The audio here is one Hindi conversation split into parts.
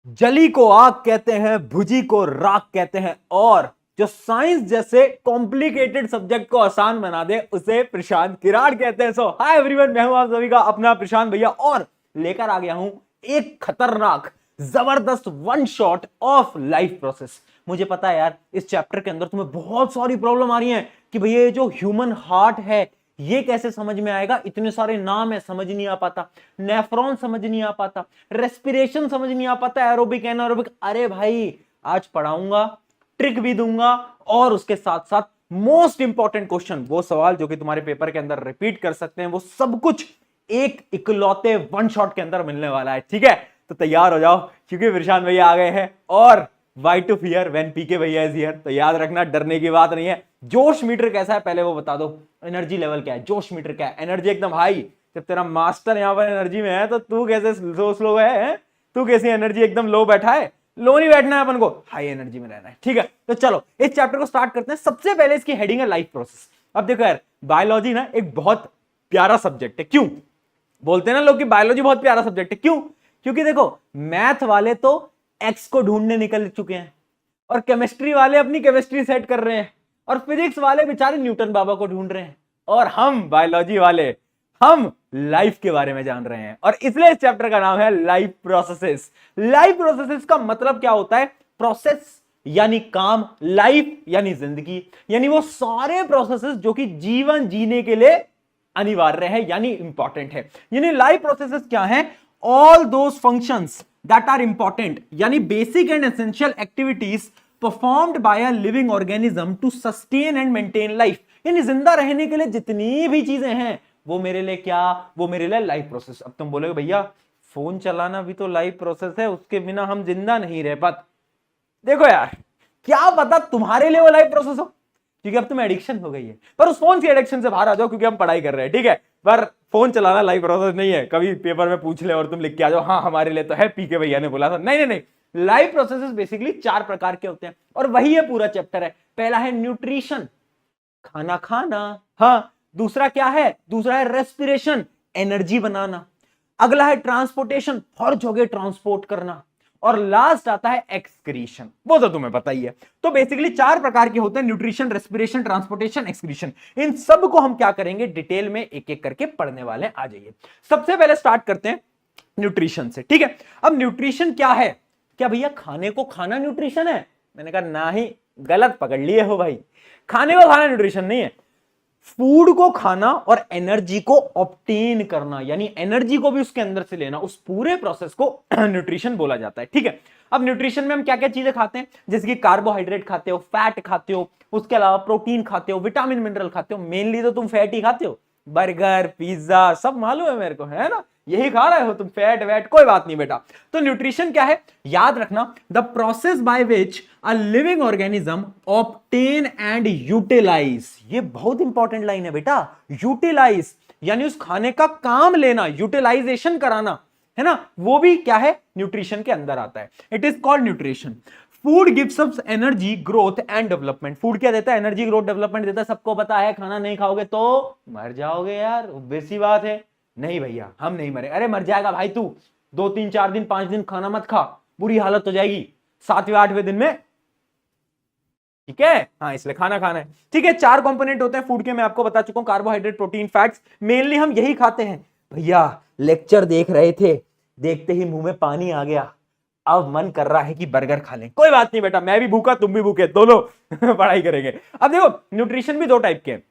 जली को आग कहते हैं, भुजी को राख कहते हैं, और जो साइंस जैसे कॉम्प्लिकेटेड सब्जेक्ट को आसान बना दे उसे प्रशांत किराड़ कहते हैं। सो हाय एवरीवन, मैं हूं आप सभी का अपना प्रशांत भैया, और लेकर आ गया हूं एक खतरनाक जबरदस्त one shot of life process. मुझे पता है यार, इस चैप्टर के अंदर तुम्हें बहुत सारी प्रॉब्लम आ रही है कि भैया ये जो ह्यूमन हार्ट है ये कैसे समझ में आएगा, इतने सारे नाम है समझ नहीं आ पाता, नेफ्रॉन समझ नहीं आ पाता, रेस्पिरेशन समझ नहीं आ पाता, एरोबिक एनारोबिक। अरे भाई आज पढ़ाऊंगा, ट्रिक भी दूंगा, और उसके साथ साथ मोस्ट इंपॉर्टेंट क्वेश्चन, वो सवाल जो कि तुम्हारे पेपर के अंदर रिपीट कर सकते हैं, वो सब कुछ एक इकलौते वन शॉट के अंदर मिलने वाला है। ठीक है, तो तैयार हो जाओ क्योंकि प्रशांत भैया आ गए हैं। और वाई टू फियर व्हेन पीके भैया इज हियर, तो याद रखना डरने की बात नहीं है। जोश मीटर कैसा है पहले वो बता दो, एनर्जी लेवल क्या है, जोश मीटर क्या है, एनर्जी एकदम हाई। जब तेरा मास्टर यहाँ पर एनर्जी में है तो तू कैसे सो स्लो है? तू कैसी एनर्जी एकदम लो बैठा है? लो नहीं बैठना है अपन को, हाई एनर्जी में रहना है। ठीक है, तो चलो इस चैप्टर को स्टार्ट करते हैं। सबसे पहले इसकी हेडिंग है लाइफ प्रोसेस। अब देखो यार, बायोलॉजी ना एक बहुत प्यारा सब्जेक्ट है। क्यों बोलते हैं ना लोग कि बायोलॉजी बहुत प्यारा सब्जेक्ट है? क्यों? क्योंकि देखो, मैथ वाले तो एक्स को ढूंढने निकल चुके हैं, और केमिस्ट्री वाले अपनी केमिस्ट्री सेट कर रहे हैं, और फिजिक्स वाले बेचारे न्यूटन बाबा को ढूंढ रहे हैं, और हम बायोलॉजी वाले हम लाइफ के बारे में जान रहे हैं। और इसलिए इस चैप्टर का नाम है लाइफ प्रोसेसेस। लाइफ प्रोसेसेस का मतलब क्या होता है? प्रोसेस यानी काम, लाइफ यानी जिंदगी, यानी वो सारे प्रोसेसेस जो कि जीवन जीने के लिए अनिवार्य है यानी इंपॉर्टेंट है। यानी लाइफ प्रोसेसेस क्या है? All those functions that are important, यानी basic and essential activities performed by a living organism to sustain and maintain life. यानी जिंदा रहने के लिए जितनी भी चीजें हैं वो मेरे लिए क्या? वो मेरे लिए लाइफ प्रोसेस। अब तुम बोलोगे भैया फोन चलाना भी तो लाइफ प्रोसेस है, उसके बिना हम जिंदा नहीं रह पाते। देखो यार, क्या पता तुम्हारे लिए वो लाइफ प्रोसेस हो, क्योंकि अब तुम्हें एडिक्शन हो गई है। पर उस फोन की एडिक्शन से बाहर आ जाओ, क्योंकि हम पढ़ाई कर रहे हैं। ठीक है, पर फोन चलाना लाइफ प्रोसेस नहीं है। कभी पेपर में पूछ ले और तुम लिख के आ जाओ हाँ हमारे लिए तो है, पीके भैया ने बोला था। नहीं नहीं नहीं, लाइफ प्रोसेसेस बेसिकली 4 प्रकार के होते हैं, और वही ये पूरा चैप्टर है। पहला है न्यूट्रिशन, खाना खाना। हाँ, दूसरा क्या है? दूसरा है रेस्पिरेशन, एनर्जी बनाना। अगला है ट्रांसपोर्टेशन, हर जगह ट्रांसपोर्ट करना। और लास्ट आता है एक्सक्रीशन, वो तो तुम्हें पता ही है। तो बेसिकली 4 प्रकार के होते हैं, न्यूट्रिशन, रेस्पिरेशन, ट्रांसपोर्टेशन, एक्सक्रीशन। इन सब को हम क्या करेंगे, डिटेल में एक एक करके पढ़ने वाले हैं। आ जाइए, सबसे पहले स्टार्ट करते हैं न्यूट्रिशन से। ठीक है, अब न्यूट्रिशन क्या है? क्या भैया खाने को खाना न्यूट्रिशन है? मैंने कहा ना ही, गलत पकड़ लिए हो भाई। खाने को खाना न्यूट्रिशन नहीं है। फूड को खाना और एनर्जी को ऑब्टेन करना, यानी एनर्जी को भी उसके अंदर से लेना, उस पूरे प्रोसेस को न्यूट्रिशन बोला जाता है। ठीक है, अब न्यूट्रिशन में हम क्या क्या चीजें खाते हैं? जैसे कि कार्बोहाइड्रेट खाते हो, फैट खाते हो, उसके अलावा प्रोटीन खाते हो, विटामिन मिनरल खाते हो। मेनली तो तुम फैट ही खाते हो, बर्गर पिज्जा सब मालूम है मेरे को, है ना? यही खा रहे हो तुम, फैट वैट कोई बात नहीं बेटा। तो न्यूट्रिशन क्या है? याद रखना, the process by which a living organism obtain and utilise. ये बहुत इंपॉर्टेंट लाइन है बेटा, यूटिलाइज यानी उस खाने का काम लेना, यूटिलाइजेशन कराना, है ना? वो भी क्या है? न्यूट्रिशन के अंदर आता है। It is called nutrition. Food gives us energy, growth and development. Food क्या देता है? एनर्जी, ग्रोथ, डेवलपमेंट देता है। सबको पता है, खाना नहीं खाओगे तो मर जाओगे यार, बेसी बात है। नहीं भैया हम नहीं मरे। अरे मर जाएगा भाई तू, 2 3 4 दिन 5 दिन खाना मत खा, बुरी हालत हो जाएगी 7वें 8वें दिन में। ठीक है, हाँ इसलिए खाना खाना है। ठीक है, 4 कंपोनेंट होते हैं फूड के, मैं आपको बता चुका हूं, कार्बोहाइड्रेट, प्रोटीन, फैट्स। मेनली हम यही खाते हैं। भैया लेक्चर देख रहे थे, देखते ही मुंह में पानी आ गया, अब मन कर रहा है कि बर्गर खा लें। कोई बात नहीं बेटा, मैं भी भूखा तुम भी भूखे, दोनों पढ़ाई करेंगे। अब देखो, न्यूट्रिशन भी 2 टाइप के हैं,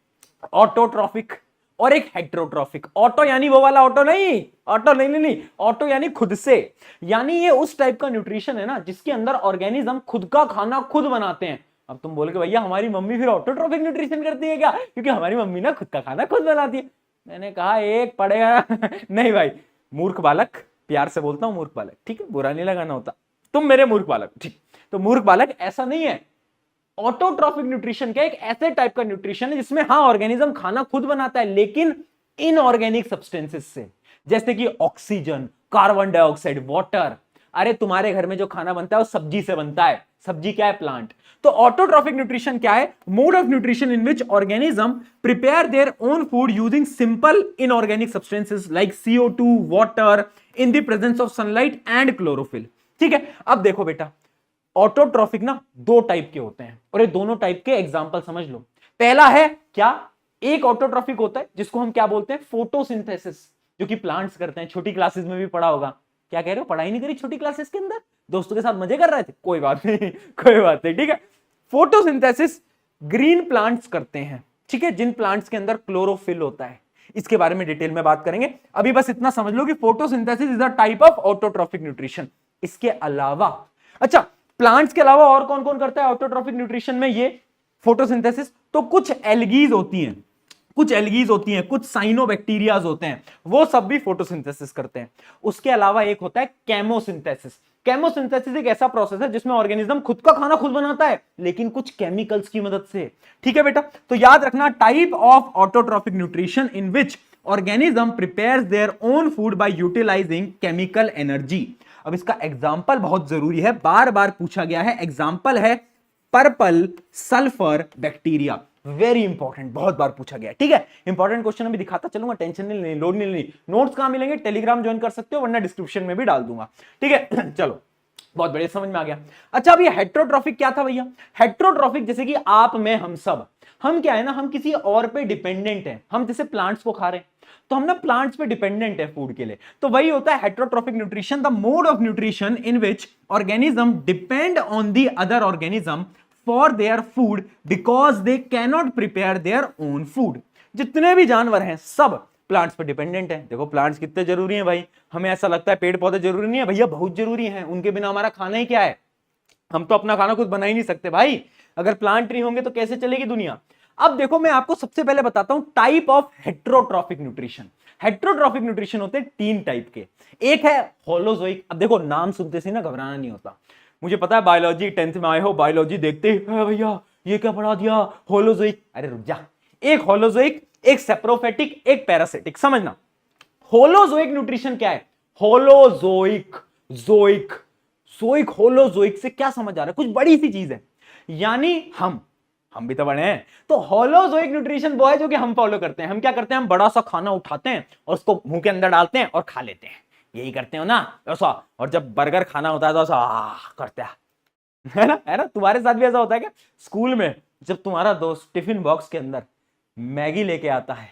ऑटोट्रॉफिक और एक हेट्रोट्रॉफिक। ऑटो यानी वो वाला ऑटो नहीं, ऑटो नहीं नहीं नहीं, ऑटो यानी खुद से। यानी ये उस टाइप का न्यूट्रिशन है ना जिसके अंदर ऑर्गेनिज्म खुद का खाना खुद बनाते हैं। अब तुम बोलोगे भैया हमारी मम्मी फिर ऑटोट्रॉफिक न्यूट्रिशन करती है क्या? क्योंकि हमारी मम्मी ना खुद का खाना खुद बनाती है। मैंने कहा एक पड़ेगा नहीं भाई, मूर्ख बालक, प्यार से बोलता हूं मूर्ख बालक, ठीक है, बुरा नहीं लगाना होता, तुम मेरे मूर्ख बालक, ठीक। तो मूर्ख बालक ऐसा नहीं है। ऑटोट्रॉफिक न्यूट्रिशन क्या? एक ऐसे टाइप का न्यूट्रिशन है जिसमें हाँ ऑर्गेनिज्म खाना खुद बनाता है, लेकिन इनऑर्गेनिक सब्सटेंसेस से, जैसे कि ऑक्सीजन, कार्बन डाइऑक्साइड, वाटर। अरे तुम्हारे घर में जो खाना बनता है वो सब्जी से बनता है। सब्जी क्या है? प्लांट। तो ऑटोट्रॉफिक न्यूट्रिशन क्या है? Mode of nutrition in which organism prepare their own food using simple inorganic substances like CO2, water in the presence of sunlight and chlorophyll. ठीक है, अब देखो बेटा, ऑटोट्रॉफिक ना दो टाइप के होते हैं और ये दोनों टाइप के एग्जांपल समझ लो। पहला है क्या, एक ऑटोट्रॉफिक होता है जिसको हम क्या बोलते हैं, फोटोसिंथेसिस, जो कि प्लांट्स करते हैं। छोटी क्लासेस में भी पढ़ा होगा। क्या कह रहे हो, पढ़ाई नहीं करी छोटी क्लासेस के अंदर, दोस्तों के साथ मजे कर रहे थे, कोई बात नहीं कोई बात नहीं, ठीक है। फोटोसिंथेसिस ग्रीन प्लांट्स करते हैं, ठीक है, जिन प्लांट्स के अंदर क्लोरोफिल होता है। इसके बारे में डिटेल में बात करेंगे, अभी बस इतना समझ लो कि photosynthesis is a type of autotrophic nutrition. इसके अलावा, अच्छा, प्लांट्स के अलावा और कौन कौन करता है ऑटोट्रॉफिक न्यूट्रिशन में ये फोटोसिंथेसिस? तो कुछ एल्गीज होती हैं, कुछ साइनोबैक्टीरियाज होते हैं, वो सब भी फोटोसिंथेसिस करते हैं। उसके अलावा एक होता है केमोसिंथेसिस। केमोसिंथेसिस एक ऐसा प्रोसेस है जिसमें ऑर्गेनिज्म खुद का खाना खुद बनाता है, लेकिन कुछ केमिकल्स की मदद से। ठीक है बेटा, तो याद रखना, type of autotrophic nutrition in which organism prepares their own food by utilising chemical energy. अब इसका एग्जाम्पल बहुत जरूरी है, बार बार पूछा गया है। एग्जाम्पल है purple sulphur bacteria, very important, बहुत बार पूछा गया है। ठीक है, इंपॉर्टेंट क्वेश्चन अभी दिखाता चलूंगा, टेंशन नहीं लेनी, लोड नहीं लेनी। नोट्स कहां मिलेंगे, टेलीग्राम ज्वाइन कर सकते हो, वरना डिस्क्रिप्शन में भी डाल दूंगा। ठीक है चलो, बहुत बढ़िया, समझ में आ गया। अच्छा, अब ये हेट्रोट्रॉफिक क्या था भैया? हेट्रोट्रॉफिक जैसे कि आप, मैं, हम सब, हम क्या है ना, हम किसी और पे डिपेंडेंट हैं। हम जैसे प्लांट्स को खा रहे हैं, तो हम ना प्लांट्स पे डिपेंडेंट है फूड के लिए, तो वही होता है heterotrophic nutrition, the mode of nutrition in which organism depend on the other organism for their food because they can not prepare their own food. जितने भी जानवर हैं सब प्लांट्स पर डिपेंडेंट हैं। देखो प्लांट्स कितने जरूरी हैं भाई, हमें ऐसा लगता है पेड़ पौधे जरूरी नहीं है, भैया बहुत जरूरी हैं, उनके बिना हमारा खाना ही क्या है, हम तो अपना खाना खुद बना ही नहीं सकते भाई। अगर प्लांट नहीं होंगे तो कैसे चलेगी दुनिया। अब देखो, मैं आपको सबसे पहले बताता हूं type of heterotrophic nutrition. Heterotrophic nutrition होते हैं तीन टाइप के। एक है होलोजोइक। अब देखो, नाम सुनते से ना घबराना नहीं होता, मुझे पता है बायोलॉजी 10th में आए हो, बायोलॉजी देखते ही भैया ये क्या पढ़ा दिया, होलोजोइक। अरे रुक जा, एक होलोजोइक, एक सेप्रोफेटिक, एक पैरासिटिक, समझना। होलोजोइक न्यूट्रिशन क्या है? होलोजोइक, जोइक, जोइक, होलोजोइक से क्या समझ आ रहा है? कुछ बड़ी सी चीज है, यानी हम भी तो बड़े हैं। तो होलोजोइक न्यूट्रिशन वो है जो कि हम फॉलो करते हैं। हम क्या करते हैं, हम बड़ा सा खाना उठाते हैं और उसको मुंह के अंदर डालते हैं और खा लेते हैं, यही करते हो ना ऐसा। और जब बर्गर खाना होता है तो ऐसा करते हैं, है ना? तुम्हारे साथ भी ऐसा होता है क्या? स्कूल में जब तुम्हारा दोस्त टिफिन बॉक्स के अंदर मैगी लेके आता है,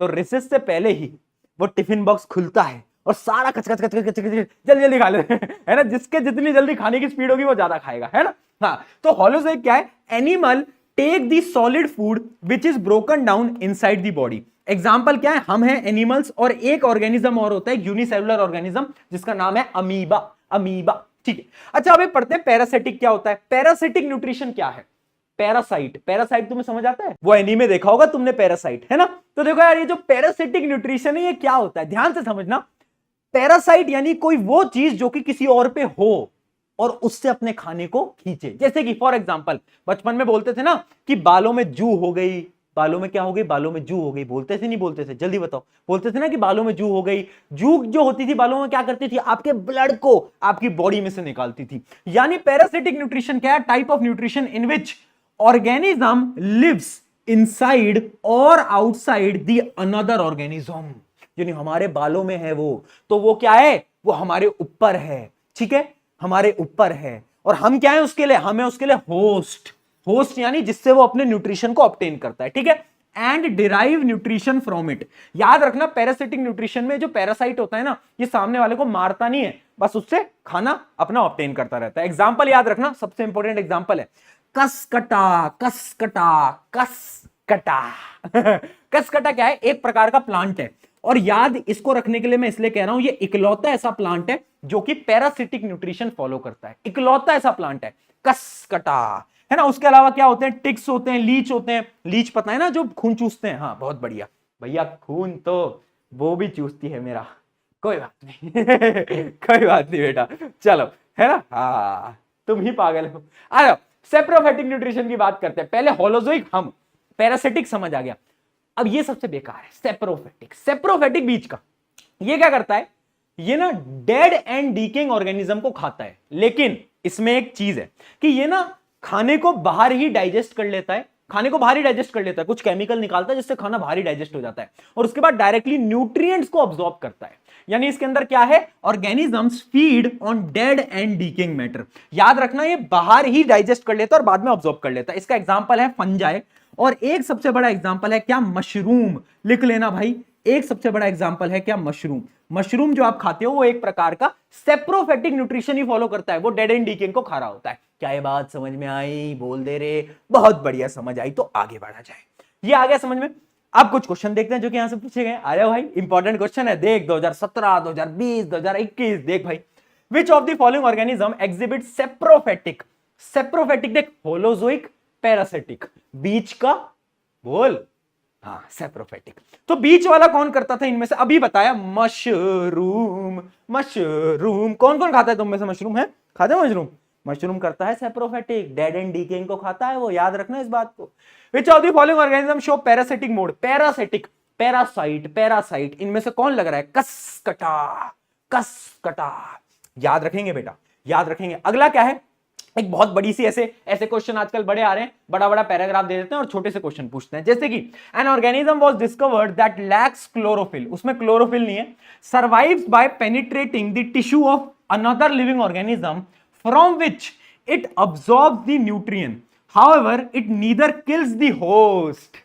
तो रिसेस से पहले ही वो टिफिन बॉक्स खुलता है और सारा कच कच कच कच कच जल्दी जल्दी खा लेते हैं, है ना? जिसके जितनी जल्दी खाने की स्पीड होगी वो ज्यादा खाएगा, है ना? हाँ, तो होलोजोइक क्या है? Animal take the solid food which is broken down inside the body. Example क्या है? हम हैं एनिमल्स, और एक ऑर्गेनिज्म और होता है यूनिसेलुलर ऑर्गेनिज्म जिसका नाम है अमीबा। अमीबा, ठीक है। अच्छा, अभी पढ़ते हैं पैरासिटिक क्या होता है। पैरासिटिक न्यूट्रिशन क्या है? पैरासाइट, पैरासाइट तुम्हें समझ आता है? वो एनीमे देखा होगा तुमने, पैरासाइट, है ना? तो देखो यार, ये जो पैरासिटिक न्यूट्रिशन है ये क्या होता है, ध्यान से समझना। पैरासाइट यानी कोई वो चीज जो कि किसी और पे हो और उससे अपने खाने को खींचे। जैसे कि फॉर एग्जांपल, बचपन में बोलते थे ना कि बालों में जू हो गई, बालों में क्या हो गई, बालों में जू हो गई। बोलते थे नहीं बोलते थे, जल्दी बताओ। बोलते थे ना कि बालों में जू हो गई। जू जो होती थी बालों में क्या करती थी, आपके ब्लड को आपकी बॉडी में से निकालती थी। यानी पैरासिटिक न्यूट्रिशन क्या है? Type of nutrition in which organism lives inside और आउटसाइड द अनदर ऑर्गेनिज्म। यानी हमारे बालों में है वो, तो वो क्या है, वो हमारे ऊपर है, ठीक है, हमारे ऊपर है। और हम क्या है उसके लिए, हमें उसके लिए होस्ट, होस्ट यानी जिससे वो अपने न्यूट्रिशन को ऑब्टेन करता है, ठीक है। And derive nutrition from it. याद रखना, पैरासिटिक न्यूट्रिशन में जो पैरासाइट होता है ना, ये सामने वाले को मारता नहीं है, बस उससे खाना अपना ऑब्टेन करता रहता है। एग्जाम्पल याद रखना, सबसे इंपॉर्टेंट एग्जाम्पल है कसकटा। कसकटा, कसकटा कसकटा क्या है? एक प्रकार का प्लांट है। और याद इसको रखने के लिए मैं इसलिए कह रहा हूं, ये इकलौता ऐसा प्लांट है जो कि पैरासिटिक न्यूट्रिशन फॉलो करता है। इकलौता ऐसा प्लांट है कसकटा, है ना? उसके अलावा क्या होते हैं? टिक्स होते हैं, लीच होते हैं। लीच पता है ना, जो खून चूसते हैं। हाँ, बहुत बढ़िया भैया, खून तो वो भी चूसती है मेरा, कोई बात नहीं कोई बात नहीं बेटा, चलो, है ना? हाँ, तुम ही पागल हो। आ जाओ, सेप्रोफेटिक न्यूट्रिशन की बात करते हैं। पहले होलोजोइक, हम, पैरासिटिक समझ आ गया। अब ये सबसे बेकार है, सेप्रोफेटिक। सेप्रोफेटिक बीच का, ये क्या करता है? ये ना डेड एंड डीकेइंग ऑर्गेनिज्म को खाता है, लेकिन इसमें एक चीज है कि ये ना खाने को बाहर ही डाइजेस्ट कर लेता है, खाने को भारी डाइजेस्ट कर लेता है, कुछ केमिकल निकालता है जिससे खाना भारी डाइजेस्ट हो जाता है और उसके बाद डायरेक्टली न्यूट्रिएंट्स को अब्सॉर्ब करता है। यानी इसके अंदर क्या है, organisms feed on dead and decaying matter. याद रखना ये बाहर ही डाइजेस्ट कर लेता है और बाद में अब्सॉर्ब कर लेता है। इसका एग्जांपल है फंजाई और एक सबसे बड़ा एग्जांपल है क्या, मशरूम। लिख लेना भाई, एक सबसे बड़ा एग्जांपल है क्या, मशरूम। मशरूम जो आप खाते हो वो एक प्रकार का सेप्रोफेटिक न्यूट्रिशन ही फॉलो करता है, वो डेड एंड डीकेइंग को खा रहा होता है। क्या ये बात समझ में आई? बोल दे रे, बहुत बढ़िया समझ आई, तो आगे बढ़ा जाए। ये आ गया समझ में। अब कुछ क्वेश्चन देखते हैं जो कि यहां से पूछे गए। आ जाओ भाई, इंपॉर्टेंट क्वेश्चन है, देख 2017, 2020, 2021, देख भाई। Which of the following organism exhibit saprophytic, saprophytic देख, होलोजोइक, पैरासिटिक, बीच का बोल, हाँ सेप्रोफेटिक। तो बीच वाला कौन करता था इनमें से, अभी बताया, मशरूम। मशरूम कौन कौन खाता है तुम में से, मशरूम है, खाते हो मशरूम? मशरूम करता है सेप्रोफेटिक, डेड एंड डीकेइंग को खाता है वो, याद रखना इस बात को। विच of the following organism show parasitic mode, parasitic, parasite, parasite, इनमें से कौन लग रहा है, कसकटा, कसकटा। याद रखेंगे बेटा, याद रखेंगे। अगला क्या है, एक बहुत बड़ी सी ऐसे ऐसे क्वेश्चन आजकल बड़े आ रहे हैं, बड़ा बड़ा पैराग्राफ दे देते हैं और छोटे से क्वेश्चन पूछते हैं। जैसे कि an organism was discovered that lacks chlorophyll, उसमें क्लोरोफिल नहीं है, survives by penetrating the tissue of another living organism from which it absorbs the nutrient, however it neither kills the host.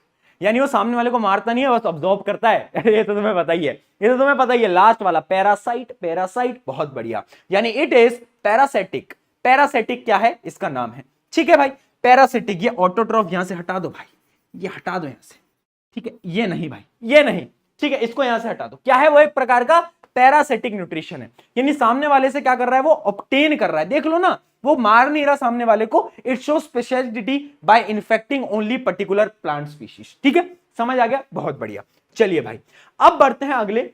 यानी वो सामने वाले को मारता नहीं है, बस अब्सॉर्ब करता है। ये तो तुम्हें पता ही है, ये तो तुम्हें पता ही है। लास्ट वाला पैरासाइट, पैरासाइट, बहुत बढ़िया, यानी इट इज पैरासिटिक। पैरासिटिक क्या है, इसका नाम है, ठीक है भाई, पैरासिटिक। ये ऑटोट्रॉफ यहां से हटा दो भाई, ये हटा दो यहां से, ठीक है, ये नहीं भाई, ये नहीं, ठीक है, इसको यहां से हटा दो। क्या है वो, एक प्रकार का पैरासिटिक न्यूट्रिशन है, यानी सामने वाले से क्या कर रहा है, वो ऑब्टेन कर रहा है। देख लो ना, वो मार नहीं रहा सामने वाले को, it show speciality by infecting only particular plant species. ठीक है, समझ आ गया, बहुत बढ़िया। चलिए भाई, अब बढ़ते हैं अगले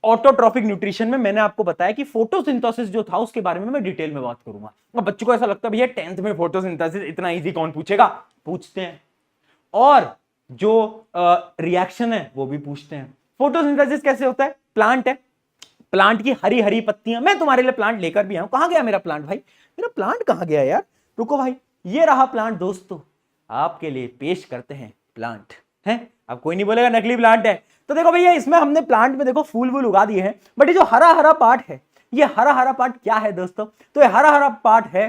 ऑटोट्रॉफिक न्यूट्रिशन में। मैंने आपको बताया कि फोटोसिंथेसिस जो था उसके बारे में मैं डिटेल में बात करूंगा। अब बच्चों को ऐसा लगता है भैया 10th में फोटोसिंथेसिस इतना इजी कौन पूछेगा, पूछते हैं, और जो रिएक्शन है वो भी पूछते हैं। फोटोसिंथेसिस कैसे होता है, प्लांट है, प्लांट की हरी हरी पत्तियां, मैं तुम्हारे लिए प्लांट लेकर भी आऊं। कहां गया मेरा प्लांट भाई, मेरा प्लांट कहां गया यार, रुको भाई, ये रहा प्लांट दोस्तों, आपके लिए पेश करते हैं प्लांट है। अब कोई नहीं बोलेगा नकली प्लांट है, तो देखो भैया इसमें हमने प्लांट में देखो फूल वूल उगा दिए हैं, बट ये जो हरा हरा पार्ट है, ये हरा हरा पार्ट क्या है दोस्तों, तो ये हरा हरा पार्ट है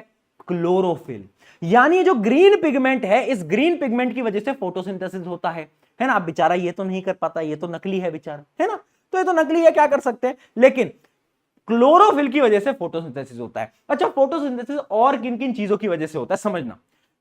क्लोरोफिल। यानी जो ग्रीन पिगमेंट है, इस ग्रीन पिगमेंट की वजह से फोटोसिंथेसिस होता है ना। अब बेचारा ये तो नहीं कर पाता, ये तो नकली है बेचारा, है ना, तो ये तो नकली है, क्या कर सकते हैं, लेकिन क्लोरोफिल की वजह से फोटोसिंथेसिस होता है। अच्छा, फोटोसिंथेसिस और किन किन चीजों की वजह से होता है समझना।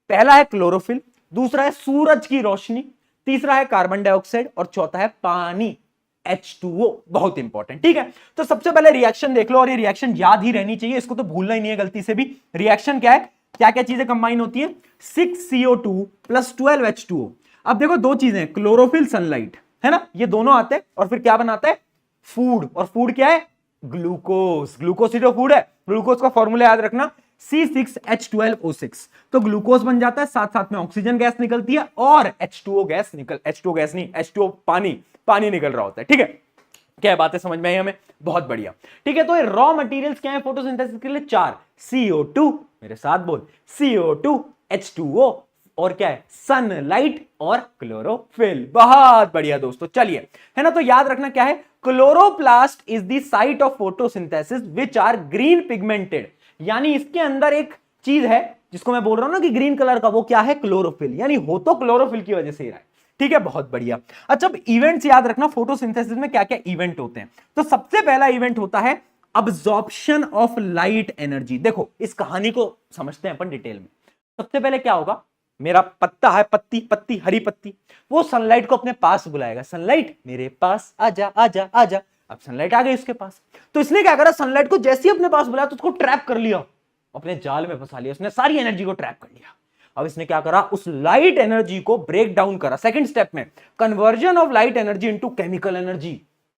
पहला है क्लोरोफिल, दूसरा है सूरज की रोशनी, तीसरा है कार्बन डाइऑक्साइड और चौथा है पानी, H2O, बहुत इंपॉर्टेंट। ठीक है, तो सबसे पहले रिएक्शन देख लो, और ये रिएक्शन याद ही रहनी चाहिए, इसको तो भूलना ही नहीं है गलती से भी। रिएक्शन क्या है, क्या क्या चीजें कंबाइन होती है, 6CO2 प्लस 12H2O। अब देखो दो चीजें, क्लोरोफिल, सनलाइट, है ना, ये दोनों आते हैं और फिर क्या बनाता है, फूड। और फूड क्या है, ग्लूकोज। ग्लूकोज ही तो फूड है। ग्लूकोज का फॉर्मूला याद रखना, C6H12O6। तो ग्लूकोज बन जाता है, साथ साथ में ऑक्सीजन गैस निकलती है और H2O गैस H2O गैस नहीं, H2O पानी निकल रहा होता है। ठीक है, क्या बातें समझ में आई हमें, बहुत बढ़िया। ठीक है, तो ये रॉ मटेरियल्स क्या है फोटोसिंथेसिस के लिए, 4, CO2, मेरे साथ बोल, CO2, H2O और क्या है, सनलाइट और क्लोरोफिल। बहुत बढ़िया दोस्तों, चलिए, है ना, तो याद रखना क्या है, chloroplast is the site of photosynthesis which are green pigmented. यानी इसके अंदर एक चीज है जिसको मैं बोल रहा हूं ना कि ग्रीन कलर का, वो क्या है, क्लोरोफिल। यानी हो तो क्लोरोफिल की वजह से ही रहा है। ठीक है, बहुत बढ़िया। अच्छा, अब इवेंट्स याद रखना, फोटोसिंथेसिस में क्या क्या इवेंट होते हैं। तो सबसे पहला इवेंट होता है अब्जॉर्प्शन ऑफ लाइट एनर्जी। देखो इस कहानी को समझते हैं अपन डिटेल में। सबसे पहले क्या होगा, मेरा पत्ता है, पत्ती हरी पत्ती, वो सनलाइट को अपने पास बुलाएगा, सनलाइट मेरे पास आजा आजा आजा। अब सनलाइट आ गई उसके पास, तो इसने क्या करा, सनलाइट को जैसे ही अपने पास बुलाया तो उसको ट्रैप कर लिया, अपने जाल में फंसा लिया, उसने सारी एनर्जी को ट्रैप कर लिया। अब इसने क्या करा, उस लाइट एनर्जी को ब्रेक डाउन करा। सेकंड स्टेप में conversion of light energy into chemical energy,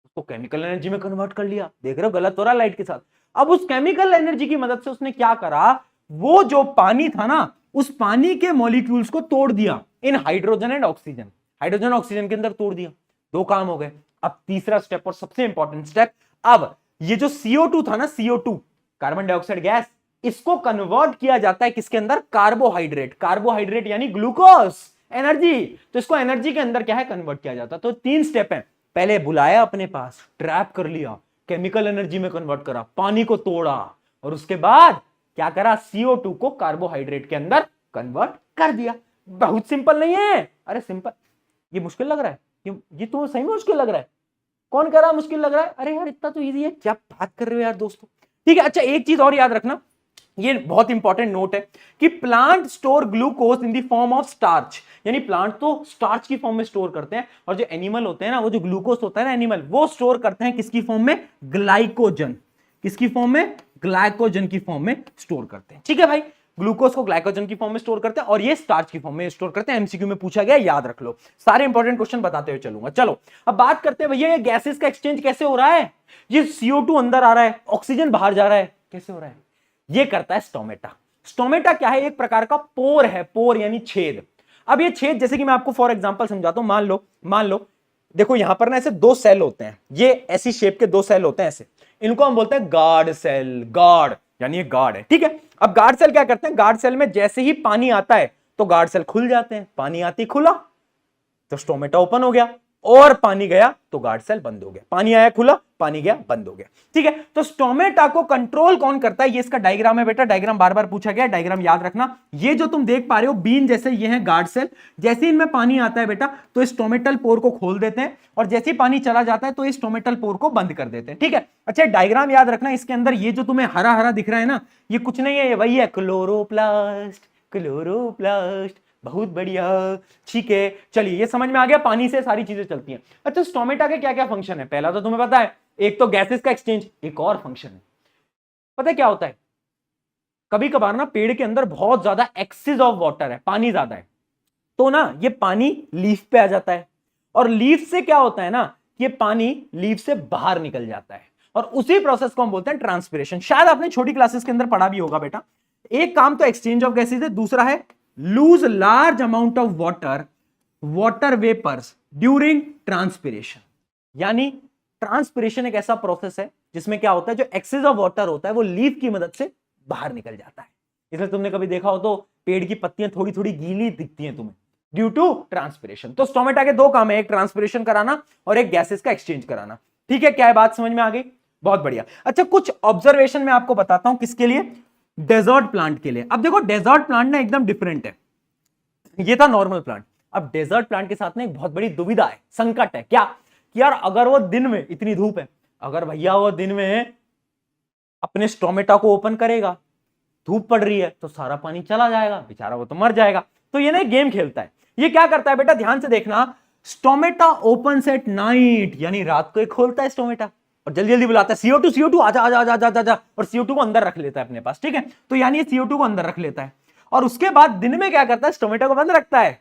उसको केमिकल एनर्जी में कन्वर्ट कर लिया। देख रहे हो गलत हो रहा लाइट के साथ। अब उस केमिकल एनर्जी की मदद से उसने क्या करा, वो जो पानी था ना, उस पानी के मॉलिक्यूल्स को तोड़ दिया in hydrogen and oxygen, hydrogen oxygen के अंदर तोड़ दिया। दो काम हो गए। अब तीसरा स्टेप और सबसे इंपॉर्टेंट स्टेप, अब ये जो CO2 था ना, CO2 कार्बन डाइऑक्साइड गैस, इसको कन्वर्ट किया जाता है किसके अंदर, कार्बोहाइड्रेट। कार्बोहाइड्रेट यानी ग्लूकोज, एनर्जी। तो इसको एनर्जी के अंदर क्या है, कन्वर्ट किया जाता है। तो 3 स्टेप है, पहले बुलाया अपने पास, ट्रैप कर लिया, केमिकल एनर्जी में कन्वर्ट करा, पानी को तोड़ा, और उसके बाद क्या करा, CO2 को कार्बोहाइड्रेट के अंदर कन्वर्ट कर दिया। बहुत सिंपल नहीं है? अरे सिंपल, ये मुश्किल लग रहा है? ये तो सही में मुश्किल लग रहा है? कौन कह रहा मुश्किल लग रहा है? अरे यार इतना तो इजी है, क्या बात कर रहे हो यार दोस्तों। ठीक है, अच्छा एक चीज और याद रखना, ये बहुत इंपॉर्टेंट नोट है कि plant store glucose in the form of starch, यानी प्लांट तो स्टार्च की फॉर्म में स्टोर करते हैं, और जो एनिमल होते हैं ना, वो जो ग्लूकोज होता है ना एनिमल, वो स्टोर करते हैं किसकी फॉर्म में, ग्लाइकोजन। किसकी फॉर्म में, ग्लाइकोजन की फॉर्म में स्टोर करते हैं। ठीक है भाई, ग्लूकोज को ग्लाइकोजन की फॉर्म में स्टोर करते हैं और ये स्टार्च की फॉर्म में स्टोर करते हैं। एमसीक्यू में पूछा गया, याद रख लो। सारे इंपॉर्टेंट क्वेश्चन बताते हुए चलूंगा। चलो अब बात करते हैं भैया, ये गैसेस का एक्सचेंज कैसे हो रहा है। ये CO2 अंदर आ रहा है, ऑक्सीजन बाहर जा रहा है, कैसे हो रहा है? ये करता है स्टोमेटा। स्टोमेटा क्या है, एक प्रकार का पोर है, पोर यानी छेद। अब ये छेद, जैसे कि मैं आपको फॉर एग्जांपल समझाता हूं, मान लो देखो यहां पर ना ऐसे 2 सेल होते हैं, ये ऐसी शेप के 2 सेल होते हैं ऐसे, इनको हम बोलते हैं गार्ड सेल। गार्ड यानी ये गार्ड है, ठीक है। अब गार्ड सेल क्या करते हैं, गार्ड सेल में जैसे ही पानी आता है तो गार्ड सेल खुल जाते हैं, पानी आती खुला तो स्टोमेटा ओपन हो गया, और पानी गया तो गार्ड सेल बंद हो गया, पानी आया खुला, पानी गया बंद हो गया। ठीक है, तो स्टोमेटा को कंट्रोल कौन करता है, ये इसका डायग्राम है बेटा, डायग्राम बार बार पूछा गया, डायग्राम याद रखना। ये जो तुम देख पा रहे हो बीन जैसे, ये है गार्ड सेल, जैसे ही इनमें पानी आता है बेटा तो स्टोमेटल पोर को खोल देते हैं, और जैसे ही पानी चला जाता है तो स्टोमेटल पोर को बंद कर देते हैं। ठीक है, अच्छा डायग्राम याद रखना, इसके अंदर ये जो तुम्हें हरा हरा दिख रहा है ना, ये कुछ नहीं है, ये वही है क्लोरोप्लास्ट। क्लोरोप्लास्ट, बहुत बढ़िया। ठीक है, चलिए ये समझ में आ गया, पानी से सारी चीजें चलती हैं। अच्छा स्टोमेटा के क्या क्या फंक्शन है, पहला तो तुम्हें पता है, एक तो गैसेस का एक्सचेंज, एक और फंक्शन है, पता है क्या होता है, कभी कभार ना पेड़ के अंदर बहुत ज्यादा एक्सेस ऑफ वाटर है, पानी ज्यादा है, तो ना ये पानी लीफ पे आ जाता है, और लीफ से क्या होता है ना, ये पानी लीफ से बाहर निकल जाता है, और उसी प्रोसेस को हम बोलते हैं ट्रांसपिरेशन। शायद आपने छोटी क्लासेस के अंदर पढ़ा भी होगा बेटा। एक काम तो एक्सचेंज ऑफ गैसेस है, दूसरा है lose large amount of water vapours during transpiration. यानी ट्रांसपिरेशन एक ऐसा प्रोसेस है जिसमें क्या होता है, जो एक्सेस ऑफ वाटर होता है वो लीफ की मदद से बाहर निकल जाता है। इसलिए तुमने कभी देखा हो तो पेड़ की पत्तियां थोड़ी थोड़ी गीली दिखती हैं तुम्हें, ड्यू टू ट्रांसपिरेशन। तो स्टोमेटा के 2 काम है, एक ट्रांसपिरेशन कराना और एक गैसेस का एक्सचेंज कराना। ठीक है, क्या है बात समझ में आ गई? बहुत बढ़िया। अच्छा कुछ ऑब्जर्वेशन मैं आपको बताता हूं, किसके लिए, डेजर्ट प्लांट के लिए। अब देखो डेजर्ट प्लांट ना एकदम डिफरेंट है, ये था नॉर्मल प्लांट। अब डेजर्ट प्लांट के साथ में एक बहुत बड़ी दुविधा है, संकट है, क्या कि यार अगर वो दिन में, इतनी धूप है, अगर भैया वो दिन में अपने स्टोमेटा को ओपन करेगा, धूप पड़ रही है तो सारा पानी चला जाएगा, बेचारा वो तो मर जाएगा। तो ये ना गेम खेलता है, ये क्या करता है बेटा, ध्यान से देखना, स्टोमेटा ओपन्स एट नाइट, यानी रात को एक खोलता है स्टोमेटा और जल्दी जल्दी बुलाता है CO2 CO2 आजा आजा आजा आजा आजा, और CO2 को अंदर रख लेता है अपने पास। ठीक है, तो यानी ये CO2 को अंदर रख लेता है, और उसके बाद दिन में क्या करता है, स्टोमेटा को बंद रखता है,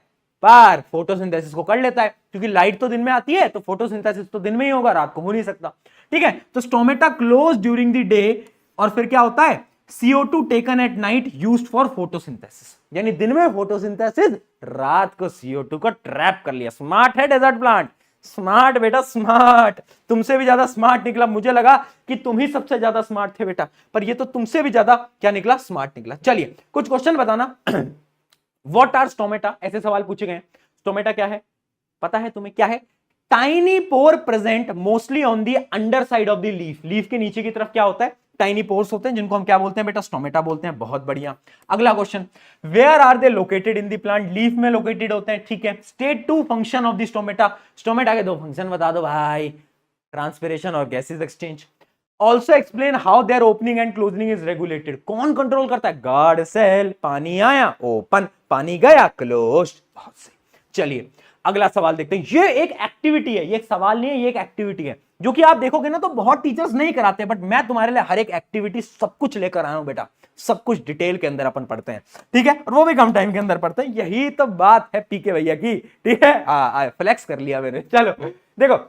पर फोटोसिंथेसिस को कर लेता है, क्योंकि लाइट तो दिन में आती है तो फोटोसिंथेसिस तो दिन में ही होगा, रात को हो नहीं सकता। ठीक है, तो stomata close during the day, और फिर क्या होता है, CO2 taken at night used for photosynthesis, यानी दिन में फोटोसिंथेसिस, रात को CO2 को ट्रैप कर लिया। स्मार्ट है डेजर्ट प्लांट, स्मार्ट बेटा स्मार्ट, तुमसे भी ज्यादा स्मार्ट निकला। मुझे लगा कि तुम ही सबसे ज्यादा स्मार्ट थे बेटा, पर ये तो तुमसे भी ज्यादा क्या निकला, स्मार्ट निकला। चलिए कुछ क्वेश्चन बताना। व्हाट आर स्टोमेटा, ऐसे सवाल पूछे गए। स्टोमेटा क्या है, पता है तुम्हें क्या है? Tiny pore present mostly on the under side of the leaf. Leaf के नीचे की तरफ क्या होता है, टाइनी पोर्स होते हैं, जिनको हम क्या बोलते हैं बेटा, स्टोमेटा बोलते हैं। बहुत बढ़िया। अगला question, where are they located in the plant, leaf में लोकेटेड होते हैं। ठीक है, state 2 function of the stomata, stomata के 2 फंक्शन बता दो भाई, ट्रांसपिरेशन और gases exchange. Also explain how their opening and closing is regulated, कौन कंट्रोल करता है, गार्ड सेल, पानी आया ओपन, पानी गया क्लोज। बहुत सही। चलिए अगला सवाल देखते हैं। ये एक एक्टिविटी है, ये एक सवाल नहीं है, ये एक एक्टिविटी है, जो कि आप देखोगे ना तो बहुत टीचर्स नहीं कराते, बट मैं तुम्हारे लिए हर एक एक्टिविटी सब कुछ लेकर आया हूं बेटा, सब कुछ डिटेल के अंदर अपन पढ़ते हैं। ठीक है, और वो भी कम टाइम के अंदर पढ़ते हैं, यही तो बात है पीके भैया की। ठीक है, फ्लेक्स कर लिया मैंने। चलो देखो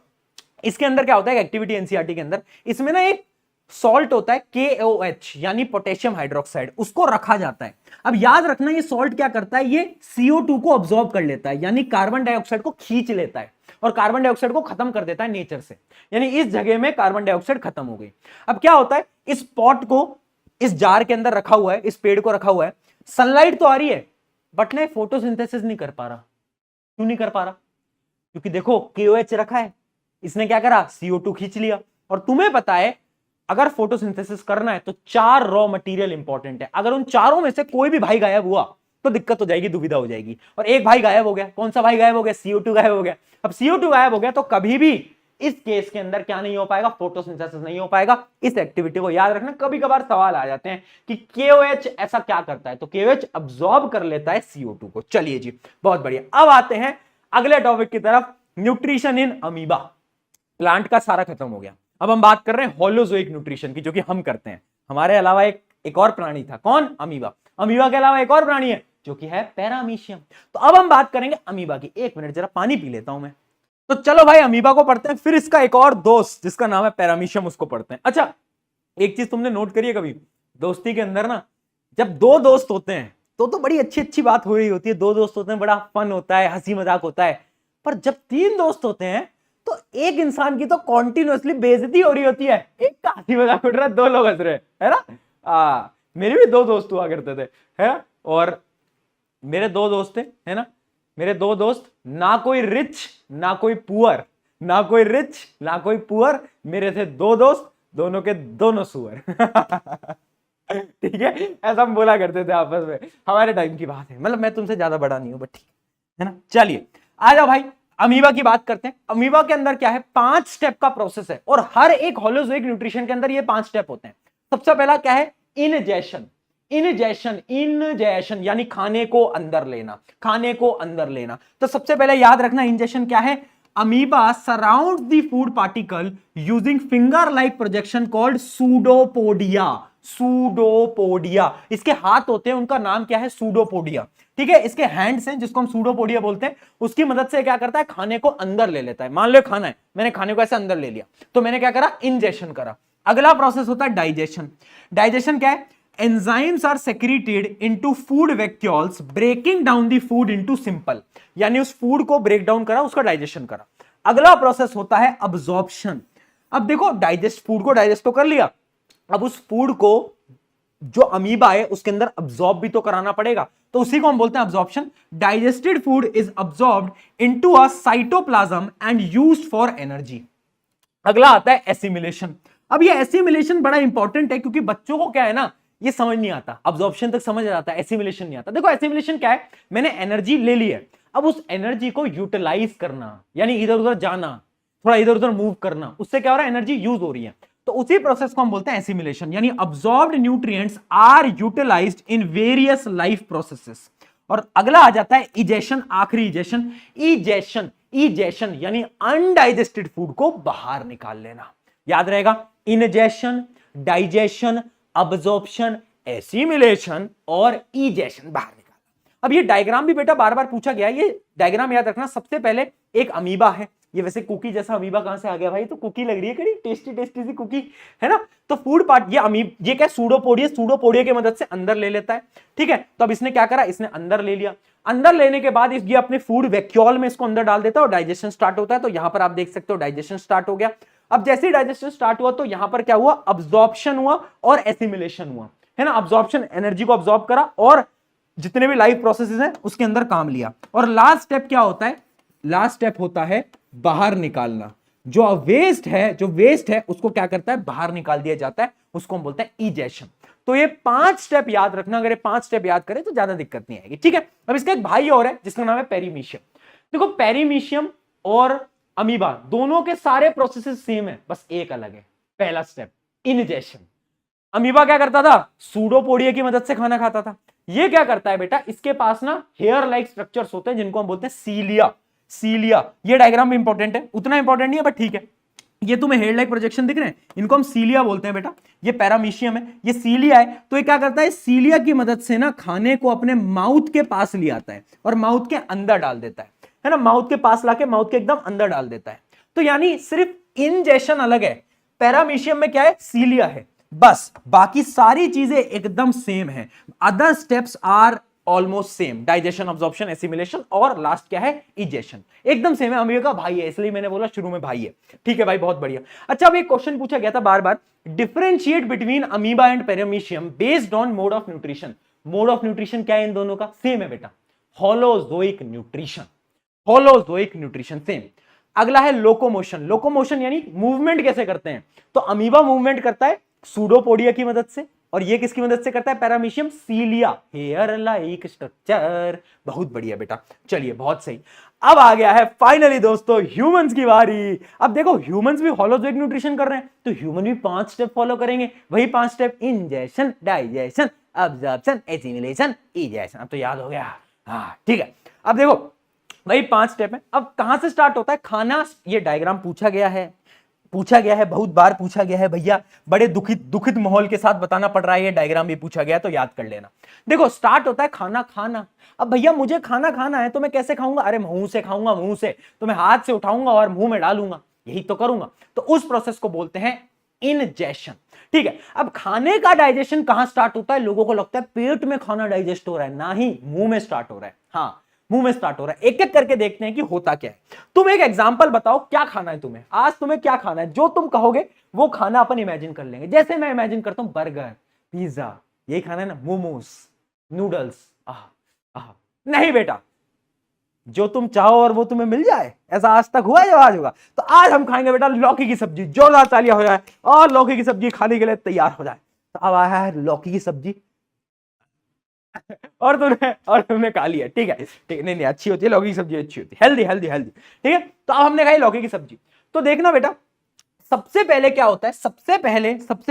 इसके अंदर क्या होता है, एक्टिविटी एनसीईआरटी के अंदर, इसमें ना एक सॉल्ट होता है KOH यानी पोटेशियम हाइड्रोक्साइड, उसको रखा जाता है। अब याद रखना ये सॉल्ट क्या करता है, ये CO2 को ऑब्जॉर्ब कर लेता है, यानी कार्बन डाइऑक्साइड को खींच लेता है और कार्बन डाइऑक्साइड को खत्म कर देता है नेचर से, यानी इस जगह में कार्बन डाइऑक्साइड खत्म हो गई। अब क्या होता है, इस पॉट को इस जार के अंदर रखा हुआ है, इस पेड़ को रखा हुआ है, सनलाइट तो आ रही है बट ना फोटोसिंथेसिस नहीं कर पा रहा, क्यों नहीं कर पा रहा? क्योंकि देखो KOH रखा है, इसने क्या करा, CO2 खींच लिया। और तुम्हें पता है अगर फोटोसिंथेसिस करना है तो 4 रॉ मटेरियल इंपॉर्टेंट है। अगर उन चारों में से कोई भी भाई गायब हुआ तो दिक्कत हो जाएगी, दुविधा हो जाएगी। और एक भाई गायब हो गया, कौन सा भाई गायब हो गया? CO2 गायब हो गया। अब CO2 गायब हो गया तो कभी भी इस केस के अंदर क्या नहीं हो पाएगा, फोटोसिंथेसिस नहीं हो पाएगा। इस एक्टिविटी को याद रखना। कभी कभार सवाल आ जाते हैं कि KOH ऐसा क्या करता है, तो KOH अब्सॉर्ब कर लेता है CO2 को। चलिए जी, बहुत बढ़िया। अब आते हैं अगले टॉपिक की तरफ, न्यूट्रिशन इन अमीबा। प्लांट का सारा खत्म हो गया, अब हम बात कर रहे हैं होलोजोइक न्यूट्रिशन की, जो कि हम करते हैं। हमारे अलावा एक और प्राणी था, कौन? अमीबा। अमीबा के अलावा एक और प्राणी है जो कि है पैरामीशियम। तो अब हम बात करेंगे अमीबा की। एक मिनट, जरा पानी पी लेता हूं मैं। तो चलो भाई, अमीबा को पढ़ते हैं, फिर इसका एक और दोस्त जिसका नाम है पैरामीशियम, उसको पढ़ते हैं। अच्छा, एक चीज तुमने नोट करी है कभी, दोस्ती के अंदर ना, जब दो दोस्त होते हैं तो बड़ी अच्छी अच्छी बात हो रही होती है, दो दोस्त होते हैं, बड़ा फन होता है, हंसी मजाक होता है। पर जब 3 दोस्त होते हैं तो एक इंसान की तो कॉन्टिन्यूअसली बेइज्जती हो रही होती है। एक का हंसी मजाक उठ रहा है, 2 लोग हंस रहे हैं, है ना? मेरे भी 2 दोस्त हुआ करते थे, है ना? और मेरे 2 दोस्त थे, है ना? मेरे 2 दोस्त, ना कोई रिच ना कोई पुअर, ना कोई रिच ना कोई पुअर, मेरे थे 2 दोस्त, दोनों के दोनों सुअर। ठीक है, ऐसा हम बोला करते थे आपस में, हमारे टाइम की बात है। मतलब मैं तुमसे ज्यादा बड़ा नहीं हूं, बट ठीक है ना? चलिए आ जाओ भाई, अमीबा की बात करते हैं। अमीबा के अंदर क्या है, 5 स्टेप का प्रोसेस है, और हर एक होलोजोइक न्यूट्रिशन के अंदर ये 5 स्टेप होते हैं। सबसे पहला क्या है, इनजेशन। इनजेशन यानी खाने को अंदर लेना, खाने को अंदर लेना। तो सबसे पहले याद रखना इंजेशन क्या है। Amoeba surround the food particle using finger like projection called pseudopodia. Pseudopodia, इसके हाथ होते हैं, उनका नाम क्या है, सूडोपोडिया। ठीक है, इसके हैंड्स हैं जिसको हम सूडोपोडिया बोलते हैं, उसकी मदद से क्या करता है, खाने को अंदर ले लेता है। मान लो खाना है, मैंने खाने को ऐसे अंदर ले लिया, तो मैंने क्या करा, इंजेशन करा। अगला प्रोसेस होता है डाइजेशन। डाइजेशन क्या है, enzymes are secreted into food vacuoles breaking down the food into simple, यानी उस फूड को ब्रेक डाउन करा, उसका डाइजेशन करा। अगला प्रोसेस होता है अब्जॉर्प्शन। अब देखो, डाइजेस्ट, फूड को डाइजेस्ट तो कर लिया, अब उस फूड को जो अमीबा है उसके अंदर अब्सॉर्ब भी तो कराना पड़ेगा, तो उसी को हम बोलते हैं absorption. Digested food is absorbed into a cytoplasm and used for energy. अगला आता है एसिमिलेशन। अब ये एसिमिलेशन बड़ा इंपॉर्टेंट है, क्योंकि बच्चों को क्या है ना, ये समझ नहीं आता, अब्सॉर्प्शन तक समझ आता है, एसिमिलेशन नहीं आता। देखो एसिमिलेशन क्या है, मैंने एनर्जी ले ली है, अब उस एनर्जी को यूटिलाइज करना, यानी इधर उधर जाना, थोड़ा इधर उधर मूव करना, उससे क्या हो रहा है, एनर्जी यूज हो रही है। तो उसी प्रोसेस को हम बोलते हैं एसिमिलेशन, यानी absorbed nutrients are utilised in various life processes. और अगला आ जाता है इजेशन, आखिरी इजेशन। इजेशन, इजेशन यानी अनडाइजेस्टेड फूड को बाहर निकाल लेना। याद रहेगा, इनजेशन, डाइजेशन, अब्सॉर्प्शन, एसिमिलेशन और इजेशन, बाहर निकालना। अब ये डायग्राम भी बेटा बार बार पूछा गया, ये डायग्राम याद रखना। सबसे पहले एक अमीबा है, ये वैसे कुकी जैसा अमीबा कहां से आ गया भाई, तो कुकी लग रही है, कड़ी टेस्टी टेस्टी सी कुकी, है ना? तो फूड पार्ट, ये क्या, सूडोपोडिया, सूडोपोडिया की मदद से अंदर ले लेता है। ठीक है, तो अब इसने क्या करा, इसने अंदर ले लिया। अंदर लेने के बाद ये अपने फूड वैक्यूल में इसको अंदर डाल देता है और डाइजेशन स्टार्ट होता है। तो यहां पर आप देख सकते हो डाइजेशन स्टार्ट हो गया। अब जैसे ही डाइजेशन स्टार्ट हुआ तो यहां पर क्या हुआ, अब्सॉर्प्शन हुआ और एसिमिलेशन हुआ, है ना? अब्सॉर्प्शन, एनर्जी को अब्सॉर्ब करा और जितने भी लाइफ प्रोसेसेस हैं उसके अंदर काम लिया। और लास्ट स्टेप क्या होता है, लास्ट स्टेप होता है बाहर निकालना। जो वेस्ट है, जो वेस्ट है उसको क्या करता है, बाहर निकाल दिया जाता है, उसको हम बोलते हैं इजेशन। तो ये 5 स्टेप याद रखना, अगर ये 5 स्टेप याद करें तो ज्यादा दिक्कत नहीं आएगी। ठीक है, अब इसका एक भाई और है जिसका नाम है पेरीमीशियम। देखो पेरीमीशियम और अमीबा दोनों के सारे प्रोसेसेस सेम है, बस एक अलग है। पहला स्टेप इनजेशन। अमीबा क्या करता था, सूडोपोडिया की मदद से खाना खाता था। ये क्या करता है बेटा, इसके पास ना हेयर लाइक स्ट्रक्चर्स होते हैं जिनको हम बोलते हैं सीलिया। सीलिया, ये डायग्राम भी इंपॉर्टेंट है, उतना इंपॉर्टेंट नहीं है बट ठीक है। ये तुम्हें हेयर लाइक प्रोजेक्शन दिख रहे हैं, इनको हम सीलिया बोलते हैं बेटा। ये पैरामीशियम है, ये सीलिया है। तो ये क्या करता है, सीलिया की मदद से ना खाने को अपने माउथ के पास ले आता है और माउथ के अंदर डाल देता है ना? माउथ के पास लाके माउथ के एकदम अंदर डाल देता है। तो यानी सिर्फ इंजेशन अलग है, पैरामीशियम में क्या है, सीलिया है, बस बाकी सारी चीजें एकदम सेम है। Other steps are almost same, digestion, absorption, assimilation और लास्ट क्या है, इजेशन, एकदम सेम है। अमीबा का भाई है, इसलिए मैंने बोला शुरू में भाई है। ठीक है भाई, बहुत बढ़िया। अच्छा, अब एक क्वेश्चन पूछा गया था बार बार, differentiate between amoeba and paramecium based on mode of nutrition. Mode of nutrition क्या है इन दोनों का, सेम है बेटा, holozoic nutrition. Holozoic nutrition same. अगला है लोकोमोशन। लोकोमोशन यानी मूवमेंट कैसे करते हैं, तो अमीबा मूवमेंट करता है सूडोपोडिया की मदद से, और ये किसकी मदद से करता है, पैरामीशियम सीलिया, हेयर लाइक स्ट्रक्चर। बहुत बढ़िया बेटा, चलिए बहुत सही। अब आ गया है फाइनली दोस्तों ह्यूमंस की बारी। अब देखो ह्यूमंस भी होलोजोइक न्यूट्रिशन कर रहे हैं, तो ह्यूमन भी 5 स्टेप फॉलो करेंगे, वही 5 step, injection, digestion, absorption, assimilation, ejection. अब तो याद हो गया, हाँ ठीक है। अब देखो वही 5 स्टेप है। अब कहां से स्टार्ट होता है खाना, ये डायग्राम पूछा गया है बहुत बार पूछा गया है भैया, बड़े दुखित माहौल के साथ बताना पड़ रहा है, ये डायग्राम भी पूछा गया तो याद कर लेना। देखो स्टार्ट होता है खाना खाना। अब भैया मुझे खाना खाना है तो मैं कैसे खाऊंगा, अरे मुंह से खाऊंगा, मुंह से तो मैं हाथ से उठाऊंगा और मुंह में डालूंगा, यही तो करूंगा, तो उस प्रोसेस को बोलते हैं इनजेशन। ठीक है, अब खाने का डाइजेशन कहां स्टार्ट होता है, लोगों को लगता है पेट में खाना डाइजेस्ट हो रहा है, ना ही मुंह में स्टार्ट हो रहा है। हाँ मुंह में स्टार्ट हो रहा है। एक एक करके देखते हैं कि होता क्या है। तुम एक एग्जांपल बताओ, क्या खाना है तुम्हें, आज तुम्हें क्या खाना है, जो तुम कहोगे वो खाना अपन इमेजिन कर लेंगे। जैसे मैं इमेजिन करता हूं बर्गर, पिज्जा, यही खाना है ना, मोमोज, नूडल्स। नहीं बेटा, जो तुम चाहो और वो तुम्हें मिल जाए, ऐसा आज तक हुआ या आज होगा। तो आज हम खाएंगे बेटा लौकी की सब्जी, जोरदार तालियां हो जाए और लौकी की सब्जी खाने के लिए तैयार हो जाए। तो अब आया है लौकी की सब्जी और तुमने खा लिया, ठीक है ठीक है, नहीं अच्छी होती है लौकी की सब्जी, अच्छी होती है, हेल्दी हेल्दी हेल्दी, ठीक है। तो अब हमने खाई लौकी की सब्जी। तो देखना बेटा, सबसे पहले क्या होता है, सबसे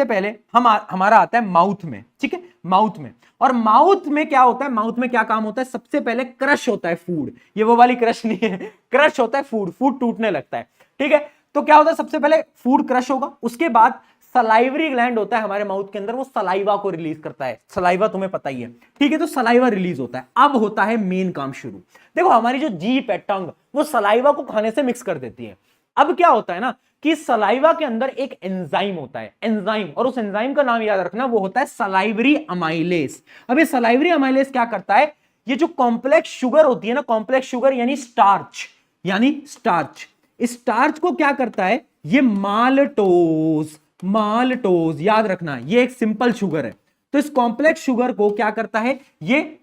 पहले हमारा आता है माउथ में, ठीक है, माउथ में। और माउथ में क्या होता है, माउथ में क्या काम होता है, सबसे पहले क्रश होता है फूड। ये वो वाली क्रश नहीं है, क्रश होता है फूड टूटने लगता है, ठीक है। तो क्या होता है, सबसे पहले फूड क्रश होगा, उसके बाद सलाइवरी ग्लैंड होता है हमारे माउथ के अंदर, वो सलाइवा को रिलीज करता है। सलाइवा तुम्हें पता ही है, ठीक है, तो सलाइवा रिलीज होता है। अब होता है मेन काम शुरू। देखो हमारी जो जीभ है, टंग, वो सलाइवा को खाने से मिक्स कर देती है। अब क्या होता है ना कि सलाइवा के अंदर एक एंजाइम होता है, एंजाइम, और उस एंजाइम का नाम याद रखना, वो होता है सलाइवरी अमाइलेज। अब ये सलाइवरी अमाइलेज क्या करता है, ये जो कॉम्प्लेक्स शुगर होती है ना, कॉम्प्लेक्स शुगर यानी स्टार्च, इस स्टार्च को क्या करता है, ये माल्टोज याद रखना, ये एक सिंपल शुगर है। तो इस कॉम्प्लेक्स शुगर को क्या करता है, ये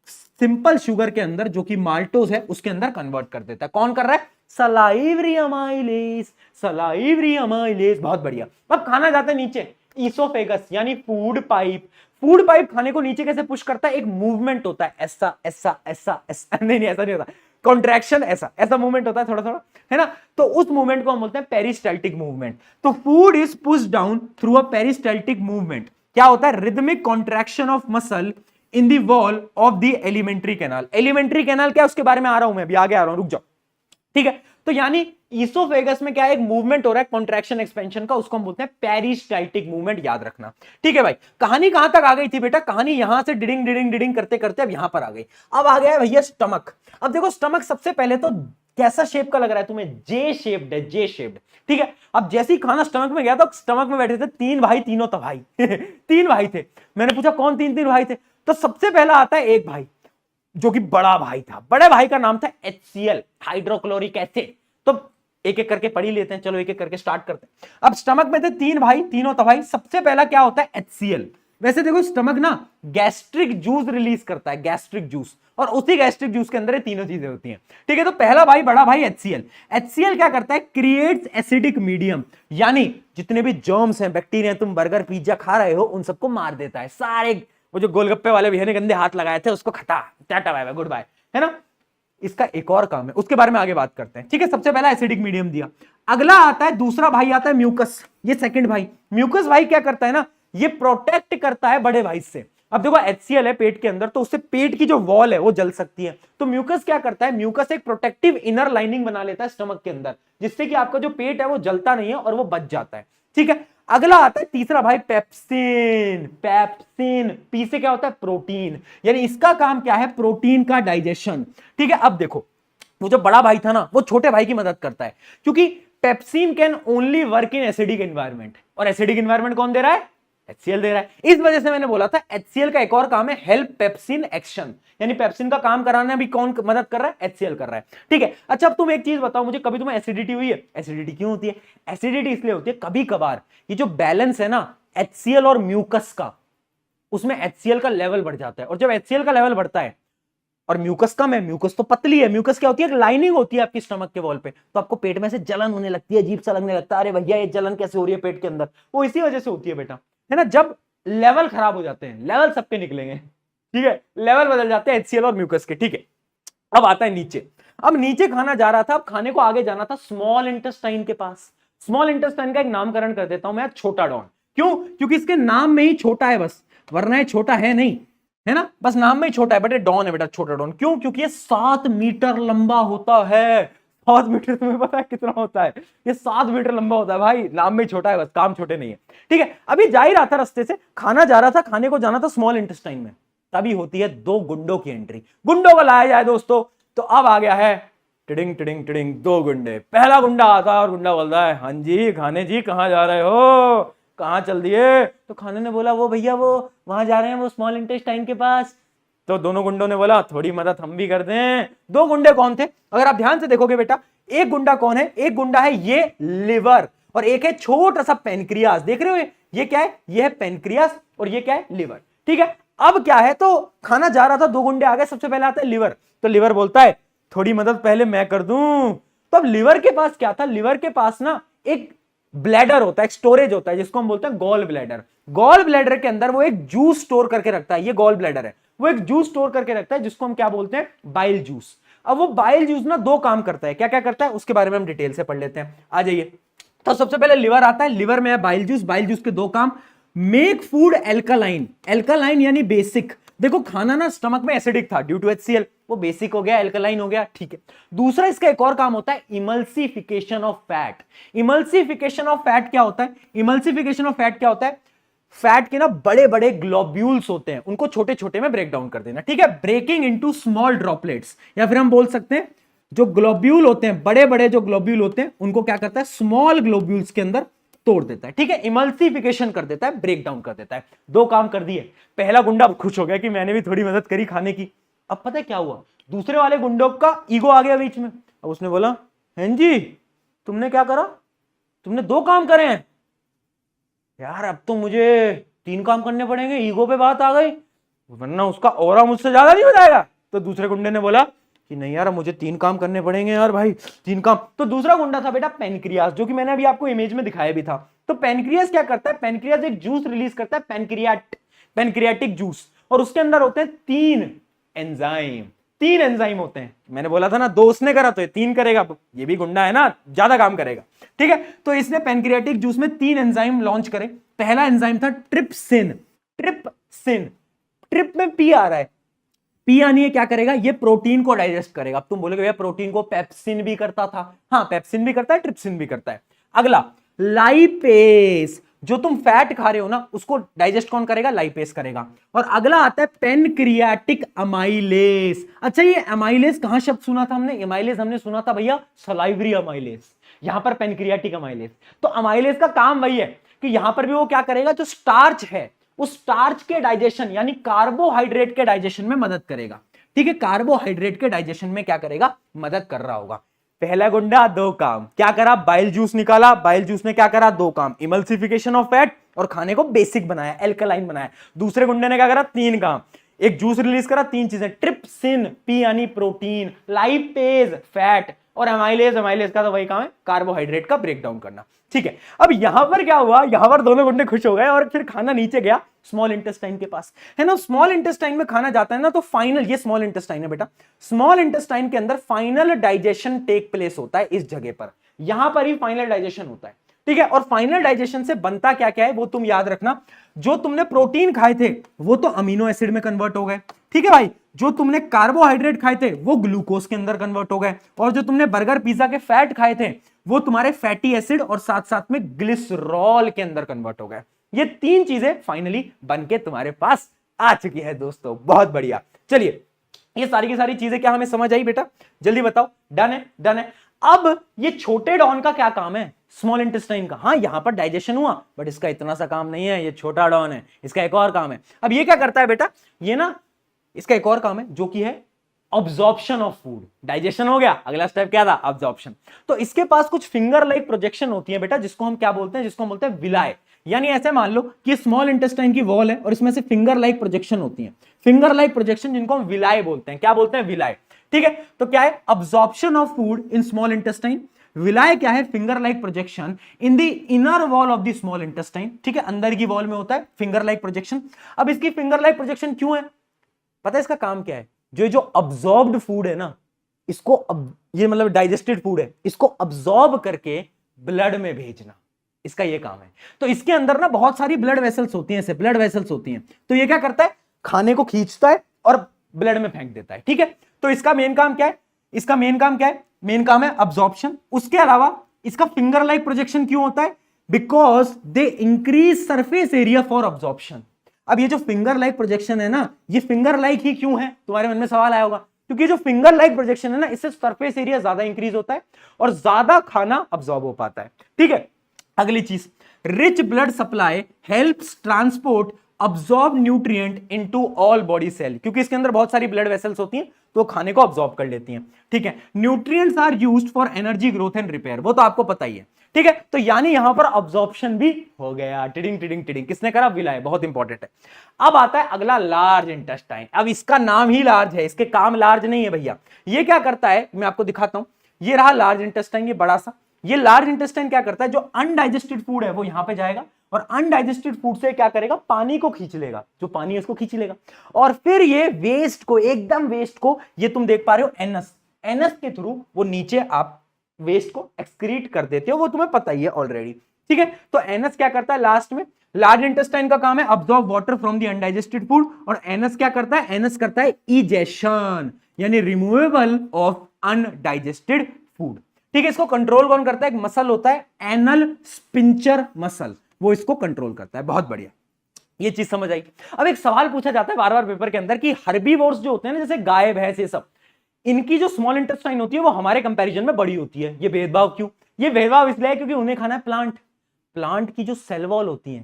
सिंपल शुगर के अंदर जो कि माल्टोज है उसके अंदर कन्वर्ट कर देता है। कौन कर रहा है, सलाइवरी अमाइलेज। बहुत बढ़िया। अब खाना जाता है नीचे, ईसोफेगस यानी फूड पाइप खाने को नीचे कैसे पुश करता है, एक मूवमेंट होता है, ऐसा नहीं ऐसा नहीं होता, कॉन्ट्रैक्शन, ऐसा मूवमेंट होता है थोड़ा थोड़ा, है ना। तो उस मूवमेंट को हम बोलते हैं पेरिस्टाल्टिक मूवमेंट। तो food is pushed down through a peristaltic movement. क्या होता है, rhythmic contraction of muscle in the wall of the alimentary canal. Alimentary canal क्या, उसके बारे में आ रहा हूं मैं, अभी आगे आ रहा हूं, रुक जाओ, ठीक है। तो यानी ईसोफेगस में क्या एक मूवमेंट हो रहा है कॉन्ट्रैक्शन एक्सपेंशन का, उसको हम बोलते हैं पेरिस्टाल्टिक मूवमेंट, याद रखना, ठीक है भाई। कहानी कहां तक आ गई थी बेटा, कहानी यहां से डिडिंग करते करते अब यहां पर आ गई। अब आ गया है भैया स्टमक। अब देखो स्टमक सबसे पहले तो कैसा शेप का लग रहा है तुम्हें, जे शेप्ड है, ठीक है। अब जैसे ही खाना स्टमक में गया तो स्टमक में बैठे थे 3 भाई, तीनों तबाही 3 भाई थे। मैंने पूछा कौन 3 भाई थे, तो सबसे पहला आता है एक भाई जो कि बड़ा भाई था, बड़े भाई का नाम था HCl, हाइड्रोक्लोरिक एसिड। तो एक एक करके पढ़ ही लेते हैं, चलो एक एक करके स्टार्ट करते हैं। अब स्टमक में थे 3 भाई, तीनों तबाही। सबसे पहला क्या होता है, HCl। वैसे देखो स्टमक ना गैस्ट्रिक जूस रिलीज करता है, गैस्ट्रिक जूस, और उसी गैस्ट्रिक जूस के अंदर ये तीनों चीजें होती हैं, ठीक है। तो पहला भाई, बड़ा भाई HCl क्या करता है, क्रिएट्स एसिडिक मीडियम, यानी जितने भी जर्म्स हैं, बैक्टीरिया, तुम बर्गर पिज्जा खा रहे हो उन सबको मार देता है, सारे वो जो गोलगप्पे वाले भैया ने गंदे हाथ लगाए थे उसको खटा, tata bye bye goodbye, है ना। इसका एक और काम है, उसके बारे में आगे बात करते हैं, ठीक है। सबसे पहला एसिडिक मीडियम दिया। अगला आता है, दूसरा भाई आता है म्यूकस, ये सेकंड भाई। म्यूकस भाई क्या करता है ना, ये प्रोटेक्ट करता है बड़े भाई से। अब देखो HCl है पेट के अंदर, तो उससे पेट की जो वॉल है वो जल सकती है। तो म्यूकस क्या करता है, म्यूकस एक प्रोटेक्टिव इनर लाइनिंग बना लेता है स्टमक के अंदर, जिससे कि आपका जो पेट है वो जलता नहीं है और वो बच जाता है, ठीक है। अगला आता है तीसरा भाई पेप्सिन। पी से क्या होता है, प्रोटीन, यानी इसका काम क्या है, प्रोटीन का डाइजेशन, ठीक है। अब देखो वो जो बड़ा भाई था ना, वो छोटे भाई की मदद करता है, क्योंकि pepsin can only work in acidic environment, और एसिडिक एनवायरमेंट कौन दे रहा है, HCl दे रहा है। इस वजह से मैंने बोला था HCl का एक और काम है हेल्प पेप्सिन एक्शन, यानी पेप्सिन का काम कराने भी कौन मदद कर रहा है, HCl कर रहा है, ठीक है। अच्छा अब तुम एक चीज बताओ मुझे, कभी तुम्हें एसिडिटी हुई है, एसिडिटी क्यों होती है, एसिडिटी इसलिए होती है कभी कभार ये जो बैलेंस है ना HCl और म्यूकस का, उसमें HCl का लेवल बढ़ जाता है, और जब HCl का लेवल बढ़ता है और म्यूकस कम है, म्यूकस तो पतली है। म्यूकस क्या होती है? एक लाइनिंग होती है आपकी स्टमक के वॉल पे, तो आपको पेट में से जलन होने लगती है, अजीब सा लगने लगता है, अरे भैया ये जलन कैसे हो रही है पेट के अंदर, वो इसी वजह से होती है बेटा, है ना। जब लेवल खराब हो जाते हैं, लेवल सबके निकलेंगे, ठीक है, लेवल बदल जाते हैं HCl और म्यूकस के, ठीक है। अब आता है नीचे। अब नीचे खाना जा रहा था, अब खाने को आगे जाना था स्मॉल इंटेस्टाइन के पास। स्मॉल इंटेस्टाइन का एक नामकरण कर देता हूं मैं, छोटा डॉन। क्यों? क्योंकि इसके नाम में ही छोटा है बस, वरना ये छोटा है नहीं, है ना, बस नाम में ही छोटा है, बट ये डॉन है बेटा, छोटा डॉन। क्यों? क्योंकि ये 7 मीटर लंबा होता है। 7 मीटर तुम्हें पता है कितना होता है? ये 7 मीटर लंबा होता है भाई, नाम में ही छोटा है बस, काम छोटे नहीं है, ठीक है। अभी जा ही रहा था रास्ते से, खाना जा रहा था, खाने को जाना था स्मॉल इंटेस्टाइन में, तभी होती है 2 गुंडों की एंट्री। गुंडों को लाया जाए दोस्तों, तो अब आ गया है टिडिंग टिडिंग टिडिंग 2 गुंडे। पहला गुंडा आता है और गुंडा बोलता है, हाँ जी खाने जी, कहाँ जा रहे हो, कहाँ चल दिए? तो खाने ने बोला, वो भैया वो वहां जा रहे हैं, वो स्मॉल इंटेस्टाइन के पास। तो दोनों गुंडों ने बोला, थोड़ी मदद हम भी कर दें। 2 गुंडे कौन थे? अगर आप ध्यान से देखोगे बेटा, एक गुंडा कौन है? एक गुंडा है ये लिवर, और एक है छोटा सा पेनक्रियास। देख रहे हो ये क्या है? ये है पेनक्रियास, और ये क्या है? लिवर, ठीक है। अब क्या है, तो खाना जा रहा था, 2 गुंडे आ गए, सबसे पहले आता है लिवर। तो लिवर बोलता है, थोड़ी मदद पहले मैं कर दूं। तो अब लिवर के पास क्या था? लिवर के पास ना एक ब्लैडर होता है, एक स्टोरेज होता है, जिसको हम बोलते हैं गॉल ब्लैडर। गॉल ब्लैडर के अंदर वो एक जूस स्टोर करके रखता है, ये गॉल ब्लैडर है, वो एक जूस स्टोर करके रखता है, जिसको हम क्या बोलते हैं? Bile juice. अब वो बाइल जूस ना 2 काम करता है। क्या क्या करता है उसके बारे में हम डिटेल से पढ़ लेते हैं, आ जाइए। तो सबसे पहले लिवर आता है, लिवर में है बाइल जूस। बाइल जूस के 2 काम, मेक फूड एल्कालाइन। एल्कालाइन यानी बेसिक। देखो खाना ना स्टमक में एसिडिक था ड्यू टू HCl, वो बेसिक हो गया, एल्कालाइन हो गया, ठीक है। दूसरा इसका एक और काम होता है, emulsification of fat. Emulsification of fat क्या होता है? इमल्सिफिकेशन ऑफ फैट क्या होता है? फैट के ना बड़े बड़े ग्लोब्यूल्स होते हैं, उनको छोटे छोटे में ब्रेक डाउन कर देना, ठीक है। ब्रेकिंग इनटू स्मॉल ड्रॉपलेट्स, या फिर हम बोल सकते हैं जो ग्लोब्यूल होते हैं, बड़े बड़े जो ग्लोब्यूल होते हैं, उनको क्या करता है? स्मॉल ग्लोब्यूल्स के अंदर तोड़ देता है, ठीक है। इमल्सिफिकेशन कर देता है, ब्रेक डाउन कर देता है। 2 काम कर दिए। पहला गुंडा खुश हो गया कि मैंने भी थोड़ी मदद करी खाने की। अब पता है क्या हुआ? दूसरे वाले गुंडों का ईगो आ गया बीच में। अब उसने बोला, हैं जी तुमने क्या करा? तुमने 2 काम करे हैं यार, अब तो मुझे 3 काम करने पड़ेंगे, ईगो पे बात आ गई, वरना उसका ऑरा मुझसे ज्यादा नहीं हो जाएगा। तो दूसरे गुंडे ने बोला कि नहीं यार, मुझे 3 काम करने पड़ेंगे यार भाई, 3 काम। तो दूसरा गुंडा था बेटा पेनक्रियास, जो कि मैंने अभी आपको इमेज में दिखाया भी था। तो पेनक्रियास क्या करता है? पेनक्रियास एक जूस रिलीज करता है, पेनक्रियाटिक जूस, और उसके अंदर होते हैं 3 एंजाइम। 3 एंजाइम होते हैं। मैंने बोला था ना 2 उसने करा तो ये 3 करेगा, ये भी गुंडा है ना, ज्यादा काम करेगा, ठीक है। तो इसने पेनक्रियाटिक जूस में 3 एंजाइम लॉन्च करे। पहला एंजाइम था ट्रिप्सिन। ट्रिप्सिन, ट्रिप में पी आ रहा है, पी यानी ये क्या करेगा? ये प्रोटीन को डाइजेस्ट करेगा। अब तुम बोलोगे भैया प्रोटीन को पेप्सिन भी करता था। हाँ, पेप्सिन भी करता है, ट्रिप्सिन भी करता है। अगला लाइपेस, जो तुम फैट खा रहे हो ना, उसको डाइजेस्ट कौन करेगा? लाइपेस करेगा। और अगला आता है पेनक्रियाटिक अमाइलेस। अच्छा, ये अमाइलेस कहां शब्द सुना था हमने? अमाइलेस हमने सुना था भैया सलाइवरी अमाइलेस, यहां पर पेनक्रियाटिक अमाइलेस। तो अमाइलेस का काम वही है कि यहां पर भी वो क्या करेगा? जो स्टार्च है उस स्टार्च के डाइजेशन यानी कार्बोहाइड्रेट के डाइजेशन में मदद करेगा, ठीक है। कार्बोहाइड्रेट के डाइजेशन में क्या करेगा? मदद कर रहा होगा। पहला गुंडा 2 काम क्या करा? बाइल जूस निकाला। बाइल जूस ने क्या करा? 2 काम, इमल्सिफिकेशन ऑफ फैट और खाने को बेसिक बनाया, एल्कलाइन बनाया। दूसरे गुंडे ने क्या करा? 3 काम, एक जूस रिलीज करा, 3 चीजें, ट्रिप्सिन पी यानी प्रोटीन, लाइपेज फैट, और अमाइलेज का तो वही काम है, कार्बोहाइड्रेट का ब्रेक डाउन करना, ठीक है। अब यहां पर क्या हुआ? यहां पर दोनों गुंडे खुश हो गए और फिर खाना नीचे गया स्मॉल इंटेस्टाइन के पास, है ना। स्मॉल इंटेस्टाइन में खाना जाता है ना, तो फाइनल, ये स्मॉल इंटेस्टाइन है बेटा, स्मॉल इंटेस्टाइन के अंदर फाइनल डाइजेशन टेक प्लेस होता है इस जगह पर, यहां पर ही फाइनल डाइजेशन होता है, ठीक है। और फाइनल डाइजेशन से बनता क्या क्या है वो तुम याद रखना। जो तुमने प्रोटीन खाए थे वो तो अमीनो एसिड में कन्वर्ट हो गए, ठीक है भाई। जो तुमने कार्बोहाइड्रेट खाए थे वो ग्लूकोज के अंदर कन्वर्ट हो गए, और जो तुमने बर्गर पिज्जा के फैट खाए थे वो तुम्हारे फैटी एसिड और साथ साथ में ग्लिसरॉल के अंदर कन्वर्ट हो गए। ये 3 चीजें फाइनली बनके तुम्हारे पास आ चुकी है दोस्तों, बहुत बढ़िया। चलिए, ये सारी की सारी चीजें क्या हमें समझ आई बेटा? जल्दी बताओ। डन है? डन है। अब ये छोटे डॉन का क्या काम है? स्मॉल इंटेस्टाइन का। हाँ, यहां पर डाइजेशन हुआ, बट इसका इतना सा काम नहीं है, ये छोटा डॉन है, इसका एक और काम है। अब ये क्या करता है बेटा? ये ना, इसका एक और काम है जो कि है ऑब्जॉर्प्शन ऑफ फूड। डाइजेशन हो गया, अगला स्टेप क्या था? ऑब्जॉर्प्शन। तो इसके पास कुछ फिंगर लाइक प्रोजेक्शन होती है बेटा, जिसको हम क्या बोलते हैं? जिसको हम बोलते हैं विलाय, यानी ऐसे मान लो कि स्मॉल इंटेस्टाइन की वॉल है और इसमें से फिंगर लाइक प्रोजेक्शन होती है, फिंगर लाइक प्रोजेक्शन जिनको हम विलाय बोलते हैं। क्या बोलते हैं? विलाय। ठीक है, तो क्या है? Absorption of food in small intestine. Villi क्या है? Finger like projection in the inner wall of the small intestine. ठीक है, अंदर की वॉल में होता है फिंगर लाइक प्रोजेक्शन। अब इसकी फिंगर लाइक प्रोजेक्शन क्यों है? पता है इसका काम क्या है? जो अब्सॉर्ब्ड फूड है ना, इसको ये मतलब डाइजेस्टेड फूड है, इसको अब्सॉर्ब करके ब्लड में भेजना, इसका ये काम है। तो इसके अंदर ना बहुत सारी ब्लड वेसल्स होती हैं, ऐसे ब्लड वेसल्स होती हैं। तो ये क्या करता है? खाने को खींचता है और ब्लड में फेंक देता है। ठीक है, तो इसका मेन काम क्या है? इसका मेन काम क्या है? मेन काम है अब्सॉर्प्शन। उसके अलावा इसका फिंगर लाइक प्रोजेक्शन क्यों होता है? Because they increase surface area for absorption. अब ये जो फिंगर लाइक प्रोजेक्शन है ना, ये फिंगर लाइक ही क्यों है? तुम्हारे मन में सवाल आया होगा। क्योंकि जो फिंगर लाइक प्रोजेक्शन है ना, इससे सरफेस एरिया ज्यादा इंक्रीज होता है और ज्यादा खाना अब्सॉर्ब हो पाता है। ठीक है, अगली चीज, rich blood supply helps transport absorb nutrient into all body cell. क्योंकि इसके अंदर बहुत सारी ब्लड वेसल्स होती हैं तो खाने को अब्सॉर्ब कर लेती हैं। ठीक है, nutrients are used for energy growth and repair, वो तो आपको पता ही है। ठीक है, तो यानी यहां पर अब्सॉर्प्शन भी हो गया। टिडिंग टिडिंग टिडिंग, किसने करा? विलाय। बहुत इंपॉर्टेंट है। अब आता है अगला, लार्ज इंटेस्टाइन। अब इसका नाम ही लार्ज है, इसके काम लार्ज नहीं है भैया। ये क्या करता है मैं आपको दिखाता हूं। ये रहा लार्ज इंटेस्टाइन, ये बड़ा सा। ये लार्ज इंटेस्टाइन क्या करता है? जो अनडाइजेस्टेड फूड है वो यहां पे जाएगा और अनडाइजेस्टेड फूड से क्या करेगा? पानी को खींच लेगा, जो पानी है उसको खींच लेगा और फिर ये वेस्ट को, एकदम वेस्ट को, ये तुम देख पा रहे हो एनस, एनस के थ्रू वो नीचे आप वेस्ट को एक्सक्रीट कर देते हो, वो तुम्हें पता ही है ऑलरेडी। ठीक है, तो एनस क्या करता है लास्ट में? लार्ज इंटेस्टाइन का काम है absorb water from the undigested food और एनस क्या करता है? एनस करता है इजेशन, यानी रिमूवेबल ऑफ अनडाइजेस्टेड फूड। ठीक है, इसको कंट्रोल कौन करता है? एक मसल होता है एनल स्पिंचर मसल, वो इसको कंट्रोल करता है। बहुत बढ़िया, ये चीज समझ आई। अब एक सवाल पूछा जाता है बार बार पेपर के अंदर कि हर्बीवोर्स जो होते हैं ना, जैसे गाय भैंस ये सब, इनकी जो स्मॉल इंटेस्टाइन होती है वो हमारे कंपैरिजन में बड़ी होती है। ये भेदभाव क्यों? ये भेदभाव इसलिए है क्योंकि उन्हें खाना है प्लांट। प्लांट की जो सेल वॉल होती है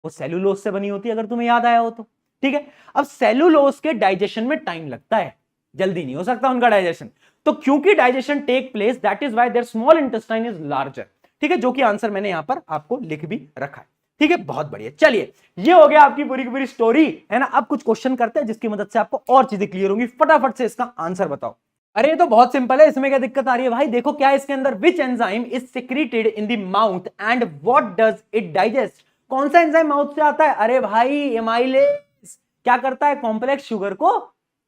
वो सेलुलोज से बनी होती है, अगर तुम्हें याद आया हो तो। ठीक है, अब सेलुलोज के डाइजेशन में टाइम लगता है, जल्दी नहीं हो सकता उनका डाइजेशन। तो क्योंकि digestion take place, that is why their small intestine is larger. ठीक है, जो कि आंसर मैंने यहां पर आपको लिख भी रखा है। ठीक है, बहुत बढ़िया। चलिए, ये हो गया आपकी पूरी की पूरी स्टोरी, है ना। अब कुछ क्वेश्चन करते हैं जिसकी मदद से आपको और चीजें क्लियर होंगी। फटाफट से इसका आंसर बताओ। अरे ये तो बहुत सिंपल है, इसमें क्या दिक्कत आ रही है भाई? देखो क्या है इसके अंदर, which enzyme is secreted in the mouth and what does it digest. कौन सा एंजाइम माउथ से आता है? अरे भाई एमाइलेज। क्या करता है? कॉम्प्लेक्स शुगर को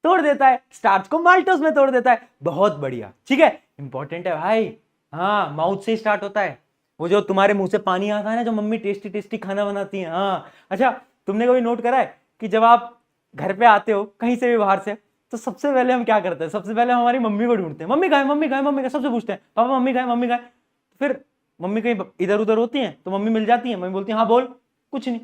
तोड़ देता है, स्टार्च को माल्टोज में तोड़ देता है। बहुत बढ़िया, ठीक है, इंपॉर्टेंट है भाई। हाँ, माउथ से ही स्टार्ट होता है। वो जो तुम्हारे मुंह से पानी आता है ना, जो मम्मी टेस्टी टेस्टी खाना बनाती है। हाँ, अच्छा, तुमने कभी नोट करा है कि जब आप घर पे आते हो कहीं से भी बाहर से, तो सबसे पहले हम क्या करते हैं? सबसे पहले हमारी मम्मी को ढूंढते हैं। मम्मी कहाँ है? मम्मी कहाँ है? मम्मी कहाँ? सबसे पूछते हैं, पापा मम्मी कहाँ है? मम्मी कहाँ है? फिर मम्मी कहीं इधर उधर होती है तो मम्मी मिल जाती है, मम्मी बोलती है हाँ बोल। कुछ नहीं।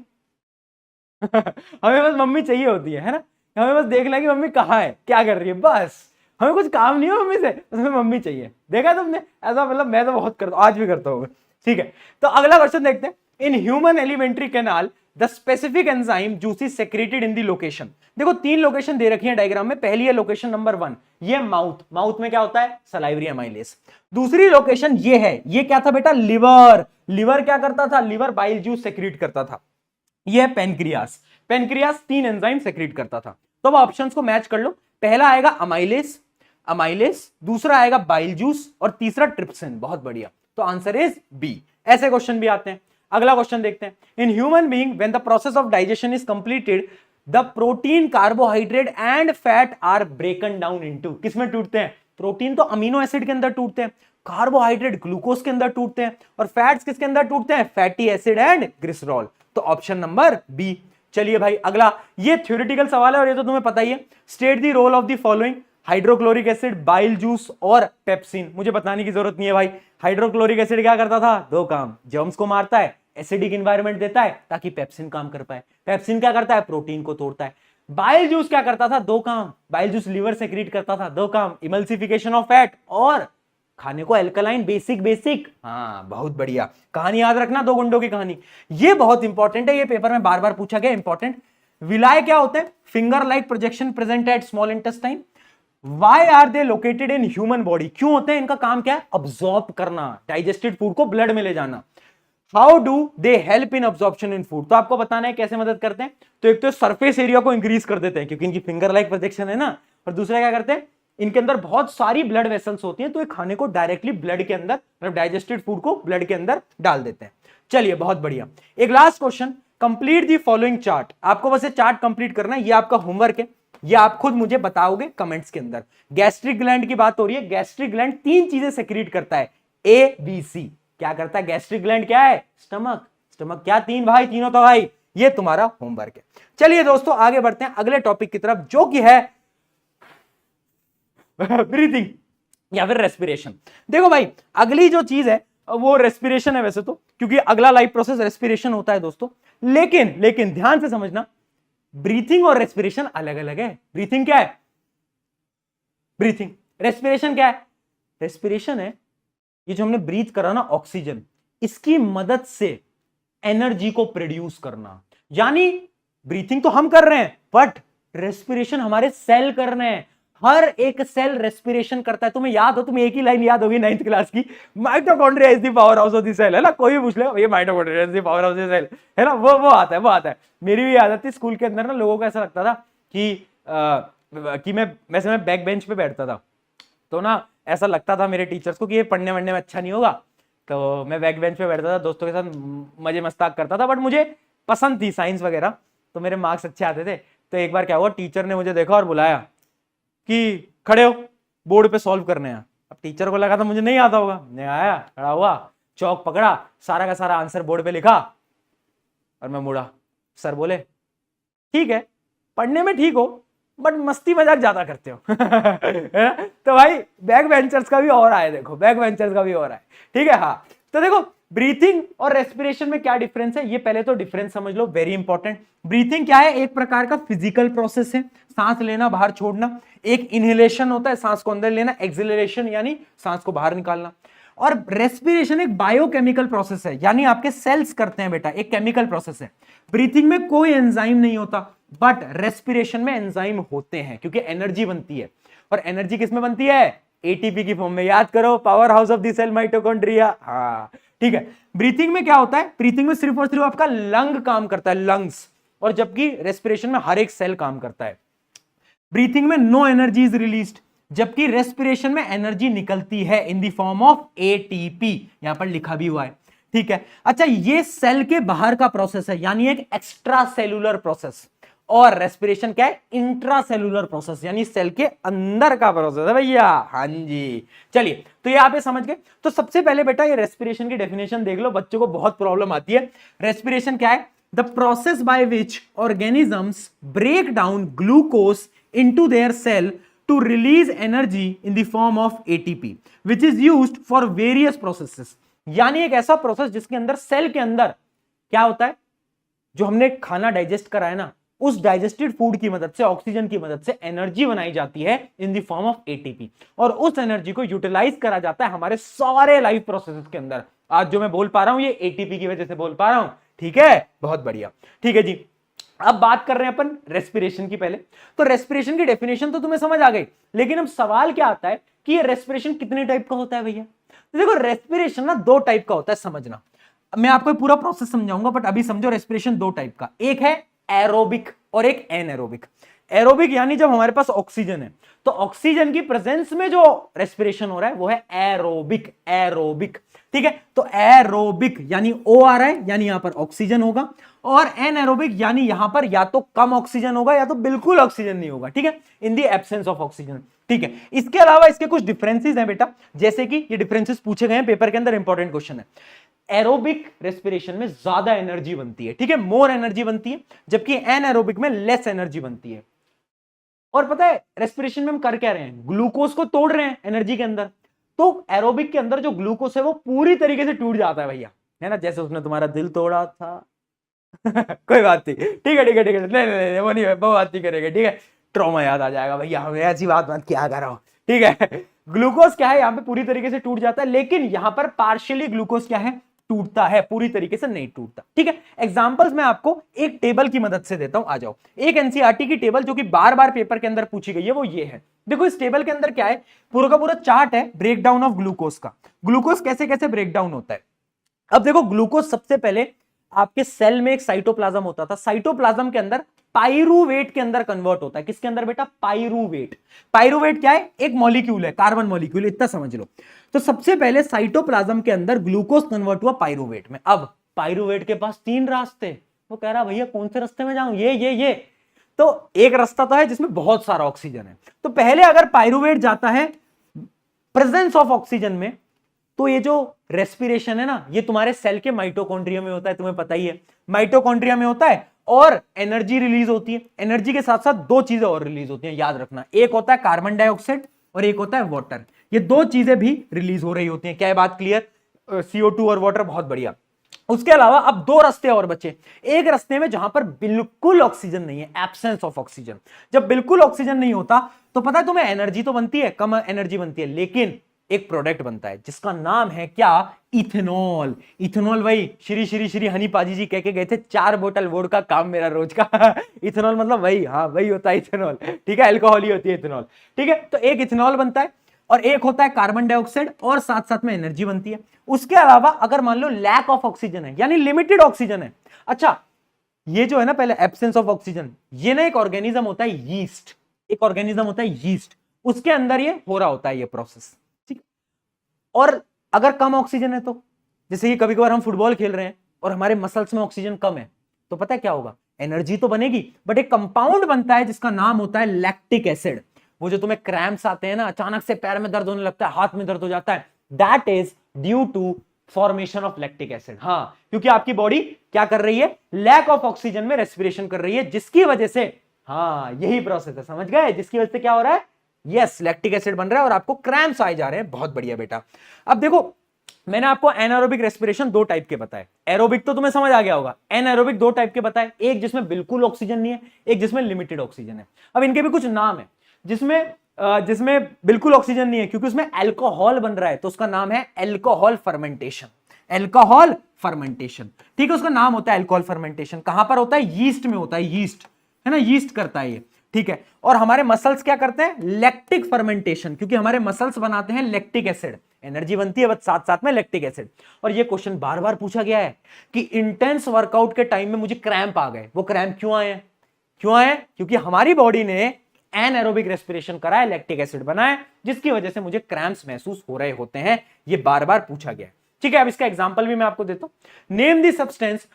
हमें बस मम्मी चाहिए होती है ना। हमें बस देख लें कि मम्मी कहाँ है, क्या कर रही है, बस। हमें कुछ काम नहीं है मम्मी से, बस हमें मम्मी चाहिए। देखा तुमने ऐसा? मतलब मैं तो बहुत करता हूँ, आज भी करता हूँ। ठीक है, तो अगला क्वेश्चन देखते हैं। In human alimentary canal the specific enzyme juice is secreted in the location. देखो 3 लोकेशन दे रखी है डायग्राम में। पहली है लोकेशन नंबर 1, ये माउथ। माउथ में क्या होता है? Salivary amylase. दूसरी लोकेशन ये है, ये क्या था बेटा? लिवर। लिवर क्या करता था? लिवर बाइल जूस सेक्रेट करता था। ये है पेनक्रियास। पेनक्रियास 3 एंजाइम सेक्रेट करता था। तो अब ऑप्शंस को मैच कर लो। पहला आएगा अमाइलेज, अमाइलेज, दूसरा आएगा बाइल जूस और तीसरा ट्रिप्सिन। बहुत बढ़िया, तो आंसर इज बी। ऐसे क्वेश्चन भी आते हैं। अगला क्वेश्चन देखते हैं। In human being when the process of digestion is completed the protein, carbohydrate and fat are broken down into. किसमें टूटते हैं? प्रोटीन तो अमीनो एसिड के अंदर टूटते हैं, कार्बोहाइड्रेट ग्लूकोज के अंदर टूटते हैं और फैट्स किसके अंदर टूटते हैं? Fatty acid and glycerol. तो ऑप्शन नंबर बी। चलिए भाई अगला, ये थ्योरेटिकल सवाल है और ये तो तुम्हें पता ही है। State the role of the following, hydrochloric acid, bile juice और पेप्सिन। मुझे बताने की जरूरत नहीं है भाई। हाइड्रोक्लोरिक एसिड क्या करता था? 2 काम, जर्म्स को मारता है, एसिडिक एनवायरनमेंट देता है ताकि पेप्सिन काम कर पाए। पेप्सिन क्या करता है? प्रोटीन को तोड़ता है। बाइल जूस क्या करता था? 2 काम, बाइल जूस लिवर सेक्रेट करता था। 2 काम, इमल्सिफिकेशन ऑफ फैट और खाने को एल्कलाइन, बेसिक बेसिक। हाँ, बहुत बढ़िया। कहानी याद रखना, 2 गुंडों की कहानी। ये बहुत इंपॉर्टेंट है, ये पेपर में बार बार पूछा गया, इंपॉर्टेंट। विलाय क्या होते हैं? Finger like projection present at small intestine. Why are they located in human body? क्यों होते हैं? इनका काम क्या है? अब्सॉर्ब करना, डाइजेस्टेड फूड को ब्लड में ले जाना। How do they help in absorption in food, तो आपको बताना है कैसे मदद करते हैं। तो एक तो सरफेस एरिया को इंक्रीज कर देते हैं क्योंकि इनकी फिंगर लाइक प्रोजेक्शन है ना, और दूसरा क्या करते हैं, इनके अंदर बहुत सारी ब्लड वेसल्स होती हैं तो ये खाने को डायरेक्टली ब्लड के अंदर, मतलब डाइजेस्टेड फूड को ब्लड के अंदर डाल देते हैं। चलिए बहुत बढ़िया। एक last question, complete the following chart, आपको बस ये चार्ट कंप्लीट करना है, ये आपका होमवर्क है, ये आप खुद मुझे बताओगे कमेंट्स के अंदर। गैस्ट्रिक ग्लैंड की बात हो रही है, गैस्ट्रिक ग्लैंड तीन चीजें सेक्रेट करता है, ए बी सी। क्या करता है गैस्ट्रिक ग्लैंड, क्या है, स्टमक, स्टमक क्या, तीन भाई, तीनों तो भाई, ये तुम्हारा होमवर्क है। चलिए दोस्तों आगे बढ़ते हैं अगले टॉपिक की तरफ जो कि है ब्रीथिंग या फिर रेस्पिरेशन। देखो भाई अगली जो चीज है वो रेस्पिरेशन है वैसे तो, क्योंकि अगला लाइफ प्रोसेस रेस्पिरेशन होता है दोस्तों, लेकिन ध्यान से समझना, ब्रीथिंग और रेस्पिरेशन अलग अलग है। ब्रीथिंग क्या है, ब्रीथिंग, रेस्पिरेशन क्या है, रेस्पिरेशन है ये जो हमने ब्रीथ करा ना ऑक्सीजन, इसकी मदद से एनर्जी को प्रोड्यूस करना। यानी ब्रीथिंग तो हम कर रहे हैं बट रेस्पिरेशन हमारे सेल कर रहे हैं, हर एक सेल रेस्पिरेशन करता है। तुम्हें याद हो, तुम्हें एक ही लाइन याद होगी 9th क्लास की, mitochondria is the powerhouse of the cell, है ना, कोई भी पूछ ले ये mitochondria is the powerhouse of the cell, है ना, वो आता है। मेरी भी आदत थी स्कूल के अंदर ना, लोगों को ऐसा लगता था कि मैं बैक बेंच पे बैठता था, तो ना ऐसा लगता था मेरे टीचर्स को कि ये पढ़ने वढ़ने में अच्छा नहीं होगा, तो मैं बैक बेंच पे बैठता था, दोस्तों के साथ मजे मस्ताक करता था, बट मुझे पसंद थी साइंस वगैरह, तो मेरे मार्क्स अच्छे आते थे। तो एक बार क्या हुआ, टीचर ने मुझे देखा और बुलाया कि खड़े हो, बोर्ड पे सॉल्व करने हैं। अब टीचर को लगा था मुझे नहीं आता होगा, मैं आया, खड़ा हुआ, चौक पकड़ा, सारा का सारा आंसर बोर्ड पे लिखा और मैं मुड़ा। सर बोले ठीक है पढ़ने में ठीक हो बट मस्ती मजाक ज्यादा करते हो तो भाई बैक बेंचर्स का भी और आए, देखो बैक बेंचर्स का भी और आए, ठीक है। हाँ तो देखो ब्रीथिंग और रेस्पिरेशन में क्या डिफरेंस है, ये पहले तो डिफरेंस समझ लो, वेरी इंपॉर्टेंट। ब्रीथिंग क्या है, एक प्रकार का फिजिकल प्रोसेस है, सांस लेना बाहर छोड़ना। एक इनहेलेशन होता है, सांस को अंदर लेना, एक्सहेलेशन यानी सांस को बाहर निकालना। और रेस्पिरेशन एक बायोकेमिकल प्रोसेस है, यानी आपके सेल्स करते हैं बेटा, एक केमिकल प्रोसेस है। ब्रीथिंग में कोई एंजाइम नहीं होता बट रेस्पिरेशन में एंजाइम होते हैं क्योंकि एनर्जी बनती है, और एनर्जी किस में बनती है, एटीपी की फॉर्म में। याद करो, powerhouse of the cell mitochondria. हाँ ठीक है। ब्रीथिंग में क्या होता है, ब्रीथिंग में सिर्फ और सिर्फ आपका लंग काम करता है, लंग्स, और जबकि रेस्पिरेशन में हर एक सेल काम करता है। ब्रीथिंग में नो एनर्जी इज रिलीज्ड, जबकि रेस्पिरेशन में एनर्जी निकलती है इन द फॉर्म ऑफ एटीपी, यहां पर लिखा भी हुआ है, ठीक है। अच्छा ये सेल के बाहर का प्रोसेस है, यानी एक एक्स्ट्रा सेलुलर प्रोसेस, और रेस्पिरेशन क्या है, इंट्रा सेलुलर प्रोसेस, यानी सेल के अंदर का प्रोसेस है भैया। हाँ जी चलिए, तो ये आप ये समझ गए। तो सबसे पहले बेटा ये रेस्पिरेशन की डेफिनेशन देख लो, बच्चों को बहुत प्रॉब्लम आती है। रेस्पिरेशन क्या है, the process by which organisms break down glucose into their cell to release energy in the form of ATP which is used for various processes। यानी एक ऐसा प्रोसेस जिसके अंदर सेल के अंदर क्या होता है, जो हमने खाना डाइजेस्ट करा है ना, उस डाइजेस्टेड फूड की मदद से, ऑक्सीजन की मदद से एनर्जी बनाई जाती है इन द फॉर्म ऑफ एटीपी, और उस एनर्जी को यूटिलाइज करा जाता है हमारे सारे लाइफ प्रोसेसेस के अंदर। आज जो मैं बोल पा रहा हूं ये एटीपी की वजह से बोल पा रहा हूं, ठीक है, बहुत बढ़िया, ठीक है जी। अब बात कर रहे हैं अपन रेस्पिरेशन की। पहले तो रेस्पिरेशन की डेफिनेशन तो तुम्हें समझ आ गई, लेकिन अब सवाल क्या आता है कि ये रेस्पिरेशन कितने टाइप का होता है भैया। तो देखो रेस्पिरेशन ना दो टाइप का होता है, समझना। मैं आपको पूरा प्रोसेस समझाऊंगा बट अभी समझो रेस्पिरेशन दो टाइप का, एक है एरोबिक और एक एनएरोबिक। एरोबिक यानी जब हमारे पास ऑक्सीजन है तो ऑक्सीजन की प्रेजेंस में जो रेस्पिरेशन हो रहा है वो है एरोबिक, एरोबिक, ठीक है। तो एरोबिक यानी ओ आ रहा है, यानी यहां पर ऑक्सीजन होगा, और एनएरोबिक यानी यहां पर या तो कम ऑक्सीजन होगा या तो बिल्कुल ऑक्सीजन नहीं होगा, ठीक है, in the absence of oxygen, ठीक है। इसके अलावा इसके कुछ डिफरेंसेस हैं बेटा, जैसे कि ये डिफरेंसेस पूछे गए हैं पेपर के अंदर, इंपॉर्टेंट क्वेश्चन है। एरोबिक रेस्पिरेशन में ज्यादा एनर्जी बनती है, ठीक है, मोर एनर्जी बनती है, जबकि एनएरोबिक में लेस एनर्जी बनती है। और पता है रेस्पिरेशन में हम कर क्या रहे हैं, ग्लूकोज को तोड़ रहे हैं एनर्जी के अंदर। तो एरोबिक के अंदर जो ग्लूकोज है वो पूरी तरीके से टूट जाता है भैया, है ना, जैसे उसने तुम्हारा दिल तोड़ा था कोई बात नहीं, ठीक है ठीक है ठीक है, नहीं वो नहीं, वो बात नहीं करेंगे, ठीक है, ट्रॉमा याद आ जाएगा भैया, हमें ऐसी बात मत क्या करो, ठीक है। ग्लूकोज क्या है यहाँ पे पूरी तरीके से टूट जाता है, लेकिन यहां पर पार्शियली ग्लूकोज क्या है, टूटता है, पूरी तरीके से नहीं टूटता, ठीक है। एग्जांपल्स मैं आपको एक टेबल की मदद से देता हूं, आ जाओ। एक एनसीईआरटी की टेबल जो कि बार बार पेपर के अंदर पूछी गई है वो ये है। देखो इस टेबल के अंदर क्या है, पूरा का पूरा चार्ट है ब्रेकडाउन ऑफ ग्लूकोज का। ग्लूकोज कैसे कैसे ब्रेकडाउन होता है, अब देखो ग्लूकोज सबसे पहले आपके सेल में एक साइटोप्लाज्म होता था, साइटोप्लाज्म के अंदर पाइरूवेट के अंदर कन्वर्ट होता है। किसके अंदर बेटा? पाइरूवेट। पाइरूवेट क्या है? एक मॉलिक्यूल है, कार्बन मॉलिक्यूल, इतना समझ लो। तो सबसे पहले साइटोप्लाज्म के अंदर ग्लूकोज कन्वर्ट हुआ पाइरूवेट में। अब पाइरूवेट के पास 3 रास्ते, वो कह रहा भैया कौन से रास्ते में जाऊं? ये तो एक रास्ता तो है जिसमें बहुत सारा ऑक्सीजन है। तो पहले अगर पाइरूवेट जाता है प्रेजेंस ऑफ ऑक्सीजन में, तो ये जो रेस्पिरेशन है ना, ये तुम्हारे सेल के माइटोकॉन्ड्रिया में होता है, तुम्हें पता ही है। माइटोकॉन्ड्रिया में होता है और एनर्जी रिलीज होती है। एनर्जी के साथ साथ 2 चीजें और रिलीज होती हैं, याद रखना। एक होता है कार्बन डाइऑक्साइड और एक होता है वाटर। ये 2 चीजें भी रिलीज हो रही होती हैं। क्या है बात क्लियर? CO2 और वाटर, बहुत बढ़िया। उसके अलावा अब 2 रास्ते और बचे। एक रास्ते में जहां पर बिल्कुल ऑक्सीजन नहीं है, एब्सेंस ऑफ ऑक्सीजन। जब बिल्कुल ऑक्सीजन नहीं होता तो पता है तुम्हें, एनर्जी तो बनती है, कम एनर्जी बनती है, लेकिन एक प्रोडक्ट बनता है जिसका नाम है क्या? इथेनॉल। इथेनॉल वही श्री श्री श्री हनी पाजी जी कह के गए थे, 4 बोतल वोडका काम मेरा रोज का। इथेनॉल मतलब वही, हाँ वही होता है इथेनॉल, ठीक है, अल्कोहल ही होती है इथेनॉल, ठीक है। तो एक इथेनॉल बनता है और एक होता है कार्बन डाइऑक्साइड, और साथ साथ में एनर्जी बनती है। उसके अलावा अगर मान लो लैक ऑफ ऑक्सीजन है, यानी लिमिटेड ऑक्सीजन है, अच्छा, ये जो है ना पहले एब्सेंस ऑफ ऑक्सीजन, ये ना एक ऑर्गेनिज्म होता है यीस्ट, एक ऑर्गेनिज्म होता है यीस्ट, उसके अंदर ये हो रहा होता है ये प्रोसेस, ठीक। और अगर कम ऑक्सीजन है तो, जैसे कि कभी कभार हम फुटबॉल खेल रहे हैं और हमारे मसल्स में ऑक्सीजन कम है, तो पता है क्या होगा? एनर्जी तो बनेगी, बट एक कंपाउंड बनता है जिसका नाम होता है लैक्टिक एसिड। वो जो तुम्हें क्रैम्प्स आते हैं ना, अचानक से पैर में दर्द होने लगता है, हाथ में दर्द हो जाता है, that is due to formation of lactic acid. हाँ, क्योंकि आपकी बॉडी क्या कर रही है? लैक ऑफ ऑक्सीजन में रेस्पिरेशन कर रही है, जिसकी वजह से, हाँ यही प्रोसेस है, समझ गए? जिसकी वजह से क्या हो रहा है? यस, लैक्टिक एसिड बन रहा है और आपको क्रैम्प्स आए जा रहे हैं। बहुत बढ़िया बेटा। अब देखो, मैंने आपको एनारोबिक रेस्पिरेशन 2 टाइप के बताए। एरोबिक तो तुम्हें समझ आ गया होगा। एनारोबिक 2 टाइप के बताए, एक जिसमें बिल्कुल ऑक्सीजन नहीं है, एक जिसमें लिमिटेड ऑक्सीजन है। अब इनके भी कुछ नाम है। जिसमें बिल्कुल ऑक्सीजन नहीं है, क्योंकि उसमें अल्कोहल बन रहा है, तो उसका नाम है अल्कोहल फर्मेंटेशन। अल्कोहल फर्मेंटेशन, ठीक है, उसका नाम होता है अल्कोहल फर्मेंटेशन। कहां पर होता है? यीस्ट में होता है, यीस्ट है ना, यीस्ट करता है ये, ठीक है। और हमारे मसल्स क्या करते हैं? लैक्टिक फर्मेंटेशन, क्योंकि हमारे मसल्स बनाते हैं लैक्टिक एसिड, एनर्जी बनती है बस साथ साथ में लैक्टिक एसिड। और ये क्वेश्चन बार बार पूछा गया है कि इंटेंस वर्कआउट के टाइम में मुझे क्रैम्प आ गए। वो क्रैम्प क्यों आए? क्यों आए? क्योंकि हमारी बॉडी ने एनारोबिक रेस्पिरेशन करा है, लैक्टिक एसिड बना है, जिसकी वजह से मुझे क्रैम्प्स महसूस हो रहे होते हैं। ये बार बार पूछा गया है, ठीक है। अब इसका एग्जांपल भी मैं आपको देता हूं। Name the substance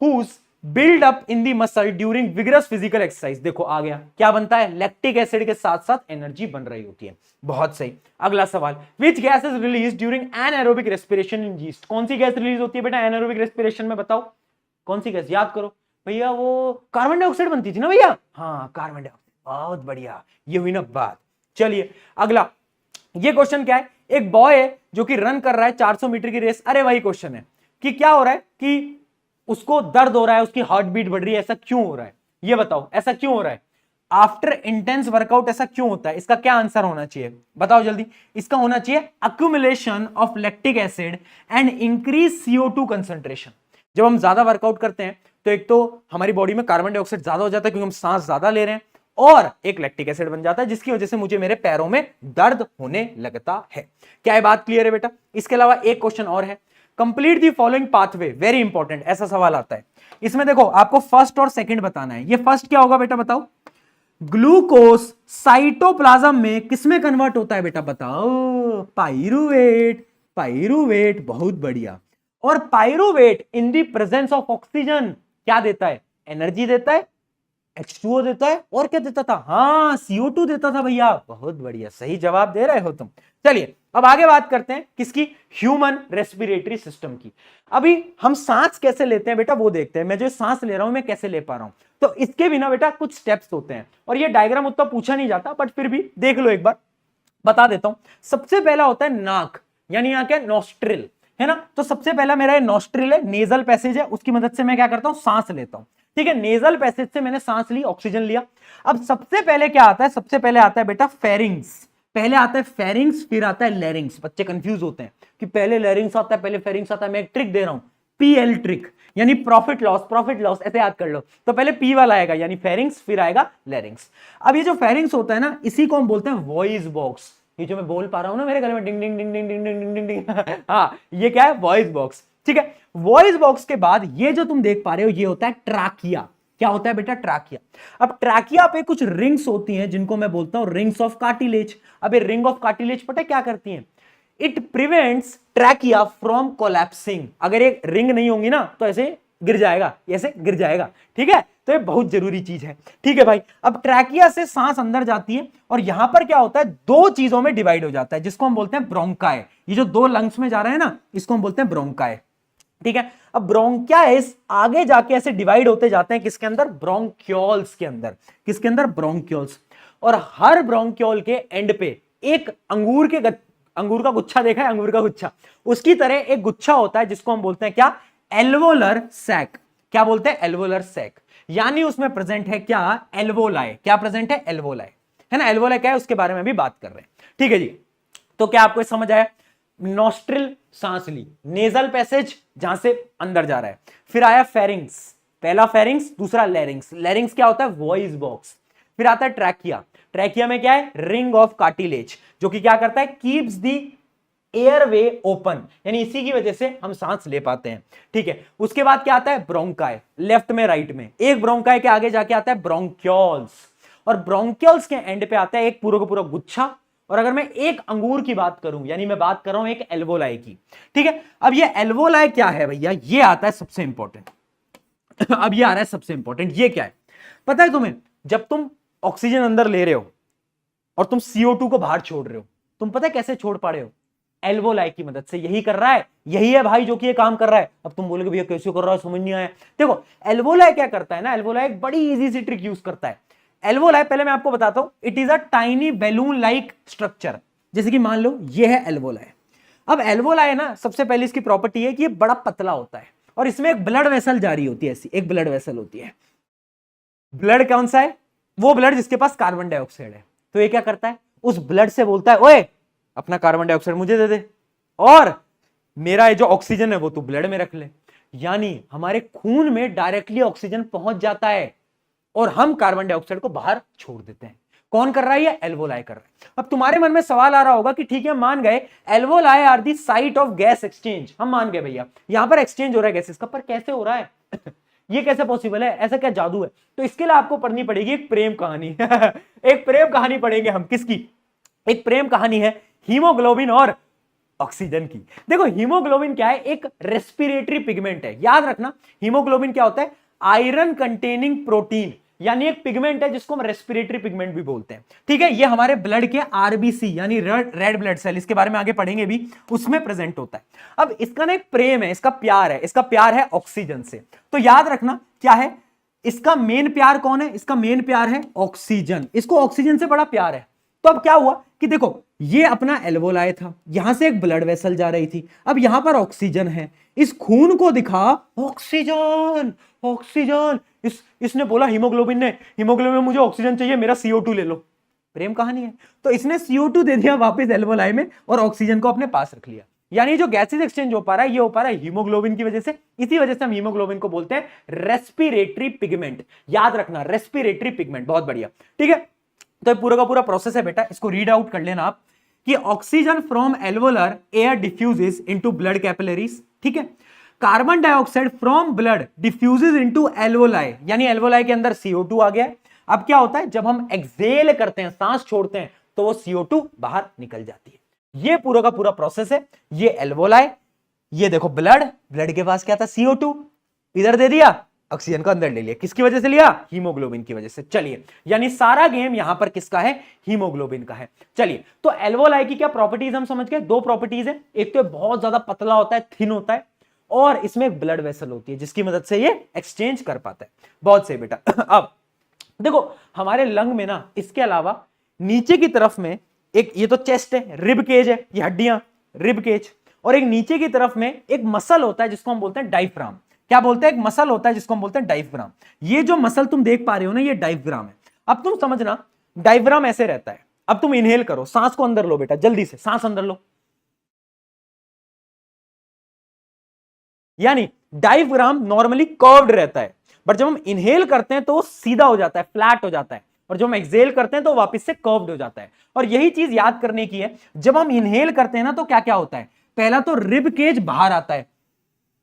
whose build up in the muscle during vigorous physical exercise. देखो आ गया, क्या बनता है? लैक्टिक एसिड के साथ साथ एनर्जी बन रही होती है। बहुत सही। अगला सवाल, which gas is release during anaerobic respiration in yeast. कौन सी गैस रिलीज होती है बेटा एनारोबिक रेस्पिरेशन में? बताओ कौन सी गैस, याद करो भैया। वो कार्बन डाइऑक्साइड बनती थी ना भैया, हाँ कार्बन डाइऑक्साइड, बहुत बढ़िया, ये हुई ना बात। चलिए अगला, ये क्वेश्चन क्या है? एक बॉय है जो कि रन कर रहा है 400 मीटर की रेस। अरे वही क्वेश्चन है कि क्या हो रहा है कि उसको दर्द हो रहा है, उसकी हार्ट बीट बढ़ रही है, ऐसा क्यों हो रहा है? ये बताओ ऐसा क्यों हो रहा है? आफ्टर इंटेंस वर्कआउट ऐसा क्यों होता है? इसका क्या आंसर होना चाहिए? बताओ जल्दी। इसका होना चाहिए accumulation of lactic acid and increase CO2 concentration. जब हम ज्यादा वर्कआउट करते हैं तो एक तो हमारी बॉडी में कार्बन डाइऑक्साइड ज्यादा हो जाता है, क्योंकि हम सांस ज्यादा ले रहे हैं, और एक लैक्टिक एसिड बन जाता है, जिसकी वजह से मुझे मेरे पैरों में दर्द होने लगता है। क्या है बात क्लियर है बेटा? इसके अलावा एक क्वेश्चन और है, complete the following pathway. Very important, ऐसा सवाल आता है इसमें। देखो आपको फर्स्ट और सेकंड बताना है। ये फर्स्ट क्या होगा बेटा? बताओ। ग्लूकोज साइटोप्लाज्म में किसमें कन्वर्ट होता है बेटा? बताओ। पाइरूवेट। पाइरूवेट, बहुत बढ़िया। और pyruvate in the presence of oxygen क्या देता है? एनर्जी देता है, H2O देता है, और क्या देता था? हाँ CO2 देता था भैया। बहुत बढ़िया, सही जवाब दे रहे हो तुम। चलिए अब आगे बात करते हैं किसकी? ह्यूमन रेस्पिरेटरी सिस्टम की। अभी हम सांस कैसे लेते हैं बेटा वो देखते हैं। मैं जो सांस ले रहा हूं मैं कैसे ले पा रहा हूं, तो इसके बिना बेटा कुछ स्टेप्स होते हैं, और ये डायग्राम उतना पूछा नहीं जाता, बट फिर भी देख लो एक बार, बता देता हूं। सबसे पहला होता है नाक, यानी यहाँ क्या? नॉस्ट्रिल है ना। तो सबसे पहला मेरा नॉस्ट्रिल है, नेजल पैसेज है, उसकी मदद से मैं क्या करता हूं? सांस लेता हूं, ठीक है। नेजल पैसेज से मैंने सांस ली, ऑक्सीजन लिया। अब सबसे पहले क्या आता है? सबसे पहले आता है बेटा फेरिंग्स। पहले आता है फेरिंग्स, फिर आता है लैरिंग्स। बच्चे कंफ्यूज होते हैं कि पहले लैरिंग्स आता है पहले फेरिंग्स आता है। मैं एक ट्रिक दे रहा हूं, PL ट्रिक, यानी प्रॉफिट लॉस, प्रॉफिट लॉस, ऐसे याद कर लो। तो पहले P वाला आएगा यानी फेरिंग्स, फिर आएगा लैरिंग्स। अब ये जो फेरिंग्स होता है ना, इसी को हम बोलते हैं वॉइस बॉक्स। ये जो मैं बोल पा रहा हूं ना मेरे गले में डिंग डिंग डिंग डिंग डिंग डिंग डिंग डिंग, हाँ ये क्या है? Voice box. ठीक है। वॉइस बॉक्स के बाद ये जो तुम देख पा रहे हो ये होता है ट्राकिया। क्या होता है बेटा? ट्राकिया। अब ट्राकिया पे कुछ रिंग्स होती हैं जिनको मैं बोलता हूं रिंग्स ऑफ कार्टिलेज। अब ये रिंग ऑफ कार्टिलेज पता है क्या करती हैं? It prevents trachea from collapsing. अगर ये रिंग नहीं होंगी ना तो ऐसे गिर जाएगा, ऐसे गिर जाएगा। ठीक है, तो ये बहुत जरूरी चीज है। ठीक है भाई, अब ट्रैकिया से सांस अंदर जाती है और यहां पर क्या होता है, दो चीजों में डिवाइड हो जाता है जिसको हम बोलते हैं ब्रोंकाई। ये जो दो लंग्स में जा रहे हैं ना, इसको हम बोलते हैं ब्रोंकाई। ठीक है, अब ब्रोंकाइस आगे जाके ऐसे डिवाइड होते जाते हैं किसके अंदर? ब्रोंक्यूल्स के अंदर। किसके अंदर? ब्रोंक्यूल्स। और हर ब्रोंक्यूल के एंड पे एक अंगूर का गुच्छा देखा है? अंगूर का गुच्छा, उसकी तरह एक गुच्छा होता है जिसको हम बोलते हैं क्या? Alveolar sac. क्या बोलते हैं? Alveolar sac. यानी उसमें प्रेजेंट है क्या? एल्वोलाई। क्या प्रेजेंट है? एल्वोलाई, है ना। एल्वोलाई क्या है उसके बारे में भी बात कर रहे हैं। ठीक है जी, तो क्या आपको समझ आया? नॉस्ट्रिल सांस ली, नेजल पैसेज जहां से अंदर जा रहा है, फिर आया फेरिंग्स, पहला फेरिंग्स, दूसरा लेरिंग्स। लेरिंग्स क्या होता है? Voice box. फिर आता है ट्रैकिया। ट्रैकिया में क्या है? रिंग ऑफ कार्टिलेज, जो कि क्या करता है? कीप्स दी एयरवे ओपन, यानी इसी की वजह से हम सांस ले पाते हैं। ठीक है, उसके बाद क्या आता है? ब्रोंकाई। लेफ्ट में राइट में एक ब्रोंकाई के आगे जाके आता है ब्रोंक्यूल्स, और ब्रोंक्यूल्स के एंड पे आता है एक पूरा का पूरा गुच्छा। और अगर मैं एक अंगूर की बात करूं, यानी मैं बात कर रहा हूं एक एल्वोलाई की। ठीक है, अब ये एल्वोलाई क्या है भैया? ये आता है सबसे इंपॉर्टेंट। अब ये आ रहा है सबसे इंपॉर्टेंट। ये क्या है पता है तुम्हें? जब तुम ऑक्सीजन अंदर ले रहे हो और तुम CO2 को बाहर छोड़ रहे हो, तुम पता है कैसे छोड़ पा रहे हो? एल्वोलाई की मदद से। यही कर रहा है, यही है भाई जो कि ये काम कर रहा है। अब तुम बोलोगे भैया कैसे कर रहा है, समझ नहीं आया। देखो एल्वोलाई क्या करता है ना, एल्वोलाई एक बड़ी इजी सी ट्रिक यूज करता है। एल्वोलाई पहले मैं आपको बताता हूं, it is a tiny balloon like structure. जैसे कि मान लो ये है एल्वोलाई। अब एल्वोलाई ना, सबसे पहले इसकी प्रॉपर्टी है कि ये बड़ा पतला होता है और इसमें एक ब्लड वेसल जारी होती है, ऐसी एक ब्लड वेसल होती है। ब्लड कौन सा है? वो ब्लड जिसके पास कार्बन डाइऑक्साइड है। तो ये क्या करता है? उस ब्लड से बोलता है ओए अपना कार्बन डाइऑक्साइड मुझे दे दे, और मेरा ये जो ऑक्सीजन है वो तू ब्लड में रख ले। यानी हमारे खून में डायरेक्टली ऑक्सीजन पहुंच जाता है और हम कार्बन डाइऑक्साइड को बाहर छोड़ देते हैं। कौन कर रहा है? ये एल्वोलाई कर रहा है। अब तुम्हारे मन में सवाल आ रहा होगा कि ठीक है मान गए alveoli are the site of gas exchange, हम मान गए भैया यहां पर एक्सचेंज हो रहा है गैसेस का, पर कैसे हो रहा है? ये कैसे पॉसिबल है? ऐसा क्या जादू है? तो इसके लिए आपको पढ़नी पड़ेगी एक प्रेम कहानी। एक प्रेम कहानी पढ़ेंगे हम। किसकी? एक प्रेम कहानी है हीमोग्लोबिन और ऑक्सीजन की। देखो हीमोग्लोबिन क्या है? एक रेस्पिरेटरी पिगमेंट है। याद रखना हीमोग्लोबिन क्या होता है? आयरन कंटेनिंग प्रोटीन, यानी एक पिगमेंट है जिसको हम रेस्पिरेटरी पिगमेंट भी बोलते हैं। ठीक है, ये हमारे ब्लड के आरबीसी यानी रेड ब्लड सेल, इसके बारे में आगे पढ़ेंगे भी, उसमें प्रेजेंट होता है। अब इसका ना एक प्रेम है, इसका प्यार है, इसका प्यार है ऑक्सीजन से। तो याद रखना क्या है इसका मेन प्यार? कौन है इसका मेन प्यार? है ऑक्सीजन। इसको ऑक्सीजन से बड़ा प्यार है। तो अब क्या हुआ कि देखो ये अपना एल्वोलाई था, यहां से एक ब्लड वेसल जा रही थी, अब यहां पर ऑक्सीजन है, इस खून को दिखा ऑक्सीजन ऑक्सीजन, इसने बोला हीमोग्लोबिन ने, हीमोग्लोबिन मुझे ऑक्सीजन चाहिए, मेरा CO2 ले लो। प्रेम कहानी है। तो इसने CO2 दे दिया वापस एल्वोलाई में और ऑक्सीजन को अपने पास रख लिया। यानी जो गैसेस एक्सचेंज हो पा रहा है ये हो पा रहा है हीमोग्लोबिन की वजह से। इसी वजह से हम हीमोग्लोबिन को बोलते हैं रेस्पिरेटरी पिगमेंट। याद रखना रेस्पिरेटरी पिगमेंट, बहुत बढ़िया। ठीक है, तो पूरा का पूरा प्रोसेस है बेटा, इसको रीड आउट कर लेना आप कि oxygen from alveolar air diffuses into blood capillaries. ठीक है, carbon dioxide from blood diffuses into alveoli, यानी एल्वोलाई के अंदर CO2 आ गया है। अब क्या होता है जब हम एक्सेल करते हैं, सांस छोड़ते हैं, तो वो CO2 बाहर निकल जाती है। ये पूरा का पूरा प्रोसेस है। ये एल्वोलाई, ये देखो ब्लड, ब्लड के पास क्या था? CO2, इधर दे दिया, ऑक्सीजन को अंदर ले लिया। किसकी वजह से लिया? हीमोग्लोबिन की वजह से। चलिए, यानी सारा गेम यहां पर किसका है? हीमोग्लोबिन का है। चलिए, तो एल्वोलाई की क्या प्रॉपर्टीज हम समझ गए? दो प्रॉपर्टीज है, एक तो बहुत ज्यादा पतला होता है, थिन होता है, और इसमें एक ब्लड वेसल होती है जिसकी मदद से ये एक्सचेंज कर पाता है। बहुत सही बेटा। अब देखो हमारे लंग में ना इसके अलावा नीचे की तरफ में एक, ये तो चेस्ट है, रिब केज है, ये हड्डियां रिब केज, और एक नीचे की तरफ में एक मसल होता है जिसको हम बोलते हैं डायफ्राम। क्या बोलते हैं? एक मसल होता है जिसको हम बोलते हैं डायफ्राम। ये जो मसल तुम देख पा रहे हो ना, ये डायफ्राम है। अब तुम समझना डायफ्राम ऐसे रहता है। अब तुम इनहेल करो, सांस को अंदर लो बेटा, जल्दी से सांस अंदर लो। यानी डायफ्राम नॉर्मली कर्व्ड रहता है, बट जब हम इनहेल करते हैं तो वो सीधा हो जाता है, फ्लैट हो जाता है, और जब हम एक्सहेल करते हैं तो वापस से कर्व्ड हो जाता है। और यही चीज याद करने की है, जब हम इनहेल करते हैं ना तो क्या क्या होता है? पहला तो रिब केज बाहर आता है,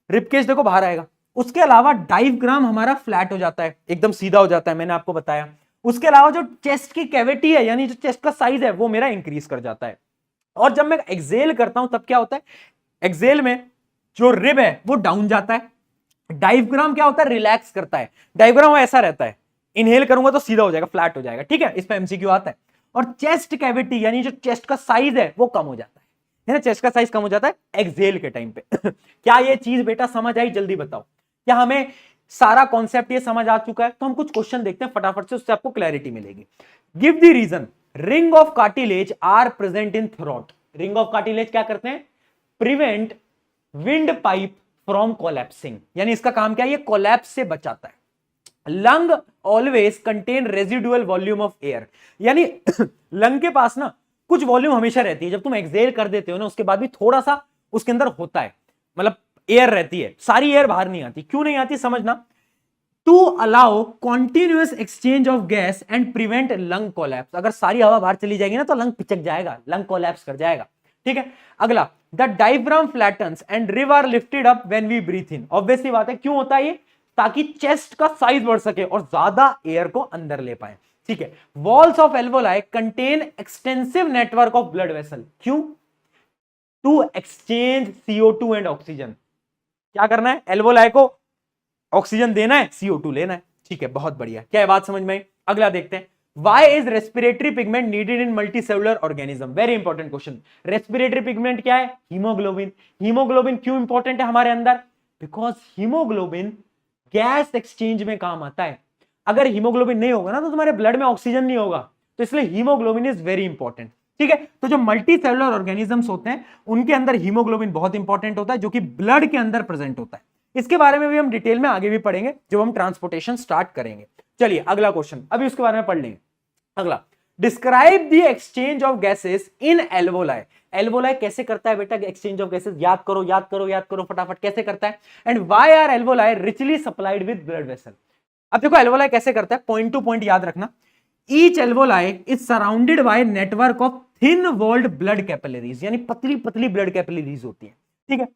रिबकेज देखो बाहर आएगा। उसके अलावा डायफ्राम हमारा फ्लैट हो जाता है, एकदम सीधा हो जाता है, मैंने आपको बताया। उसके अलावा जो चेस्ट की कैविटी है, यानी जो चेस्ट का साइज है, वो मेरा इंक्रीज कर जाता है। और जब मैं एक्सेल करता हूं तब क्या होता है, एक्सेल में जो रिब है वो डाउन जाता है। डायफ्राम क्या होता है, रिलैक्स करता है। डायफ्राम ऐसा रहता है, इनहेल करूंगा तो सीधा हो जाएगा, फ्लैट हो जाएगा, ठीक है, इस पे एमसीक्यू आता है। और चेस्ट कैविटी यानी जो चेस्ट का साइज है वो कम हो जाता है ना, चेस्ट का साइज कम हो जाता है एक्सेल के टाइम पे। क्या ये चीज बेटा समझ आई, जल्दी बताओ। क्या हमें सारा कॉन्सेप्ट ये समझ आ चुका है? तो हम कुछ क्वेश्चन देखते हैं फटाफट से, उससे आपको क्लैरिटी मिलेगी। Give the reason ring of cartilage are present in throat. Ring of cartilage क्या करते हैं, prevent windpipe from collapsing, यानी इसका काम क्या है, ये कोलैप्स से बचाता है। Lung always contain residual volume of air, यानी लंग के पास ना कुछ वॉल्यूम हमेशा रहती है। जब तुम एक्सेल कर देते हो ना, उसके बाद भी थोड़ा सा उसके अंदर होता है, मतलब एयर रहती है, सारी एयर बाहर नहीं आती। क्यों नहीं आती समझना, to allow continuous exchange of gas and prevent lung collapse. अगर सारी हवा बाहर चली जाएगी ना तो लंग पिचक जाएगा, लंग कोलैप्स कर जाएगा, ठीक है। अगला, the diaphragm flattens and rib are lifted up when we breathe in. Obviously बात है, क्यों होता है ये, ताकि चेस्ट का साइज बढ़ सके और ज्यादा एयर को अंदर ले पाए, ठीक है। Walls of alveoli contain extensive network of blood vessel, क्यों, to exchange CO2 and oxygen. क्या करना है, एल्वोलाई को ऑक्सीजन देना है, CO2 लेना है, ठीक है, बहुत बढ़िया। क्या है बात समझ में आई? अगला देखते हैं, Why is respiratory pigment needed in multicellular organism? Very important question. Respiratory pigment क्या है, हीमोग्लोबिन। हीमोग्लोबिन क्यों इंपॉर्टेंट है हमारे अंदर, बिकॉज हीमोग्लोबिन गैस एक्सचेंज में काम आता है। अगर हीमोग्लोबिन नहीं होगा ना तो तुम्हारे ब्लड में ऑक्सीजन नहीं होगा, तो इसलिए हीमोग्लोबिन इज वेरी इंपॉर्टेंट, ठीक है। तो जो मल्टी सेलुलर ऑर्गेनिजम्स होते हैं उनके अंदर हीमोग्लोबिन बहुत इंपॉर्टेंट होता है, जो कि ब्लड के अंदर प्रेजेंट होता है। इसके बारे में भी हम डिटेल में आगे भी पढ़ेंगे जब हम ट्रांसपोर्टेशन स्टार्ट करेंगे। चलिए अगला क्वेश्चन, अभी उसके बारे में पढ़ लेंगे। अगला, describe the exchange of gases in alveoli. Alveoli कैसे करता है बेटा एक्सचेंज ऑफ गैसेस, याद करो याद करो याद करो फटाफट, कैसे करता है। And why are alveoli richly supplied with blood vessel. अब देखो एल्वोलाई कैसे करता है, पॉइंट टू पॉइंट याद रखना। Each alveoli is surrounded by network of thin walled blood capillaries, यानी पतली पतली ब्लड कैपिलरीज होती है, ठीक है।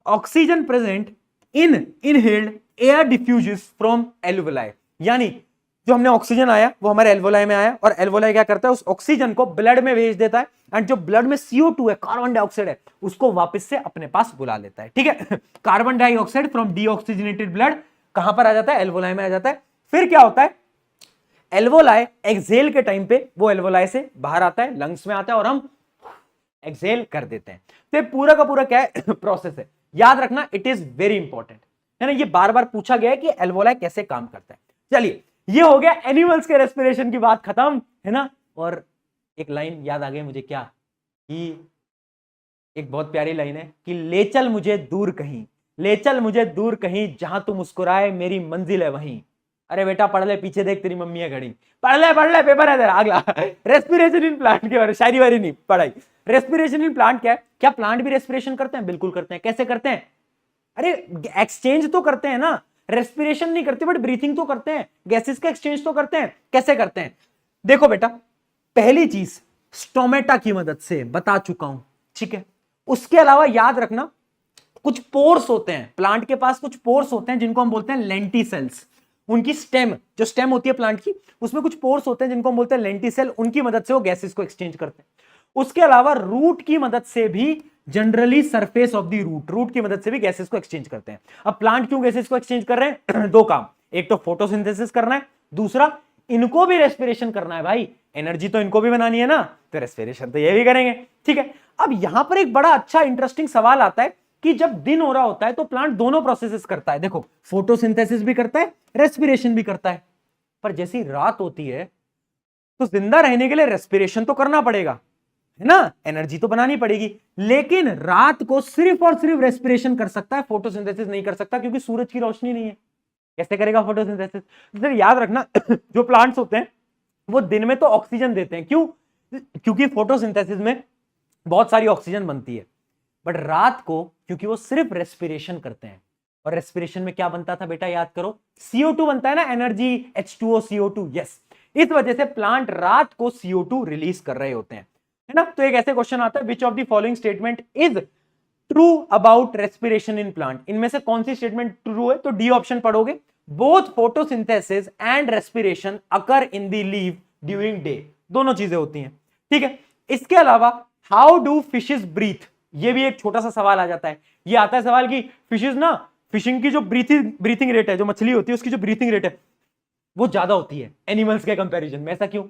Oxygen present in inhaled air diffuses from alveoli, यानी जो हमने ऑक्सीजन आया वो हमारे एल्वोलाई में आया, और एल्वोलाई क्या करता है, उस ऑक्सीजन को ब्लड में भेज देता है, एंड जो ब्लड में CO2 है, कार्बन डाइऑक्साइड है, उसको वापस से अपने पास बुला लेता है, ठीक है। Carbon dioxide from deoxygenated blood कहां पर आ जाता है, एल्वोलाई में आ जाता है। फिर क्या होता है, एल्वोलाई एक्सेल के टाइम पे वो एल्वोलाई से बाहर आता है, लंग्स में आता है, और हम एक्सेल कर देते हैं। तो पूरा का पूरा क्या है प्रोसेस है, याद रखना, इट इज वेरी इंपॉर्टेंट, है ना। ये बार बार पूछा गया है कि एल्वोलाई कैसे काम करता है। चलिए ये हो गया एनिमल्स के रेस्पिरेशन की बात खत्म, है ना। और एक लाइन याद आ गई मुझे, क्या कि एक बहुत प्यारी लाइन है कि ले चल मुझे दूर कहीं, ले चल मुझे दूर कहीं, जहां तू मुस्कुराए मेरी मंजिल है वहीं। अरे बेटा पढ़ ले, पीछे देख तेरी मम्मी है खड़ी, पढ़ ले पेपर है तेरा। अगला, रेस्पिरेशन इन प्लांट के बारे, शायरी वारी नहीं पढ़ाई। रेस्पिरेशन इन प्लांट क्या है, क्या प्लांट भी रेस्पिरेशन करते हैं, बिल्कुल करते हैं। कैसे करते हैं, अरे एक्सचेंज तो करते हैं ना, रेस्पिरेशन नहीं करते बट ब्रीथिंग तो करते हैं, गैसेस का एक्सचेंज तो करते हैं। कैसे करते हैं, देखो बेटा, पहली चीज स्टोमेटा की मदद से बता चुका हूं, ठीक है। उसके अलावा याद रखना कुछ पोर्स होते हैं प्लांट के पास, कुछ पोर्स होते हैं जिनको हम बोलते हैं लेंटिसेल्स। उनकी स्टेम, जो स्टेम होती है प्लांट की, उसमें कुछ पोर्स होते हैं जिनको हम बोलते हैं लेंटिसेल, उनकी मदद से वो गैसेस को एक्सचेंज करते हैं। उसके अलावा रूट की मदद से भी, generally surface of the root की मदद से भी गैसेस को एक्सचेंज करते हैं। अब प्लांट क्यों गैसेस को एक्सचेंज कर रहे हैं दो काम, एक तो फोटोसिंथेसिस करना है, दूसरा इनको भी रेस्पिरेशन करना है। भाई एनर्जी तो इनको भी बनानी है ना, तो रेस्पिरेशन तो ये भी करेंगे, ठीक है। अब यहां पर एक बड़ा अच्छा इंटरेस्टिंग सवाल आता है कि जब दिन हो रहा होता है तो प्लांट दोनों प्रोसेसेस करता है, देखो फोटोसिंथेसिस भी करता है, रेस्पिरेशन भी करता है। पर जैसी रात होती है तो जिंदा रहने के लिए रेस्पिरेशन तो करना पड़ेगा, है ना, एनर्जी तो बनानी पड़ेगी। लेकिन रात को सिर्फ और सिर्फ रेस्पिरेशन कर सकता है, फोटोसिंथेसिस नहीं कर सकता, क्योंकि सूरज की रोशनी नहीं है। कैसे करेगा फोटोसिंथेसिस, तो याद रखना जो प्लांट्स होते हैं वो दिन में तो ऑक्सीजन देते हैं, क्यों, क्योंकि फोटोसिंथेसिस में बहुत सारी ऑक्सीजन बनती है, बट रात को क्योंकि वो सिर्फ रेस्पिरेशन करते हैं। और रेस्पिरेशन में क्या बनता था बेटा, याद करो, CO2 बनता है ना, एनर्जी, H2O CO2, यस। इस वजह से प्लांट रात को CO2 रिलीज कर रहे होते हैं, है ना। तो एक ऐसे क्वेश्चन आता है, which of the following statement is true about respiration in plant, इनमें से कौन सी स्टेटमेंट ट्रू है? तो डी ऑप्शन पढ़ोगे, both photosynthesis and respiration occur in the leave during day, दोनों चीजें होती हैं, ठीक है। इसके अलावा हाउ डू फिशेस ब्रीथ, ये भी एक छोटा सा सवाल आ जाता है। ये आता है सवाल कि फिशेस ना, फिशिंग की जो ब्रीथिंग रेट है, जो मछली होती है उसकी जो ब्रीथिंग रेट है वो ज्यादा होती है एनिमल्स के कंपैरिजन में, ऐसा क्यों?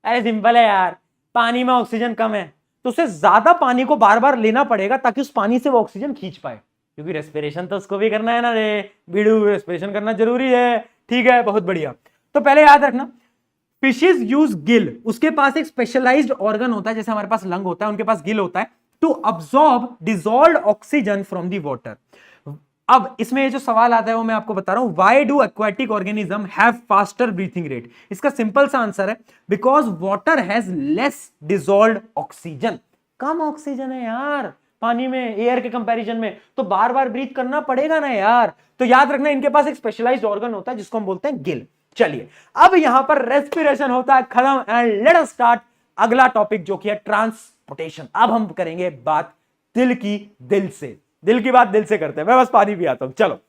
अरे सिंपल है यार, पानी में ऑक्सीजन कम है तो उसे ज्यादा पानी को बार बार लेना पड़ेगा ताकि उस पानी से वो ऑक्सीजन खींच पाए, क्योंकि रेस्पिरेशन तो उसको भी करना है ना रे बीड़ू, रेस्पिरेशन करना जरूरी है, ठीक है, बहुत बढ़िया। तो पहले याद रखना, फिशेस यूज गिल, उसके पास एक स्पेशलाइज्ड ऑर्गन होता है, जैसे हमारे पास लंग होता है उनके पास गिल होता है, to absorb dissolved oxygen from the water. अब इसमें ये जो सवाल आता है वो मैं आपको बता रहा हूं, why do aquatic organism have faster breathing rate? इसका सिंपल सा आंसर है, because water has less dissolved oxygen, come oxygen है यार पानी में एयर के कंपैरिजन में, तो बार बार ब्रीथ करना पड़ेगा ना यार। तो याद रखना इनके पास एक स्पेशलाइज्ड ऑर्गन होता है जिसको हम बोलते हैं गिल। चलिए अब यहां पर रेस्पिरेशन होता है खत्म, एंड लेट अस स्टार्ट अगला टॉपिक जो कि है ट्रांसपोर्टेशन। अब हम करेंगे बात दिल की, दिल से, दिल की बात दिल से करते हैं, मैं बस पानी भी आता हूं। चलो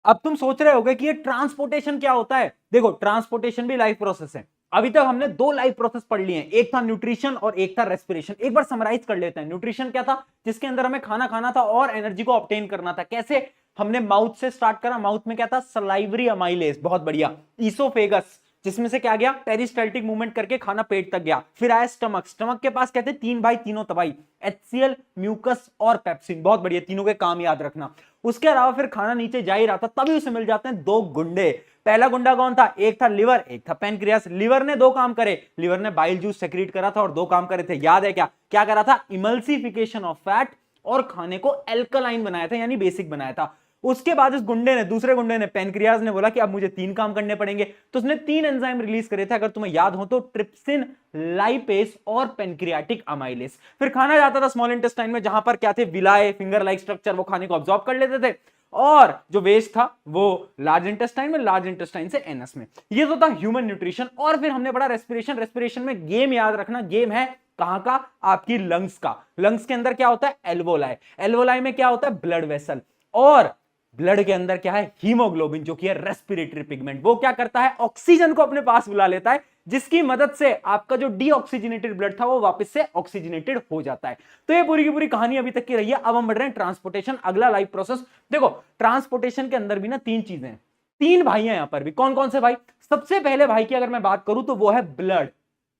अब तुम सोच रहे होगे कि ये ट्रांसपोर्टेशन क्या होता है। देखो ट्रांसपोर्टेशन भी लाइफ प्रोसेस है। अभी तक हमने दो लाइफ प्रोसेस पढ़ लिए हैं, एक था न्यूट्रिशन और एक था रेस्पिरेशन। एक बार समराइज कर लेते हैं। न्यूट्रिशन क्या था? जिसके अंदर हमें खाना खाना था और एनर्जी को ऑब्टेन करना था। कैसे? हमने माउथ से स्टार्ट करा, माउथ में क्या था? सलाइवरी अमाइलेज, बहुत बढ़िया। ईसोफेगस, जिसमें से क्या गया? पेरिस्टाल्टिक मूवमेंट करके खाना पेट तक गया। फिर आया स्टमक, स्टमक के पास कहते हैं तीन भाई तीनों तबाई, एचसीएल, म्यूकस और पेप्सिन, बहुत बढ़िया, तीनों के काम याद रखना। उसके अलावा फिर खाना नीचे जा ही रहा था, तभी उसे मिल जाते हैं दो गुंडे। पहला गुंडा कौन था? एक था लिवर, एक था पैनक्रियास। लिवर ने दो काम करे, लिवर ने बाइल जूस सेक्रेट करा था और दो काम करे थे, याद है क्या? क्या करा था? इमल्सिफिकेशन ऑफ फैट और खाने को एल्कलाइन बनाया था, यानी बेसिक बनाया था। उसके बाद इस गुंडे ने, दूसरे गुंडे ने, पैनक्रियाज ने बोला कि अब मुझे तीन काम करने पड़ेंगे, तो उसने तीन एंजाइम रिलीज करे थे, अगर तुम्हें याद हो तो ट्रिप्सिन, लाइपेस और पेनक्रियाटिक अमाइलेस। फिर खाना जाता था स्मॉल इंटेस्टाइन में, जहां पर क्या थे? विलाय, फिंगर लाइक स्ट्रक्चर, वो खाने को ऑब्जॉर्ब कर लेते थे, और जो वेस्ट था वो लार्ज इंटेस्टाइन में, लार्ज इंटेस्टाइन से एनस में। ये तो था ह्यूमन न्यूट्रिशन। और फिर हमने पढ़ा रेस्पिरेशन। रेस्पिरेशन में गेम याद रखना, गेम है कहां का? आपकी लंग्स का। लंग्स के अंदर क्या होता है? एल्वोलाई। एल्वोलाई में क्या होता है? Blood vessel. और ब्लड के अंदर क्या है? हीमोग्लोबिन, जो कि है रेस्पिरेटरी पिगमेंट। वो क्या करता है? ऑक्सीजन को अपने पास बुला लेता है, जिसकी मदद से आपका जो डीऑक्सीजनेटेड ब्लड था वो वापस से ऑक्सीजनेटेड हो जाता है। तो ये पूरी की पूरी कहानी अभी तक की रही है। अब हम बढ़ रहे हैं ट्रांसपोर्टेशन, अगला लाइफ प्रोसेस। देखो ट्रांसपोर्टेशन के अंदर भी ना तीन चीजें हैं, तीन भाई हैं यहां पर भी। कौन कौन से भाई? सबसे पहले भाई की अगर मैं बात करूं तो वो है blood.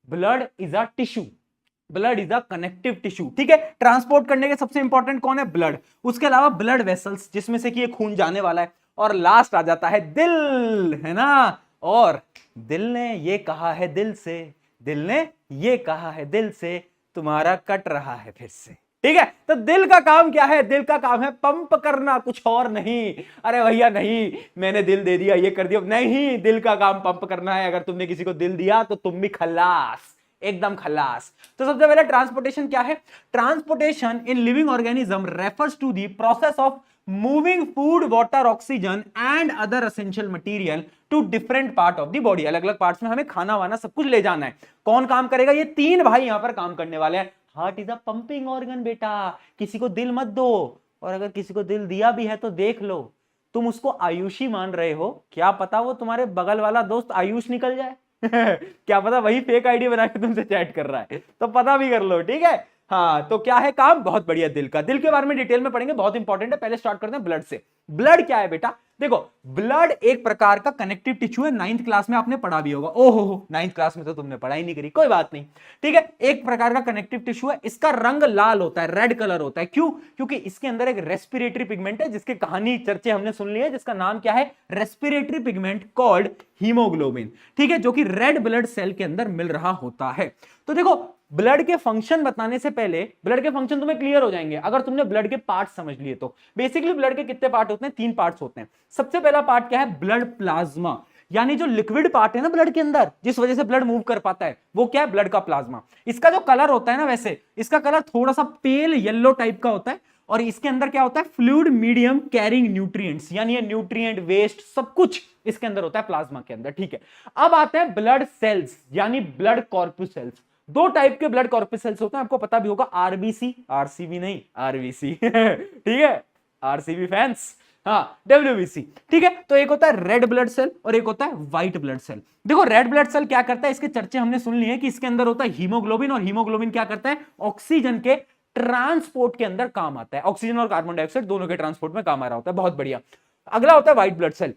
Blood is a tissue, blood is a connective tissue, ठीक है। ट्रांसपोर्ट करने के सबसे इंपॉर्टेंट कौन है? ब्लड। उसके अलावा ब्लड वेसल्स, जिसमें से कि ये खून जाने वाला है, और लास्ट आ जाता है दिल, है ना। और दिल ने ये कहा है दिल से, दिल ने ये कहा है दिल से, तुम्हारा कट रहा है फिर से, ठीक है। तो दिल का काम क्या है? दिल का काम है पंप करना, कुछ और नहीं। अरे भैया नहीं, मैंने दिल दे दिया, ये कर दिया, नहीं, दिल का काम पंप करना है। अगर तुमने किसी को दिल दिया तो तुम भी खल्लास, एकदम खल्लास। तो सबसे पहले ट्रांसपोर्टेशन क्या है? Transportation in living organism refers to the process of moving food, water, oxygen and other essential material to different part of the body. अलग अलग पार्ट्स में हमें खाना वाना सब कुछ ले जाना है। कौन काम करेगा? ये तीन भाई यहां पर काम करने वाले हैं। Heart is a pumping organ बेटा, किसी को दिल मत दो, और अगर किसी को दिल दिया भी है तो देख लो, तुम उसको आयुषी मान रहे हो, क्या पता वो तुम्हारे बगल वाला दोस्त आयुष निकल जाए। क्या पता वही फेक आईडी बना के तुमसे चैट कर रहा है, तो पता भी कर लो, ठीक है। हाँ, तो क्या है काम? बहुत बढ़िया, दिल का। दिल के बारे में डिटेल में पढ़ेंगे, बहुत इंपॉर्टेंट है। पहले स्टार्ट करते हैं ब्लड से। ब्लड क्या है बेटा? देखो ब्लड एक प्रकार का कनेक्टिव टिश्यू है, 9th क्लास में आपने पढ़ा भी होगा। ओहो 9th क्लास में तो तुमने पढ़ाई नहीं करी, कोई बात नहीं, ठीक है। एक प्रकार का कनेक्टिव टिश्यू है, इसका रंग लाल होता है, रेड कलर होता है। क्यों? क्योंकि इसके अंदर एक रेस्पिरेटरी पिगमेंट है, जिसकी कहानी चर्चे हमने सुन ली है, जिसका नाम क्या है? रेस्पिरेटरी पिगमेंट कॉल्ड हीमोग्लोबिन, ठीक है, जो कि रेड ब्लड सेल के अंदर मिल रहा होता है। तो देखो ब्लड के फंक्शन बताने से पहले, ब्लड के फंक्शन तुम्हें क्लियर हो जाएंगे अगर तुमने ब्लड के पार्ट समझ लिए तो। बेसिकली ब्लड के कितने पार्ट होते हैं? तीन पार्ट्स होते हैं। सबसे पहला पार्ट क्या है? ब्लड प्लाज्मा, यानी जो लिक्विड पार्ट है ना ब्लड के अंदर, जिस वजह से ब्लड मूव कर पाता है, वो क्या है? ब्लड का प्लाज्मा। इसका जो कलर होता है ना, वैसे इसका कलर थोड़ा सा पेल येलो टाइप का होता है, और इसके अंदर क्या होता है? फ्लूइड मीडियम कैरिंग न्यूट्रिएंट्स, यानी ये न्यूट्रिएंट, वेस्ट, सब कुछ इसके अंदर होता है प्लाज्मा के अंदर, ठीक है। अब आते हैं ब्लड सेल्स, यानी ब्लड कॉर्पुसेल्स। दो टाइप के ब्लड कॉर्पसेल्स होते हैं, आपको पता भी होगा, आरबीसी, आरसीबी नहीं आरबीसी ठीक है, आरसीबी फैंस, हाँ डब्ल्यूबीसी, ठीक है। तो एक होता है रेड ब्लड सेल और एक होता है व्हाइट ब्लड सेल। देखो रेड ब्लड सेल क्या करता है, इसके चर्चे हमने सुन लिए कि इसके अंदर होता है हीमोग्लोबिन, और हीमोग्लोबिन क्या करता है, ऑक्सीजन के ट्रांसपोर्ट के अंदर काम आता है, ऑक्सीजन और कार्बन डाइऑक्साइड दोनों के ट्रांसपोर्ट में काम आ रहा होता है, बहुत बढ़िया। अगला होता है व्हाइट ब्लड सेल,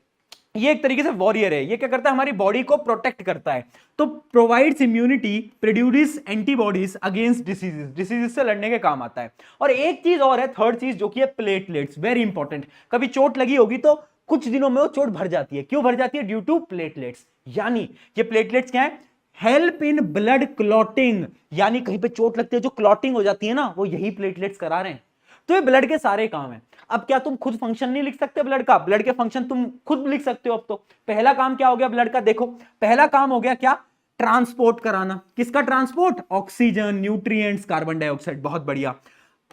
ये एक तरीके से वॉरियर है, ये क्या करता है, हमारी बॉडी को प्रोटेक्ट करता है, तो provides immunity, produce antibodies against diseases, diseases से लड़ने के काम आता है। और एक चीज और है, थर्ड चीज, जो कि है प्लेटलेट्स, वेरी इंपॉर्टेंट। कभी चोट लगी होगी तो कुछ दिनों में वो चोट भर जाती है, क्यों भर जाती है, ड्यू टू प्लेटलेट्स। यानी ये प्लेटलेट्स क्या है, हेल्प इन ब्लड क्लॉटिंग, यानी कहीं पे चोट लगती है जो क्लॉटिंग हो जाती है ना, वो यही प्लेटलेट्स करा रहे हैं। तो ये ब्लड के सारे काम है। अब क्या तुम खुद फंक्शन नहीं लिख सकते ब्लड का, ब्लड के फंक्शन तुम खुद लिख सकते हो। अब तो पहला काम क्या हो गया ब्लड का, देखो पहला काम हो गया क्या, ट्रांसपोर्ट कराना, किसका transport, oxygen, nutrients, carbon dioxide, बहुत बढ़िया।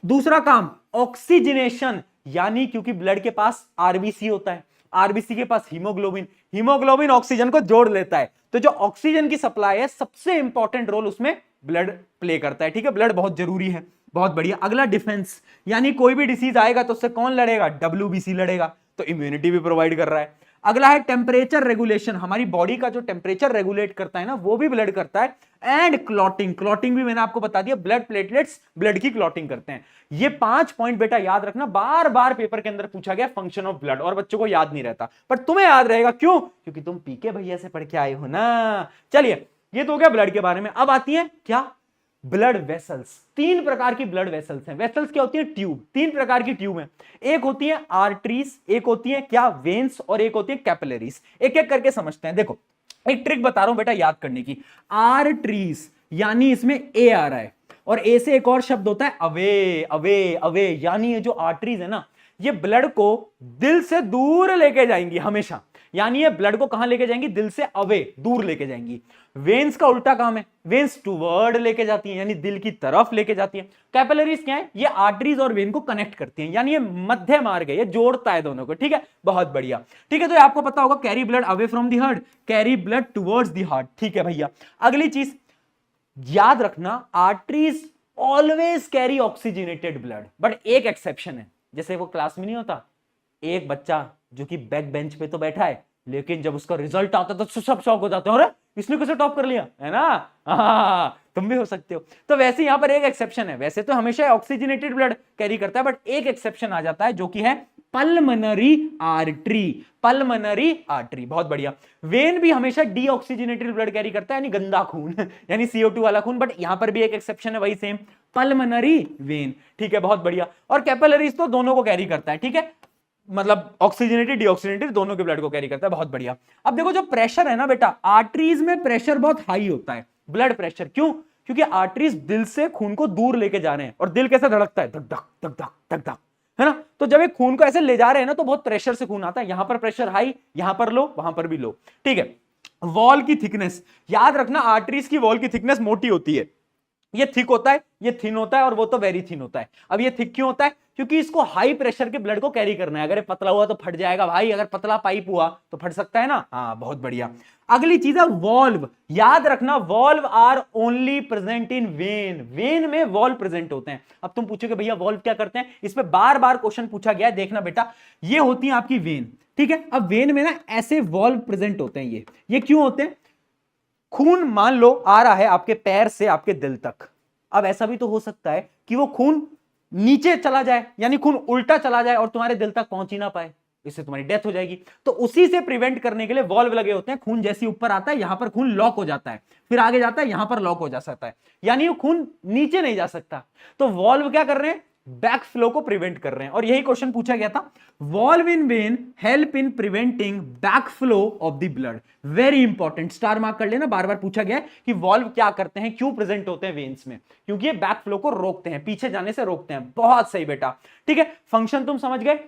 दूसरा काम ऑक्सीजनेशन, यानी क्योंकि ब्लड के पास आरबीसी होता है, आरबीसी के पास हीमोग्लोबिन, हीमोग्लोबिन ऑक्सीजन को जोड़ लेता है, तो जो ऑक्सीजन की सप्लाई है सबसे इंपॉर्टेंट रोल उसमें ब्लड प्ले करता है, ठीक है, ब्लड बहुत जरूरी है, बहुत बढ़िया। अगला डिफेंस, यानी कोई भी डिसीज आएगा तो उससे कौन लड़ेगा, डब्ल्यूबीसी लड़ेगा, तो इम्यूनिटी भी प्रोवाइड कर रहा है। अगला है टेम्परेचर रेगुलेशन, हमारी बॉडी का जो टेम्परेचर रेगुलेट करता है ना, वो भी ब्लड करता है। एंड क्लॉटिंग, क्लॉटिंग भी मैंने आपको बता दिया, ब्लड प्लेटलेट्स ब्लड की क्लॉटिंग करते हैं। ये 5 पॉइंट बेटा याद रखना, बार बार पेपर के अंदर पूछा गया फंक्शन ऑफ ब्लड, और बच्चों को याद नहीं रहता, पर तुम्हें याद रहेगा, क्यों, क्योंकि तुम पीके भैया से पढ़ के आए हो ना। चलिए ये तो हो गया ब्लड के बारे में। अब आती है क्या, ब्लड वेसल्स। 3 प्रकार की ब्लड वेसल्स हैं। वेसल्स क्या होती है, ट्यूब, 3 प्रकार की ट्यूब हैं, एक होती है आर्टरीज, एक होती है क्या, वेन्स, और एक होती है कैपिलरीज। एक एक करके समझते हैं। देखो एक ट्रिक बता रहा हूं बेटा याद करने की, आर्टरीज यानी इसमें ए आ रहा है, और ए से एक और शब्द होता है अवे, अवे अवे, यानी ये जो आर्टरीज है ना, ये ब्लड को दिल से दूर लेके जाएंगी हमेशा, यानी ये ब्लड को कहां लेके जाएंगी, दिल से अवे, दूर लेके जाएंगी। वेन्स का उल्टा काम है, वेन्स टुवर्ड लेके जाती हैं, यानी दिल की तरफ लेके जाती हैं। कैपिलरीज क्या है, ये आर्टरीज और वेन को कनेक्ट करती हैं, यानी ये मध्य मार्ग है, ये जोड़ता है दोनों को, ठीक है, बहुत बढ़िया। ठीक है, तो ये आपको पता होगा, carry blood away from the heart, carry blood towards the heart, ठीक है भैया। अगली चीज याद रखना, arteries always carry oxygenated blood, but एक एक्सेप्शन है, जैसे वो क्लास में नहीं होता एक बच्चा जो कि बैक बेंच पे तो बैठा है, लेकिन जब उसका रिजल्ट आता तो सब शॉक हो जाते हैं, अरे इसने कैसे टॉप कर लिया, है ना, तुम भी हो सकते हो। तो वैसे यहां पर एक एक्सेप्शन है, वैसे तो हमेशा ऑक्सीजनेटेड ब्लड कैरी करता है, बट एक एक्सेप्शन आ जाता है जो कि है पल्मनरी आर्टरी, पल्मनरी आर्टरी, बहुत बढ़िया। वेन भी हमेशा डीऑक्सीजनेटेड ब्लड कैरी करता है, यानी गंदा खून यानी CO2 वाला खून, बट यहां पर भी एक एक्सेप्शन है, वही सेम पल्मनरी वेन, ठीक है, बहुत बढ़िया। और कैपिलरीज तो दोनों को कैरी करता है, ठीक है, मतलब ऑक्सीजनेटेड डीऑक्सीजनेटेड दोनों के ब्लड को कैरी करता है, बहुत बढ़िया। अब देखो जो प्रेशर है ना बेटा, आर्टरीज में प्रेशर बहुत हाई होता है, ब्लड प्रेशर, क्यों, क्योंकि आर्टरीज दिल से खून को दूर लेके जा रहे हैं, और दिल कैसे धड़कता है, धक धक धक धक धक धक, है ना, तो जब एक खून को ऐसे ले जा रहे हैं ना, तो बहुत प्रेशर से खून आता है, यहां पर प्रेशर हाई, यहां पर लो, वहां पर भी लो, ठीक है। वॉल की थिकनेस, याद रखना आर्टरीज की वॉल की थिकनेस मोटी होती है, ये थिक होता है, ये थिन होता है, और वो तो वेरी थिन होता है। अब ये थिक क्यों होता है, क्योंकि इसको हाई प्रेशर के ब्लड को कैरी करना है, अगर ये पतला हुआ तो फट जाएगा भाई, अगर पतला पाइप हुआ तो फट सकता है ना, हाँ बहुत बढ़िया। अगली चीज है वॉल्व, याद रखना valve are only present in vein, vein में वॉल्व प्रेजेंट होते हैं। अब तुम पूछोगे भैया वॉल्व क्या करते हैं, इसमें बार बार क्वेश्चन पूछा गया है, देखना बेटा, ये होती है आपकी वेन, ठीक है। अब वेन में ना ऐसे वॉल्व प्रेजेंट होते हैं, ये क्यों होते हैं, खून मान लो आ रहा है आपके पैर से आपके दिल तक, अब ऐसा भी तो हो सकता है कि वो खून नीचे चला जाए, यानी खून उल्टा चला जाए और तुम्हारे दिल तक पहुंच ही ना पाए, इससे तुम्हारी डेथ हो जाएगी। तो उसी से प्रिवेंट करने के लिए वॉल्व लगे होते हैं, खून जैसे ऊपर आता है यहां पर खून लॉक हो जाता है, फिर आगे जाता है यहां पर लॉक हो जा सकता है, यानी वो खून नीचे नहीं जा सकता। तो वॉल्व क्या कर रहे हैं, बैक फ्लो को प्रिवेंट कर रहे हैं, और यही क्वेश्चन पूछा गया था, valve in when help in preventing back flow of the blood, very important, star mark कर लेना, बार बार पूछा गया है कि वॉल्व क्या करते हैं, क्यों प्रेजेंट होते हैं वेन्स में, क्योंकि ये बैक फ्लो को रोकते हैं, पीछे जाने से रोकते हैं, बहुत सही बेटा, ठीक है। फंक्शन तुम समझ गए,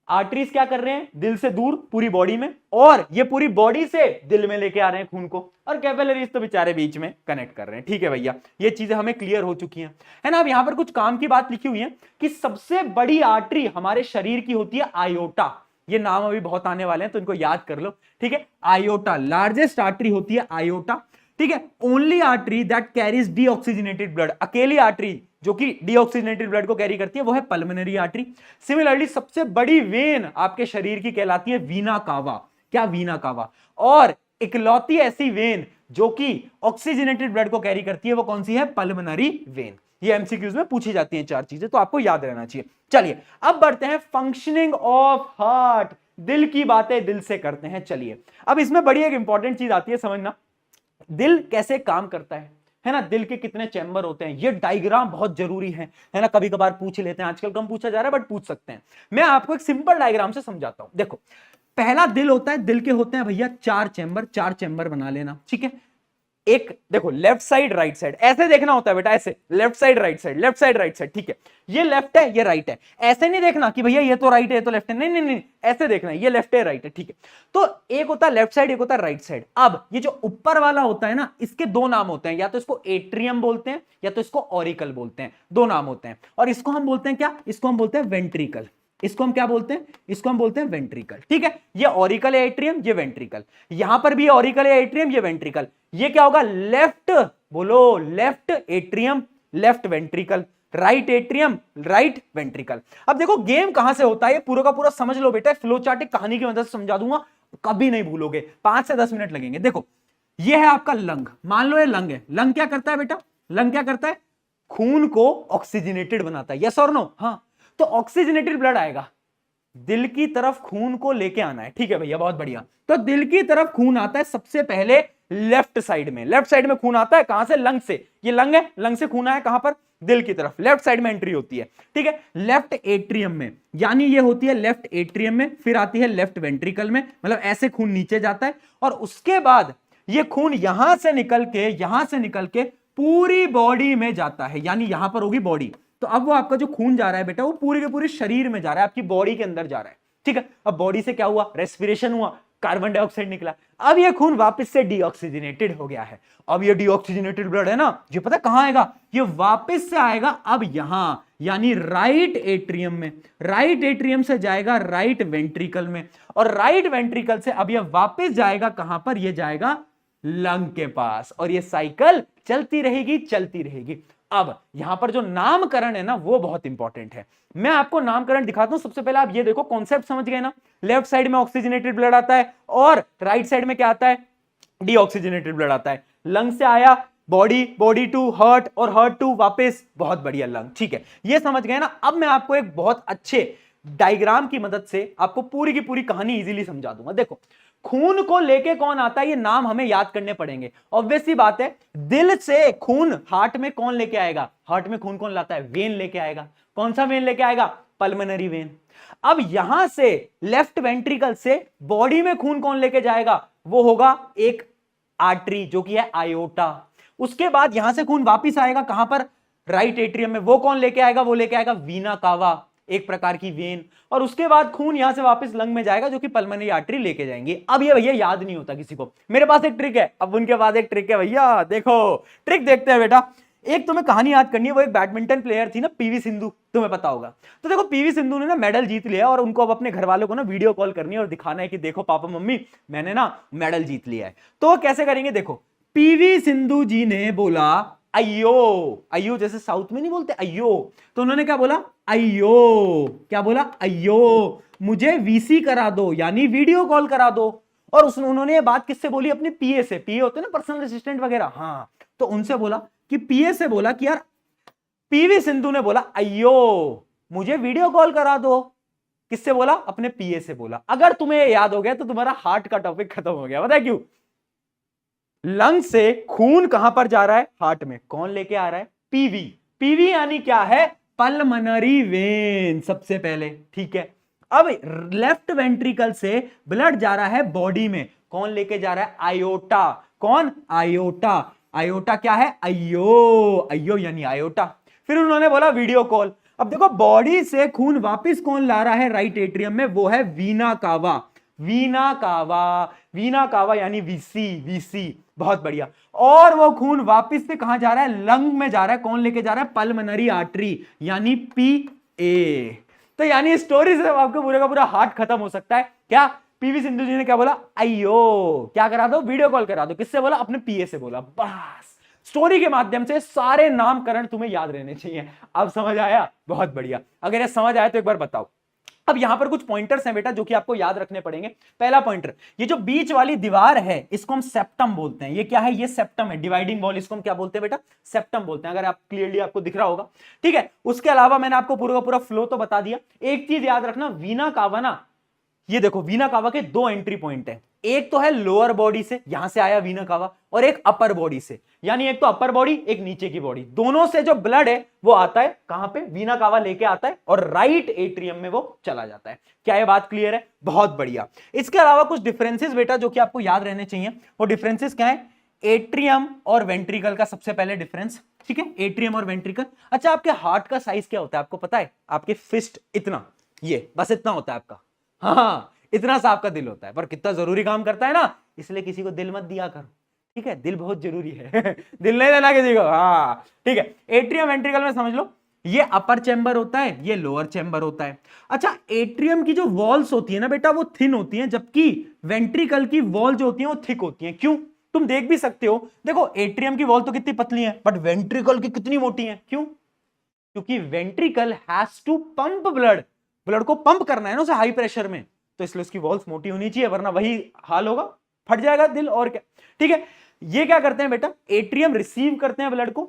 आर्टरीज क्या कर रहे हैं, दिल से दूर पूरी बॉडी में, और ये पूरी बॉडी से दिल में लेके आ रहे हैं खून को, और कैपिलरीज तो बेचारे बीच में कनेक्ट कर रहे हैं, ठीक है भैया, ये चीजें हमें क्लियर हो चुकी हैं, है ना। अब यहां पर कुछ काम की बात लिखी हुई है कि सबसे बड़ी आर्टरी हमारे शरीर की होती है आयोटा, ये नाम अभी बहुत आने वाले हैं तो इनको याद कर लो, ठीक है। आयोटा लार्जेस्ट आर्टरी होती है आयोटा, ठीक है। Only artery that carries deoxygenated blood, अकेली आर्टरी जो कि डीऑक्सीजनेटेड ब्लड को कैरी करती है वो है पल्मोनरी आर्टरी। सिमिलरली सबसे बड़ी वेन आपके शरीर की कहलाती है वीना कावा। क्या? वीना कावा। और इकलौती ऐसी वेन जो कि ऑक्सीजनेटेड ब्लड को कैरी करती है वो कौन सी है? Pulmonary vein. ये एमसीक्यूज में पूछी जाती हैं चार चीजें, तो आपको याद रहना चाहिए। चलिए अब बढ़ते हैं फंक्शनिंग ऑफ हार्ट, दिल की बातें दिल से करते हैं। चलिए अब इसमें बड़ी एक इंपॉर्टेंट चीज आती है समझना, दिल कैसे काम करता है ना, दिल के कितने चैम्बर होते हैं, ये डायग्राम बहुत जरूरी है ना। कभी कभार पूछ लेते हैं, आजकल कम पूछा जा रहा है बट पूछ सकते हैं। मैं आपको एक सिंपल डायग्राम से समझाता हूं। देखो पहला दिल होता है, दिल के होते हैं भैया चार चैम्बर, चार चैम्बर बना लेना, ठीक है। एक देखो लेफ्ट साइड राइट साइड, ऐसे देखना होता है बेटा, ऐसे left side right side, left side right side, ठीक है। ये लेफ्ट है ये राइट है, ऐसे नहीं देखना कि भैया ये तो राइट है ये तो लेफ्ट है, नहीं नहीं नहीं, ऐसे देखना है ये लेफ्ट है राइट है, ठीक है। तो एक होता है लेफ्ट साइड, एक होता है राइट साइड। अब ये जो ऊपर वाला होता है ना, इसके दो नाम होते हैं, या तो इसको एट्रियम बोलते हैं या तो इसको ऑरिकल बोलते हैं, दो नाम होते हैं। और इसको हम बोलते हैं क्या? इसको हम बोलते हैं वेंट्रिकल। इसको हम क्या बोलते हैं? इसको हम बोलते हैं वेंट्रिकल, ठीक है। ये ऑरिकल है एट्रियम, ये वेंट्रिकल। यहां पर भी ऑरिकल है एट्रियम, ये वेंट्रिकल। ये क्या होगा? लेफ्ट, बोलो left atrium left ventricle, right atrium right ventricle. अब देखो गेम कहां से होता है, ये पूरा का पूरा समझ लो बेटा, फ्लो चार्ट एक कहानी की मदद से समझा दूंगा, कभी नहीं भूलोगे, 5 से 10 मिनट लगेंगे। देखो ये है आपका लंग, मान लो ये लंग है। लंग क्या करता है बेटा? लंग क्या करता है? खून को ऑक्सीजनेटेड बनाता है, यस और नो? हाँ। तो ऑक्सीजनेटेड ब्लड आएगा, दिल की तरफ खून को लेके आना है, ठीक है भैया, बहुत बढ़िया। तो दिल की तरफ खून आता है सबसे पहले लेफ्ट साइड में, लेफ्ट साइड में खून आता है, कहां से? लंग से। ये लंग है, लंग से खून आया कहां पर? दिल की तरफ, लेफ्ट साइड में एंट्री होती है, ठीक है। लेफ्ट एट्रियम में, यानी ये होती है लेफ्ट एट्रियम में, फिर आती है लेफ्ट वेंट्रिकल में, मतलब ऐसे खून नीचे जाता है, और उसके बाद ये खून यहां से निकल के पूरी बॉडी में जाता है, यानी यहां पर होगी बॉडी। तो अब वो आपका जो खून जा रहा है बेटा, वो पूरे के पूरे शरीर में जा रहा है, आपकी बॉडी के अंदर जा रहा है, ठीक है। अब बॉडी से क्या हुआ? रेस्पिरेशन हुआ, कार्बन डाइऑक्साइड निकला। अब ये खून वापस से डीऑक्सीजनेटेड हो गया है। अब ये डीऑक्सीजनेटेड ब्लड है ना, ये पता कहां आएगा? ये वापस से आएगा अब यहां, यानी राइट एट्रियम में। राइट एट्रियम से जाएगा राइट वेंट्रिकल में, और राइट वेंट्रिकल से अब ये वापस जाएगा कहां पर? ये जाएगा लंग के पास, और ये साइकिल चलती रहेगी चलती रहेगी। अब यहां पर जो नामकरण है ना, वो बहुत इंपॉर्टेंट है। मैं आपको नामकरण दिखाता हूं। सबसे पहले आप ये देखो, कॉन्सेप्ट समझ गए ना? लेफ्ट साइड में ऑक्सीजनेटेड ब्लड आता है, और राइट साइड में क्या आता है? डीऑक्सीजनेटेड ब्लड आता है। लंग से आया बॉडी, बॉडी टू हार्ट, और हार्ट टू वापस, बहुत बढ़िया लंग, ठीक है। ये समझ गए ना? अब मैं आपको एक बहुत अच्छे डायग्राम की मदद से आपको पूरी की पूरी कहानी इजीली समझा दूंगा। देखो खून को लेके कौन आता है, ये नाम हमें याद करने पड़ेंगे। ऑब्वियस सी बात है, दिल से खून हार्ट में कौन लेके आएगा? हार्ट में खून कौन लाता है? वेन लेके आएगा। कौन सा वेन लेके आएगा? Pulmonary vein. अब यहां से लेफ्ट वेंट्रिकल से बॉडी में खून कौन लेके जाएगा? वो होगा एक आर्टरी जो कि है आयोटा। उसके बाद यहां से खून वापिस आएगा कहां पर? राइट एट्रियम में। वो कौन लेके आएगा? वो लेके आएगा वीना कावा, एक प्रकार की वेन। और उसके बाद खून यहां से वापस लंग में जाएगा, जो कि पल्मोनरी आर्टरी लेके जाएंगे। अब ये भैया याद नहीं होता किसी को, मेरे पास एक ट्रिक है। अब उनके पास एक ट्रिक है भैया, देखो ट्रिक देखते हैं बेटा। एक तुम्हें कहानी याद करनी है, वो एक बैडमिंटन प्लेयर थी ना, पीवी सिंधु, तुम्हें पता होगा। तो देखो पीवी सिंधु ने ना मेडल जीत लिया, और उनको अब अपने घर वालों को ना वीडियो कॉल करनी है और दिखाना है कि देखो पापा मम्मी मैंने ना मेडल जीत लिया है। तो वो कैसे करेंगे? देखो पीवी सिंधु जी ने बोला अयो, अयो जैसे साउथ में नहीं बोलते अयो, तो उन्होंने क्या बोला? अयो। क्या बोला? अयो, मुझे वीसी करा दो, यानी वीडियो कॉल करा दो। और उन्होंने ये बात किससे बोली? अपने पीए से। पीए होते हैं ना पर्सनल असिस्टेंट वगैरह, हाँ। तो उनसे बोला कि पीए से बोला कि यार, पीवी सिंधु ने बोला अयो मुझे वीडियो कॉल करा दो। किससे बोला? अपने पीए से बोला। अगर तुम्हें याद हो गया तो तुम्हारा हार्ट का टॉपिक खत्म हो गया। पता है क्यों? लंग से खून कहां पर जा रहा है? हार्ट में। कौन लेके आ रहा है? पीवी। पीवी यानी क्या है? पल्मोनरी वेन सबसे पहले, ठीक है। अब लेफ्ट वेंट्रिकल से ब्लड जा रहा है बॉडी में, कौन लेके जा रहा है? आयोटा। कौन? आयोटा। आयोटा क्या है? अयो, अयो यानी आयोटा। फिर उन्होंने बोला वीडियो कॉल। अब देखो बॉडी से खून वापस कौन ला रहा है राइट एट्रियम में? वो है वीना कावा। वीना कावा, वीना कावा यानी वीसी, वीसी, बहुत बढ़िया। और वो खून वापस से कहां जा रहा है? लंग में जा रहा है। कौन लेके जा रहा है? पल्मोनरी आर्टरी यानी पी ए। तो यानी स्टोरी से आपको पूरा का पूरा हार्ट खत्म हो सकता है। क्या? पीवी सिंधु जी ने क्या बोला, अयो क्या करा दो, वीडियो कॉल करा दो। किससे बोला, अपने पीए से बोला। बस स्टोरी के माध्यम से सारे नामकरण तुम्हें याद रहने चाहिए। अब समझ आया, बहुत बढ़िया। अगर ये समझ आया तो एक बार बताओ। अब यहां पर कुछ पॉइंटर्स हैं बेटा जो कि आपको याद रखने पड़ेंगे। पहला पॉइंटर, ये जो बीच वाली दीवार है इसको हम सेप्टम बोलते हैं। ये क्या है, ये सेप्टम है, डिवाइडिंग वॉल, इसको हम क्या बोलते हैं बेटा, सेप्टम बोलते हैं। अगर आप क्लियरली आपको दिख रहा होगा, ठीक है। उसके अलावा मैंने आपको पूरा का पूरा फ्लो तो बता दिया। एक चीज याद रखना, वीना कावा ना, ये देखो वीना कावा के दो एंट्री पॉइंट है। एक तो है लोअर बॉडी से, यहां से आया वीना कावा, और एक अपर बॉडी से, यानी एक तो अपर बॉडी एक नीचे की बॉडी, दोनों से जो ब्लड है वो आता है कहां पे, वीना कावा लेके आता है और राइट एट्रियम में वो चला जाता है। क्या ये बात क्लियर है, बहुत बढ़िया। इसके अलावा कुछ डिफरेंसेस बेटा जो कि आपको याद रहने चाहिए, वो डिफरेंसेस क्या है, एट्रियम और वेंट्रिकल का सबसे पहले डिफरेंस, ठीक है, एट्रियम और वेंट्रिकल। अच्छा, आपके हार्ट का साइज क्या होता है आपको पता है, आपके फिस्ट इतना, ये बस इतना होता है आपका, हाँ इतना सा आपका दिल होता है, पर कितना जरूरी काम करता है ना, इसलिए किसी को दिल मत दिया करो, ठीक है, दिल बहुत जरूरी है दिल नहीं देना किसी को, हाँ ठीक है। एट्रियम वेंट्रिकल में समझ लो, ये अपर चैम्बर होता है, ये लोअर चैम्बर होता है। अच्छा, एट्रियम की जो वॉल्स होती है ना बेटा वो थिन होती हैं, जबकि वेंट्रिकल की वॉल जो होती है वो थिक होती है। क्यों, तुम देख भी सकते हो, देखो एट्रियम की वॉल तो कितनी पतली है, बट वेंट्रिकल की कितनी मोटी है। क्यों, क्योंकि ventricle has to pump blood, blood को पंप करना है ना उसे हाई प्रेशर में, तो इसलिए उसकी वॉल्स मोटी होनी चाहिए, वरना वही हाल होगा, फट जाएगा दिल और क्या, ठीक है। ये क्या करते हैं बेटा, एट्रियम रिसीव करते हैं ब्लड को,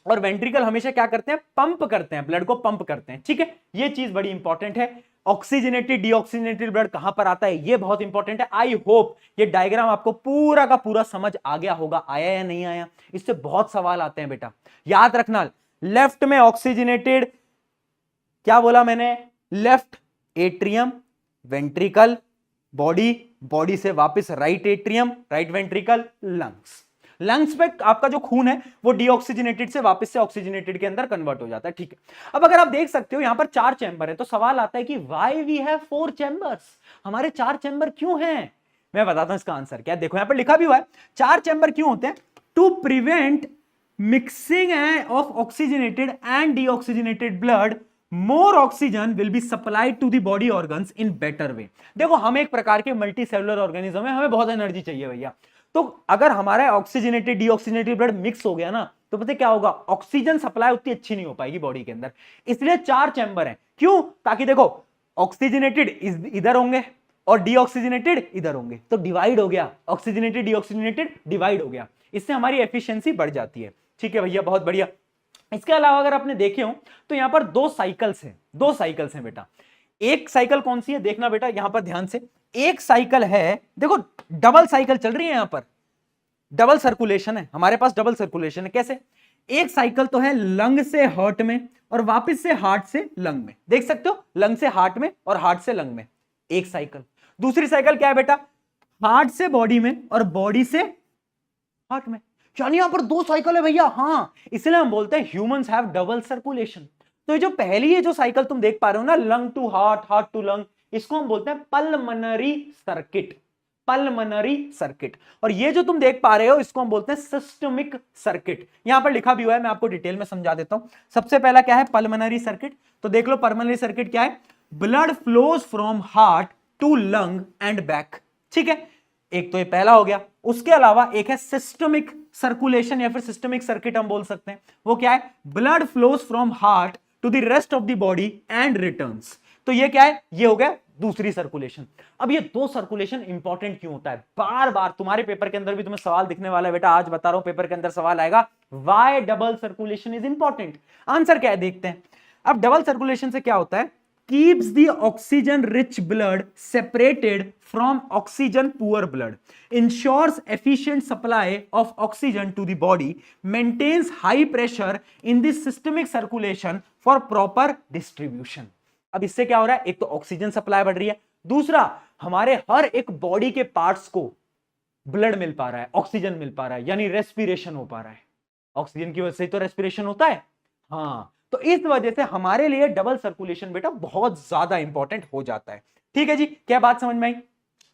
और वेंट्रिकल हमेशा क्या करते हैं, पंप करते हैं, ब्लड को पंप करते हैं, ठीक है। ये चीज बड़ी इंपॉर्टेंट है। ऑक्सीजनेटेड डीऑक्सीजनेटेड ब्लड कहां पर आता है, ये बहुत इंपॉर्टेंट है। आई होप ये डायग्राम आपको पूरा का पूरा समझ आ गया होगा। आया या नहीं आया, इससे बहुत सवाल आते हैं बेटा, याद रखना। लेफ्ट में ऑक्सीजनेटेड, क्या बोला मैंने, left atrium, ventricle, body, body से वापस right atrium, right ventricle, lungs. Lungs पे आपका जो खून है वो डीऑक्सीजनेटेड से वापस से ऑक्सीजनेटेड के अंदर कन्वर्ट हो जाता है, ठीक है। अब अगर आप देख सकते हो यहां पर 4 चैम्बर है, तो सवाल आता है कि व्हाई वी हैव 4 चैम्बर्स, हमारे 4 चैम्बर क्यों हैं। मैं बताता हूं इसका आंसर क्या है, देखो यहां पर लिखा भी हुआ है 4 चैम्बर क्यों होते हैं, to prevent mixing of oxygenated and deoxygenated blood, more oxygen will be supplied to the body organs in better way. देखो हम एक प्रकार के मल्टी सेलुलर ऑर्गेनिज्म है, हमें बहुत एनर्जी चाहिए भैया, तो अगर हमारा ऑक्सीजनेटेड डीऑक्सीजनेटेड ब्लड मिक्स हो गया ना, तो पता क्या होगा, ऑक्सीजन सप्लाई उतनी अच्छी नहीं हो पाएगी बॉडी के अंदर, इसलिए 4 चैम्बर हैं। क्यों, ताकि देखो ऑक्सीजनेटेड इधर होंगे और डीऑक्सीजनेटेड इधर होंगे, तो डिवाइड हो गया, ऑक्सीजनेटेड डीऑक्सीजनेटेड डिवाइड हो गया, इससे हमारी एफिशिएंसी बढ़ जाती है, ठीक है भैया, बहुत बढ़िया। इसके अलावा अगर आपने देखे हो तो यहां पर 2 साइकिल्स हैं, 2 साइकिल्स हैं बेटा। एक साइकिल कौन सी है, देखना बेटा यहां पर ध्यान से, एक साइकिल है, देखो डबल साइकिल चल रही है, यहां पर डबल सर्कुलेशन है, हमारे पास डबल सर्कुलेशन है। कैसे, एक साइकिल तो है लंग से हार्ट में और वापस से हार्ट से लंग में, देख सकते हो, लंग से हार्ट में और हार्ट से लंग में, एक साइकिल। दूसरी साइकिल क्या है बेटा, हार्ट से बॉडी में और बॉडी से हार्ट में, यानी यहां पर 2 साइकिल है भैया, हाँ, इसलिए हम बोलते हैं ह्यूमंस हैव डबल सर्कुलेशन। तो ये जो पहली है जो साइकिल तुम देख पा रहे हो ना, lung to heart, heart to lung, इसको हम बोलते हैं पल्मनरी सर्किट, पल्मनरी सर्किट। और ये जो तुम देख पा रहे हो इसको हम बोलते हैं सिस्टमिक सर्किट, यहां पर लिखा भी हुआ है, मैं आपको डिटेल में समझा देता हूं। सबसे पहला क्या है, पल्मनरी सर्किट, तो देख लो पल्मनरी सर्किट क्या है, blood flows from heart to lung and back, ठीक है, एक तो ये पहला हो गया। उसके अलावा एक है सिस्टमिक सर्कुलेशन या फिर सिस्टमिक सर्किट हम बोल सकते हैं, वो क्या है, blood flows from heart to the rest of the body and returns, तो ये क्या है, ये हो गया दूसरी सर्कुलेशन। अब ये 2 सर्कुलेशन इंपॉर्टेंट क्यों होता है, बार बार तुम्हारे पेपर के अंदर भी तुम्हें सवाल दिखने वाला है बेटा, आज बता रहा हूं पेपर के अंदर सवाल आएगा, why double circulation is important. Answer क्या है देखते हैं। अब डबल सर्कुलेशन से क्या होता है, keeps the oxygen rich blood separated from oxygen poor blood, ensures efficient supply of oxygen to the body, maintains high pressure in the systemic circulation for proper distribution। अब इससे क्या हो रहा है, एक तो ऑक्सीजन सप्लाई बढ़ रही है, दूसरा हमारे हर एक बॉडी के पार्ट्स को ब्लड मिल पा रहा है, ऑक्सीजन मिल पा रहा है, यानी रेस्पिरेशन हो पा रहा है, ऑक्सीजन की वजह से तो रेस्पिरेशन होता है, हाँ, तो इस वजह से हमारे लिए डबल सर्कुलेशन बेटा बहुत ज्यादा इंपॉर्टेंट हो जाता है, ठीक है जी। क्या बात समझ में आई,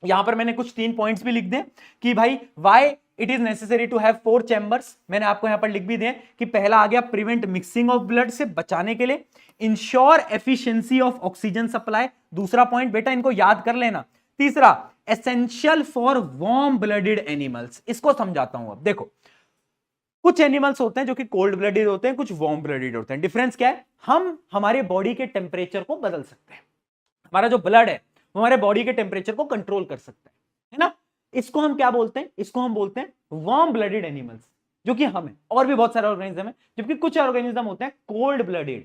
यहां पर मैंने कुछ 3 पॉइंट्स भी लिख दें कि भाई why it is necessary to have 4 chambers, मैंने आपको यहां पर लिख भी दिए कि पहला आ गया प्रिवेंट मिक्सिंग ऑफ ब्लड, से बचाने के लिए, ensure efficiency of oxygen supply, दूसरा पॉइंट बेटा इनको याद कर लेना, तीसरा essential for warm blooded animals. इसको समझाता हूं। अब देखो, कुछ एनिमल्स होते हैं जो कि कोल्ड ब्लडेड होते हैं, कुछ वार्म ब्लडेड होते हैं। डिफरेंस क्या है? हम हमारे बॉडी के टेम्परेचर को बदल सकते हैं। हमारा जो ब्लड है वो हमारे बॉडी के टेम्परेचर को कंट्रोल कर सकता है ना? इसको हम क्या बोलते हैं? इसको हम बोलते हैं वार्म ब्लडेड एनिमल्स, जो कि हम है। और भी बहुत सारे ऑर्गेनिज्म है, जबकि कुछ ऑर्गेनिज्म होते हैं कोल्ड ब्लडेड,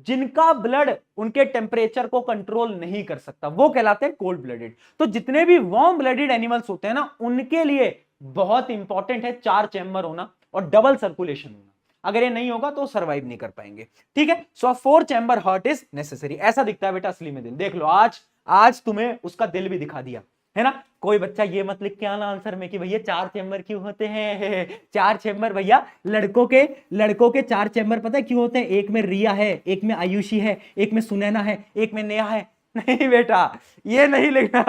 जिनका ब्लड उनके टेम्परेचर को कंट्रोल नहीं कर सकता, वो कहलाते हैं कोल्ड ब्लडेड। तो जितने भी वार्म ब्लडेड एनिमल्स होते हैं ना, उनके लिए बहुत इंपॉर्टेंट है 4 चैम्बर होना और डबल सर्कुलेशन होना। अगर ये नहीं होगा तो सर्वाइव नहीं कर पाएंगे। ठीक है, सो 4 चैम्बर हार्ट इज नेसेसरी। ऐसा दिखता है बेटा असली में दिल। देख लो, आज तुम्हें उसका दिल भी दिखा दिया है ना। कोई बच्चा ये मत लिख के आना आंसर में कि भैया 4 चैम्बर क्यों होते हैं। 4 चैम्बर भैया, लड़कों के 4 चैम्बर पता है क्यों होते हैं? एक में रिया है, एक में आयुषी है, एक में सुनैना है, एक में नेहा है। नहीं बेटा, ये नहीं लिखना।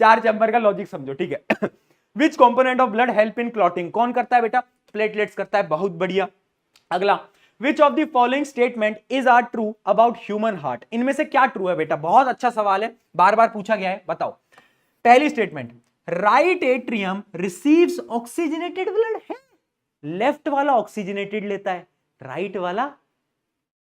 4 चैम्बर का लॉजिक समझो, ठीक है। विच component of blood help in clotting? कौन करता है बेटा? प्लेटलेट्स करता है। बहुत बढ़िया। अगला, which of the following statement is are true about human heart? इनमें से क्या ट्रू है बेटा? बहुत अच्छा सवाल है, बार बार पूछा गया है, बताओ। पहली statement, right atrium receives oxygenated blood है। लेफ्ट वाला ऑक्सीजनेटेड लेता है, राइट वाला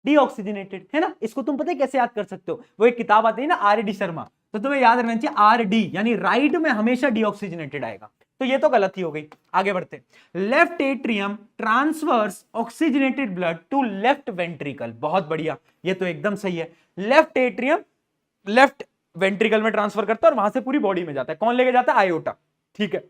डीऑक्सीजनेटेड, है ना। इसको तुम पता है कैसे याद कर सकते हो? वो एक किताब आती है ना, आर.डी. शर्मा, तो तुम्हें याद रखना चाहिए आर.डी. यानी राइट में हमेशा डीऑक्सीजनेटेड आएगा। तो ये तो गलती हो गई। आगे बढ़ते, left atrium transfers oxygenated blood to left ventricle. बहुत बढ़िया, ये तो एकदम सही है। लेफ्ट एट्रियम लेफ्ट वेंट्रिकल में ट्रांसफर करता है और वहां से पूरी बॉडी में जाता है। कौन लेके जाता है? आयोटा। ठीक है,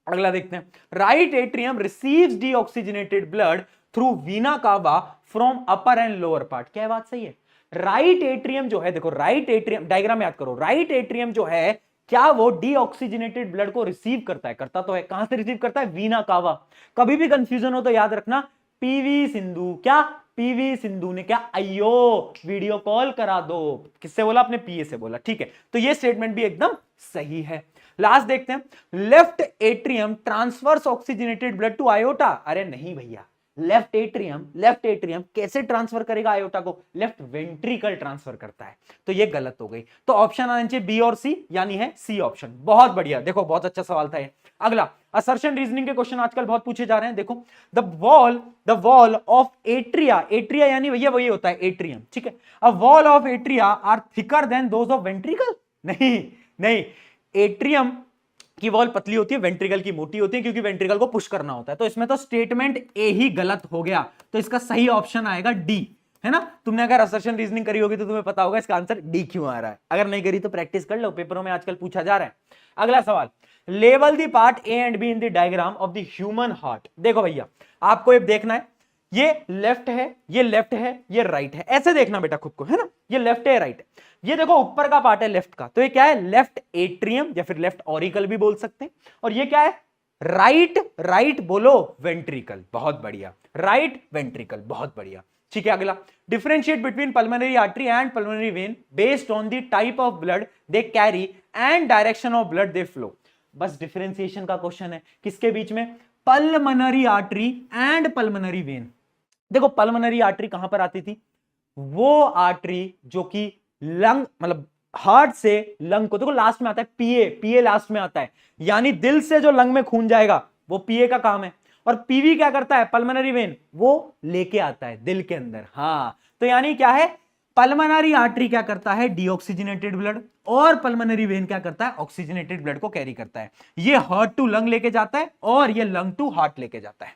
अगला देखते हैं। Right atrium receives deoxygenated blood through vena cava from upper and lower part. क्या बात सही है? राइट एट्रियम जो है, देखो राइट एट्रियम, डायग्राम याद करो, राइट एट्रियम जो है, क्या वो डीऑक्सीजनेटेड ब्लड को रिसीव करता है? करता तो है। कहां से रिसीव करता है? वीना कावा। कभी भी कंफ्यूजन हो तो याद रखना, पीवी सिंधु। क्या? पीवी सिंधु ने क्या? अयो वीडियो कॉल करा दो। किससे बोला? अपने पीए से बोला। ठीक है, तो ये स्टेटमेंट भी एकदम सही है। लास्ट देखते हैं, left atrium transfers oxygenated blood to aorta. अरे नहीं भैया, लेफ्ट एट्रियम कैसे ट्रांसफर करेगा आयोटा को? लेफ्ट वेंट्रिकल ट्रांसफर करता है। तो ये गलत हो गई। तो ऑप्शन आना चाहिए बी और सी, यानी है सी ऑप्शन। बहुत बढ़िया, देखो बहुत अच्छा सवाल था ये। अगला, असर्शन रीजनिंग के क्वेश्चन आजकल बहुत पूछे जा रहे हैं। देखो, the wall of atria, atria यानी भैया वही होता है एट्रियम। ठीक है, a wall of atria are thicker than those of ventricle. नहीं, एट्रियम की वॉल पतली होती है, वेंट्रिकल की मोटी होती है, क्योंकि वेंट्रिकल को पुश करना होता है। तो इसमें तो स्टेटमेंट ए ही गलत हो गया। तो इसका सही ऑप्शन आएगा डी, है ना। तुमने अगर असर्शन रीजनिंग करी होगी तो तुम्हें पता होगा इसका आंसर डी क्यों आ रहा है। अगर नहीं करी तो प्रैक्टिस कर लो, पेपरों में आजकल पूछा जा रहा है। अगला सवाल, level the part A and be in the diagram of the human heart. देखो भैया, आपको ये देखना है, ये लेफ्ट है, ये लेफ्ट है, ये राइट है। ऐसे देखना बेटा खुद को, है ना। ये लेफ्ट है, राइट है। ये देखो ऊपर का पार्ट है लेफ्ट का, तो ये क्या है? लेफ्ट एट्रियम या फिर लेफ्ट ऑरिकल भी बोल सकते हैं। और ये क्या है? राइट बोलो, वेंट्रिकल। बहुत बढ़िया, राइट वेंट्रिकल, बहुत बढ़िया। ठीक है, अगला, differentiate between pulmonary artery and pulmonary vein based on the type of blood they carry and direction of blood they flow. बस डिफरेंशिएशन का क्वेश्चन है। किसके बीच में? Pulmonary artery and pulmonary vein. देखो, पल्मोनरी आर्टरी कहां पर आती थी? वो आर्टरी जो कि लंग, मतलब हार्ट से लंग को, देखो लास्ट में आता है पीए लास्ट में आता है, यानी दिल से जो लंग में खून जाएगा वो पीए का काम है। और पीवी क्या करता है? पल्मोनरी वेन, वो लेके आता है दिल के अंदर। हाँ, तो यानी क्या है? पल्मोनरी आर्टरी क्या करता है? डीऑक्सीजनेटेड ब्लड, और पल्मोनरी वेन क्या करता है? ऑक्सीजनेटेड ब्लड को कैरी करता है। ये हार्ट टू लंग लेके जाता है और ये लंग टू हार्ट लेके जाता है।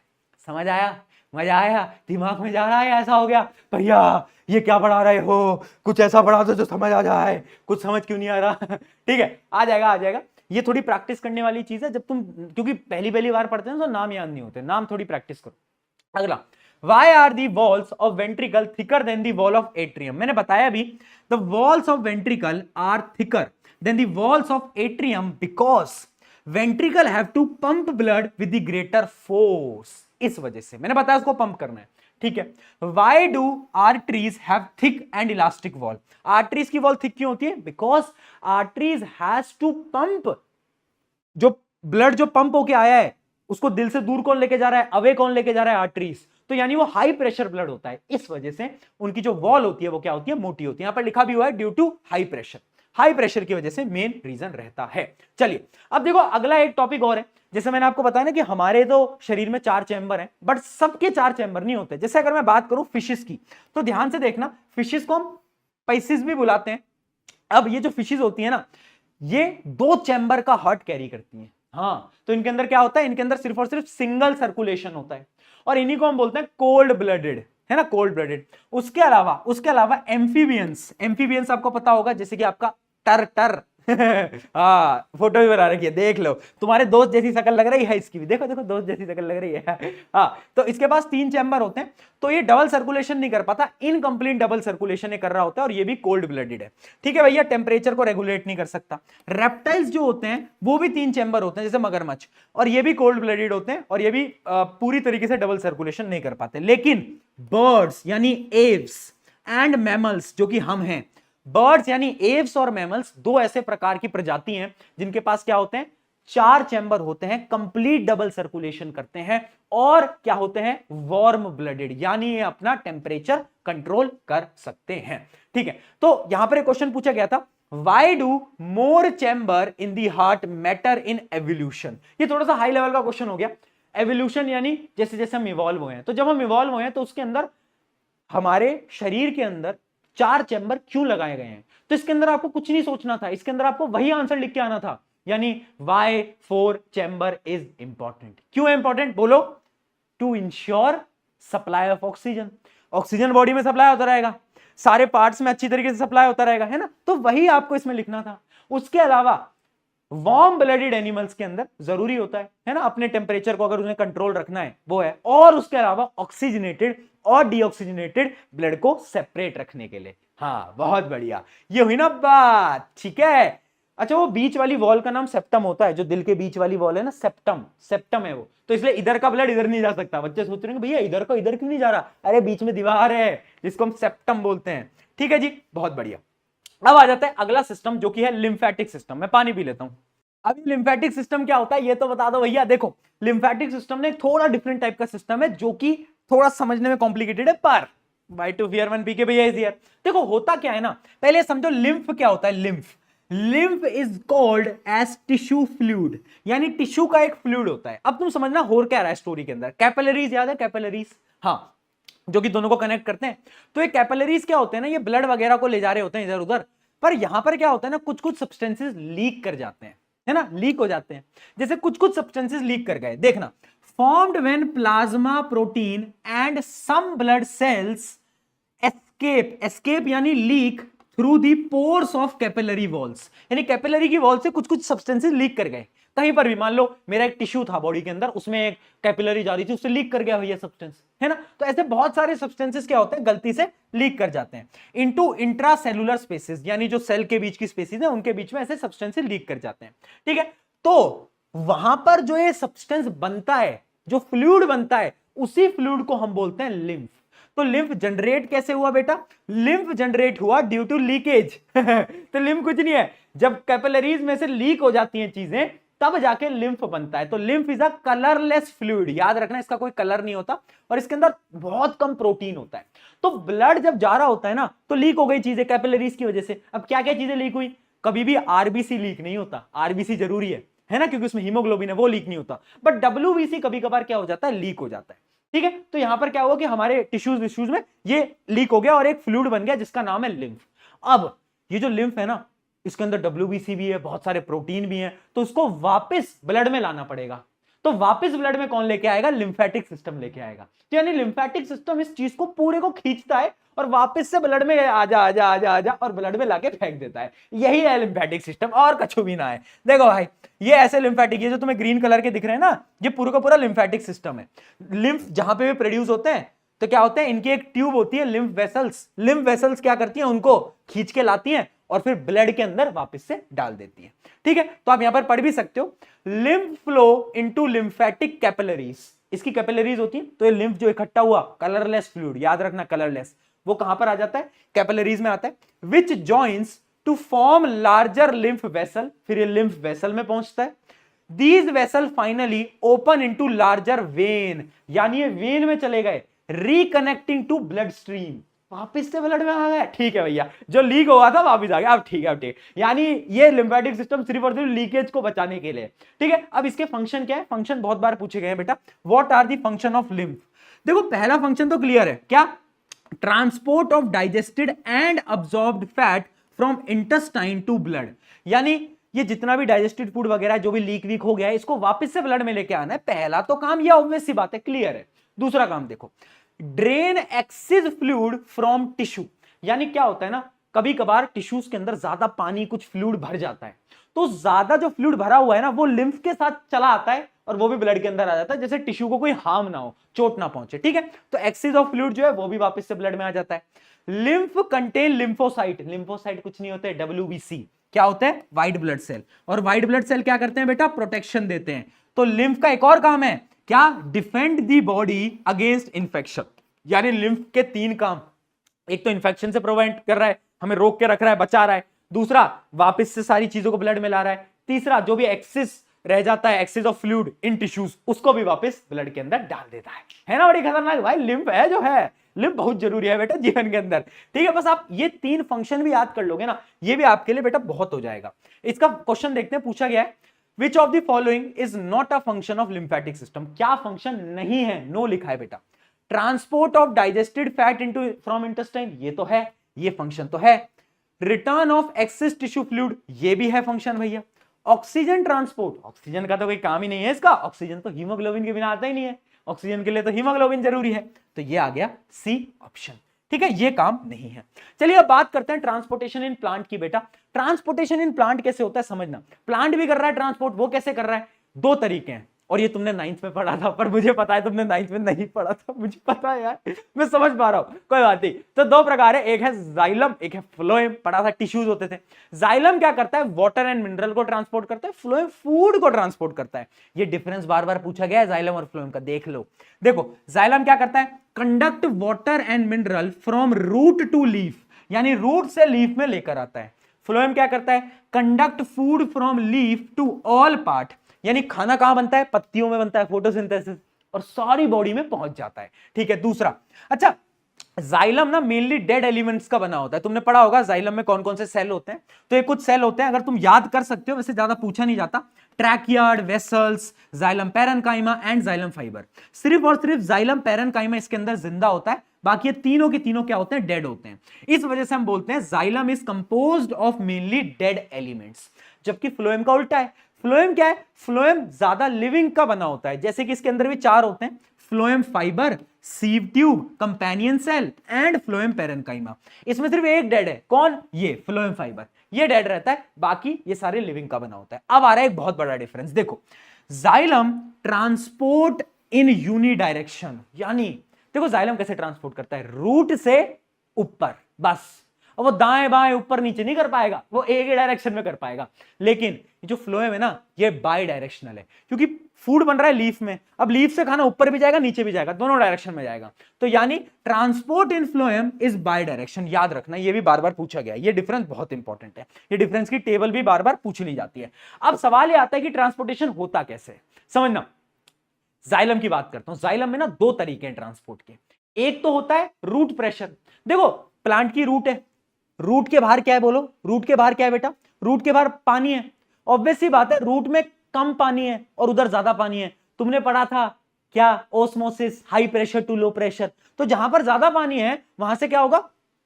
समझ आया? मजा आया? दिमाग में जा रहा है? ऐसा हो गया भैया ये क्या पढ़ा रहे हो, कुछ ऐसा पढ़ा दो जो समझ आ जाए। कुछ समझ क्यों नहीं आ रहा? ठीक है, आ जाएगा। ये थोड़ी प्रैक्टिस करने वाली चीज है। जब तुम, क्योंकि पहली बार पढ़ते हैं तो नाम याद नहीं होते, नाम थोड़ी प्रैक्टिस करो। अगला, Why are the walls of ventricle thicker than the wall of atrium? मैंने बताया अभी, the walls of ventricle are thicker than the walls of atrium because ventricle have to pump blood with the greater force. इस वजह से मैंने बताया उसको पंप करना है। ठीक है, Why do arteries have thick and elastic wall? Arteries की wall thick क्यों होती है? Because arteries has to pump, जो ब्लड जो पंप होके आया है उसको दिल से दूर कौन लेके जा रहा है? अवे कौन लेके जा रहा है? आर्टरीज। तो यानी वो हाई प्रेशर ब्लड होता है, इस वजह से उनकी जो वॉल होती है वो क्या होती है? मोटी होती है। यहां पर लिखा भी हुआ है due to high pressure. High pressure की वजह से मेन रीजन रहता है। चलिए अब देखो अगला एक टॉपिक और है, जैसे मैंने आपको बताया ना कि हमारे तो शरीर में 4 चैम्बर हैं, बट सबके 4 चैम्बर नहीं होते। जैसे अगर मैं बात करूं फिशेस की, तो ध्यान से देखना, फिशेस को हम पाइसिस भी बुलाते हैं। अब ये जो फिशेस होती है ना, ये 2 चैम्बर का हार्ट कैरी करती हैं। हाँ, तो इनके अंदर क्या होता है, इनके अंदर सिर्फ और सिर्फ सिंगल सर्कुलेशन होता है, और इन्हीं को हम बोलते हैं कोल्ड ब्लडेड, है ना, कोल्ड ब्लडेड। उसके अलावा एम्फीबियंस आपको पता होगा, जैसे कि आपका टर हाँ, फोटो भी बना रखी है, देख लो, तुम्हारे दोस्त जैसी शक्ल लग रही है इसकी भी, देखो देखो दोस्त जैसी शक्ल लग रही है। हाँ, तो इसके पास 3 चैम्बर होते हैं, तो ये डबल सर्कुलेशन नहीं कर पाता, इनकंप्लीट डबल सर्कुलेशन ये कर रहा होता है, और ये भी कोल्ड ब्लडेड है। ठीक है भैया, टेम्परेचर को रेगुलेट नहीं कर सकता। रेप्टाइल्स जो होते हैं वो भी 3 चैम्बर होते हैं, जैसे मगरमच्छ, और ये भी कोल्ड ब्लडेड होते हैं, और ये भी पूरी तरीके से डबल सर्कुलेशन नहीं कर पाते। लेकिन बर्ड्स यानी एव्स एंड मैमल्स, जो कि हम हैं, बर्ड्स यानी एव्स और मैमल्स, 2 ऐसे प्रकार की प्रजाति हैं जिनके पास क्या होते हैं, 4 चैम्बर होते हैं, कंप्लीट डबल सर्कुलेशन करते हैं, और क्या होते हैं, वार्म ब्लडेड, यानी ये अपना टेम्परेचर कंट्रोल कर सकते हैं। ठीक है, तो यहां पर एक क्वेश्चन पूछा गया था, Why do more chamber in the heart matter in evolution? ये थोड़ा सा हाई लेवल का क्वेश्चन हो गया। एवोल्यूशन यानी जैसे जैसे हम इवॉल्व हुए हैं, तो जब हम इवॉल्व हुए हैं तो उसके अंदर, हमारे शरीर के अंदर 4 चैम्बर क्यों लगाए गए हैं? तो इसके अंदर आपको कुछ नहीं सोचना था, इसके अंदर आपको वही आंसर लिख के आना था, यानी why 4 चैम्बर इज इंपॉर्टेंट। क्यों इंपॉर्टेंट बोलो? To ensure supply of oxygen, oxygen body में सप्लाई होता रहेगा, सारे पार्ट्स में अच्छी तरीके से सप्लाई होता रहेगा, है ना, तो वही आपको इसमें लिखना था। उसके अलावा वार्म ब्लडेड एनिमल्स के अंदर जरूरी होता है ना, अपने टेम्परेचर को अगर उन्हें कंट्रोल रखना है वो है, और उसके अलावा ऑक्सीजनेटेड और डीऑक्सीजनेटेड ब्लड को सेपरेट रखने के लिए। हाँ, बहुत बढ़िया, ये हुई ना बात। ठीक है, अच्छा, वो बीच वाली वॉल का नाम सेप्टम होता है, जो दिल के बीच वाली वॉल है ना, सेप्टम है वो, तो इसलिए इधर का ब्लड इधर नहीं जा सकता। बच्चे सोच रहे हैं भैया इधर को इधर क्यों नहीं जा रहा, अरे बीच में दीवार है जिसको हम सेप्टम बोलते हैं। ठीक है जी, बहुत बढ़िया। अब आ जाता है अगला सिस्टम, जो कि है लिम्फेटिक सिस्टम। मैं पानी पी लेता हूं। अब लिम्फेटिक सिस्टम क्या होता है ये तो बता दो भैया। देखो, लिम्फेटिक सिस्टम ने थोड़ा डिफरेंट टाइप का सिस्टम है, जो कि थोड़ा समझने में कॉम्प्लिकेटेड है, पर by two fear one P के भैया इज हियर। देखो होता क्या है ना, पहले समझो लिम्फ क्या होता है। Lymph is called as tissue fluid, यानी टिश्यू का एक फ्लूइड होता है। अब तुम समझना हो क्या रहा है स्टोरी के अंदर। कैपिलरीज याद है, कैपिलरीज, हाँ, जो कि दोनों को कनेक्ट करते हैं। तो ये कैपिलरीज क्या होते हैं ना, ये ब्लड वगैरह को ले जा रहे होते हैं इधर उधर, पर यहां पर क्या होता है ना, कुछ कुछ सब्सटेंसेस लीक कर जाते हैं, है ना, लीक हो जाते हैं। जैसे कुछ कुछ सब्सटेंसेस लीक कर गए, देखना, formed when plasma protein and some blood cells escape यानी leak through the pores of capillary walls, यानी कैपिलरी की वॉल से कुछ कुछ सब्सटेंसेस लीक कर गए कहीं पर भी। मान लो मेरा एक टिश्यू था बॉडी के अंदर, उसमें एक कैपिलरी जा रही थी, उससे लीक कर गया भैया सब्सटेंस, है ना। तो ऐसे बहुत सारे सब्सटेंसेस क्या होते हैं, गलती से लीक कर जाते हैं इनटू इंट्रासेलुलर स्पेसेस, यानी जो सेल के बीच की स्पेसेस है उनके बीच में ऐसे सब्सटेंसेस लीक कर जाते हैं। ठीक है, तो वहां पर जो ये सब्सटेंस बनता है, जो फ्लूइड बनता है, उसी फ्लूइड को हम बोलते हैं लिम्फ। तो लिम्फ जनरेट कैसे हुआ बेटा? लिम्फ जनरेट हुआ ड्यू टू लीकेज। तो लिम्फ कुछ नहीं है, जब कैपिलरीज में से लीक हो जाती हैं चीजें तब जाके लिम्फ बनता है। तो lymph is a colourless fluid, याद रखना इसका कोई कलर नहीं होता और इसके अंदर बहुत कम प्रोटीन होता है। तो ब्लड जब जा रहा होता है ना, तो लीक हो गई चीजें कैपिलरीज की वजह से। अब क्या क्या चीजें लीक हुई? कभी भी आरबीसी लीक नहीं होता, आरबीसी जरूरी है ना, क्योंकि उसमें हीमोग्लोबिन है, वो लीक नहीं होता। बट डब्ल्यूबीसी कभी कभार क्या हो जाता है, लीक हो जाता है। ठीक है, तो यहां पर क्या हुआ कि हमारे टिश्यूज में ये लीक हो गया और एक फ्लूइड बन गया जिसका नाम है लिम्फ। अब ये जो लिम्फ है ना, इसके अंदर डब्ल्यूबीसी भी है, बहुत सारे प्रोटीन भी हैं, तो उसको वापस ब्लड में लाना पड़ेगा। तो वापस ब्लड में कौन लेके आएगा? लिम्फेटिक सिस्टम लेके आएगा। तो यानी लिम्फेटिक सिस्टम इस चीज को पूरे को खींचता है और वापस से ब्लड में आजा आजा आजा आजा और ब्लड में लाके फेंक देता है। यही है लिम्फेटिक सिस्टम, और कछु भी ना है। देखो भाई, ये ऐसे लिम्फेटिक, ये जो तुम्हें ग्रीन कलर के दिख रहे हैं ना, ये पूरा का पूरा लिम्फेटिक सिस्टम है। लिम्फ जहां पे भी प्रोड्यूस होते हैं तो क्या होते हैं, इनकी एक ट्यूब होती है लिम्फ वेसल्स। लिम्फ वेसल्स क्या करती हैं, उनको खींच के लाती हैं और फिर ब्लड के अंदर वापस से डाल देती है। ठीक है, तो आप यहां पर पढ़ भी सकते हो, lymph flow into lymphatic capillaries. इसकी कैपिलरीज होती है, तो ये लिम्फ जो इकट्ठा हुआ कलरलेस फ्लूइड, याद रखना कलरलेस, वो कहां पर आ जाता है? कैपिलरीज में आता है, which joins to form larger lymph vessel. फिर ये लिम्फ वेसल में पहुंचता है। These vessel finally open into larger vein, यानी ये वेन में चले गए, रिकनेक्टिंग टू ब्लड स्ट्रीम। वापस से ब्लड में आ गया, ठीक है भैया, जो लीक हुआ था वापस आ गया, अब ठीक है, अब ठीक, यानी ये लिम्फेटिक सिस्टम सिर्फ और सिर्फ लीकेज को बचाने के लिए, ठीक है। अब इसके फंक्शन क्या है, फंक्शन बहुत बार पूछे गए हैं बेटा, what are the function of lymph. देखो पहला फंक्शन तो क्लियर है, क्या, transport of digested and absorbed fat from intestine to blood, यानी ये जितना भी डाइजेस्टेड फूड वगैरह जो भी लीक वीक हो गया है इसको वापस से ब्लड में लेके आना है। पहला तो काम ये ऑब्वियस सी बात है, क्लियर है। दूसरा काम देखो, drain access fluid from tissue, यानी क्या होता है ना, कभी कभार टिश्यूज के अंदर ज्यादा पानी कुछ फ्लूइड भर जाता है, तो ज्यादा जो फ्लूइड भरा हुआ है ना वो लिम्फ के साथ चला आता है और वो भी ब्लड के अंदर आ जाता है, जैसे टिश्यू को कोई हार्म ना हो, चोट ना पहुंचे, ठीक है। तो एक्सेस ऑफ फ्लूइड जो है वो भी वापस से ब्लड में आ जाता है। लिम्फ कंटेन लिम्फोसाइट, लिम्फोसाइट कुछ नहीं होते, WBC, क्या होते हैं, व्हाइट ब्लड सेल, और व्हाइट ब्लड सेल क्या करते हैं बेटा, प्रोटेक्शन देते हैं। तो लिम्फ का एक और काम है, क्या, defend the body against infection, यानी लिम्फ के 3 काम, एक तो इंफेक्शन से प्रिवेंट कर रहा है, हमें रोक के रख रहा है, बचा रहा है, दूसरा वापस से सारी चीजों को ब्लड में ला रहा है, तीसरा जो भी एक्सेस रह जाता है, excess of fluid in tissues, उसको भी वापस ब्लड के अंदर डाल देता है ना। बड़ी खतरनाक भाई लिम्फ है जो है, लिम्फ बहुत जरूरी है बेटा जीवन के अंदर, ठीक है। बस आप ये 3 फंक्शन भी याद कर लोगे ना, ये भी आपके लिए बेटा बहुत हो जाएगा। इसका क्वेश्चन देखते हैं, पूछा गया है, which of the following is not a function of lymphatic system, क्या फंक्शन नहीं है, नो लिखा है बेटा। Transport of digested fat into from intestine, ये तो है, ये फंक्शन तो है। Return of excess tissue fluid, ये भी है फंक्शन भैया। ऑक्सीजन ट्रांसपोर्ट, ऑक्सीजन का तो कोई काम ही नहीं है इसका, ऑक्सीजन तो हीमोग्लोबिन के बिना आता ही नहीं है, ऑक्सीजन के लिए तो हीमोग्लोबिन जरूरी है, तो ये आ गया सी ऑप्शन, ठीक है, ये काम नहीं है। चलिए अब बात करते हैं ट्रांसपोर्टेशन इन प्लांट की बेटा। ट्रांसपोर्टेशन इन प्लांट कैसे होता है समझना, प्लांट भी कर रहा है ट्रांसपोर्ट, वो कैसे कर रहा है, 2 तरीके हैं, और ये तुमने 9th में पढ़ा था, पर मुझे पता है तुमने 9th में नहीं पढ़ा था, मुझे पता है यार, मैं समझ पा रहा हूं, कोई बात नहीं। तो 2 प्रकार है, एक है जाइलम, एक है फ्लोएम, पढ़ा था, टिश्यूज होते थे। जाइलम क्या करता है, वाटर एंड मिनरल को ट्रांसपोर्ट करता है, फ्लोएम फूड को ट्रांसपोर्ट करता है। ये डिफरेंस बार बार पूछा गया है जाइलम और फ्लोएम का, देख लो। देखो जाइलम क्या करता है, conduct water and mineral from root to leaf, यानी रूट से लीफ में लेकर आता है। फ्लोएम क्या करता है, conduct food from leaf to all part, यानी खाना कहां बनता है, पत्तियों में बनता है, फोटोसिंथेसिस, और सारी बॉडी में पहुंच जाता है, ठीक है। दूसरा, अच्छा जाइलम ना मेनली डेड एलिमेंट्स का बना होता है, तुमने पढ़ा होगा जाइलम में कौन कौन से सेल होते हैं, तो ये कुछ सेल होते हैं, अगर तुम याद कर सकते हो, वैसे ज्यादा पूछा नहीं जाता, ट्रैकियार्ड, vessels, xylem parenchyma and xylem fibre. सिर्फ और सिर्फ जाइलम पैरेन्काइमा इसके अंदर जिंदा होता है, बाकी ये तीनों के तीनों क्या होते हैं, डेड होते हैं। इस वजह से हम बोलते हैं xylem is composed of mainly dead elements, जबकि फ्लोएम का उल्टा है। फ्लोएम क्या है, फ्लोएम ज्यादा लिविंग का बना होता है, जैसे कि इसके अंदर भी 4 होते हैं, phloem fibre, sieve tube, companion cell and phloem parenchyma. इसमें सिर्फ एक डेड है, कौन, ये फ्लोएम फाइबर, ये डेड रहता है, बाकी ये सारे लिविंग का बना होता है। अब आ रहा है एक बहुत बड़ा डिफरेंस, देखो xylem transport in unidirection, यानी देखो जाइलम कैसे ट्रांसपोर्ट करता है, रूट से ऊपर बस, और वो दाएं बाएं ऊपर नीचे नहीं कर पाएगा, वो एक ही डायरेक्शन में कर पाएगा। लेकिन जो फ्लोएम है ना, ये बाई डायरेक्शनल है, क्योंकि फूड बन रहा है लीफ में, अब लीफ से खाना ऊपर भी जाएगा नीचे भी जाएगा, दोनों डायरेक्शन में जाएगा, तो यानी transport in phloem is by direction, याद रखना, ये भी बार बार पूछा गया है, ये डिफरेंस बहुत इंपॉर्टेंट है, ये डिफरेंस की टेबल भी बार बार पूछ ली जाती है। अब सवाल ये आता है कि ट्रांसपोर्टेशन होता कैसे, समझना। जाइलम की बात करता हूं, जाइलम में ना 2 तरीके हैं ट्रांसपोर्ट के, एक तो होता है रूट प्रेशर। देखो प्लांट की रूट है, रूट के बाहर क्या है, बोलो रूट के बाहर क्या है बेटा, रूट के बाहर पानी है, ऑब्वियस सी बात है, रूट में कम पानी है और उधर ज्यादा पानी है, तुमने पढ़ा था क्या, osmosis, high pressure to low pressure, तो जहां पर ज्यादा पानी है वहां से क्या होगा,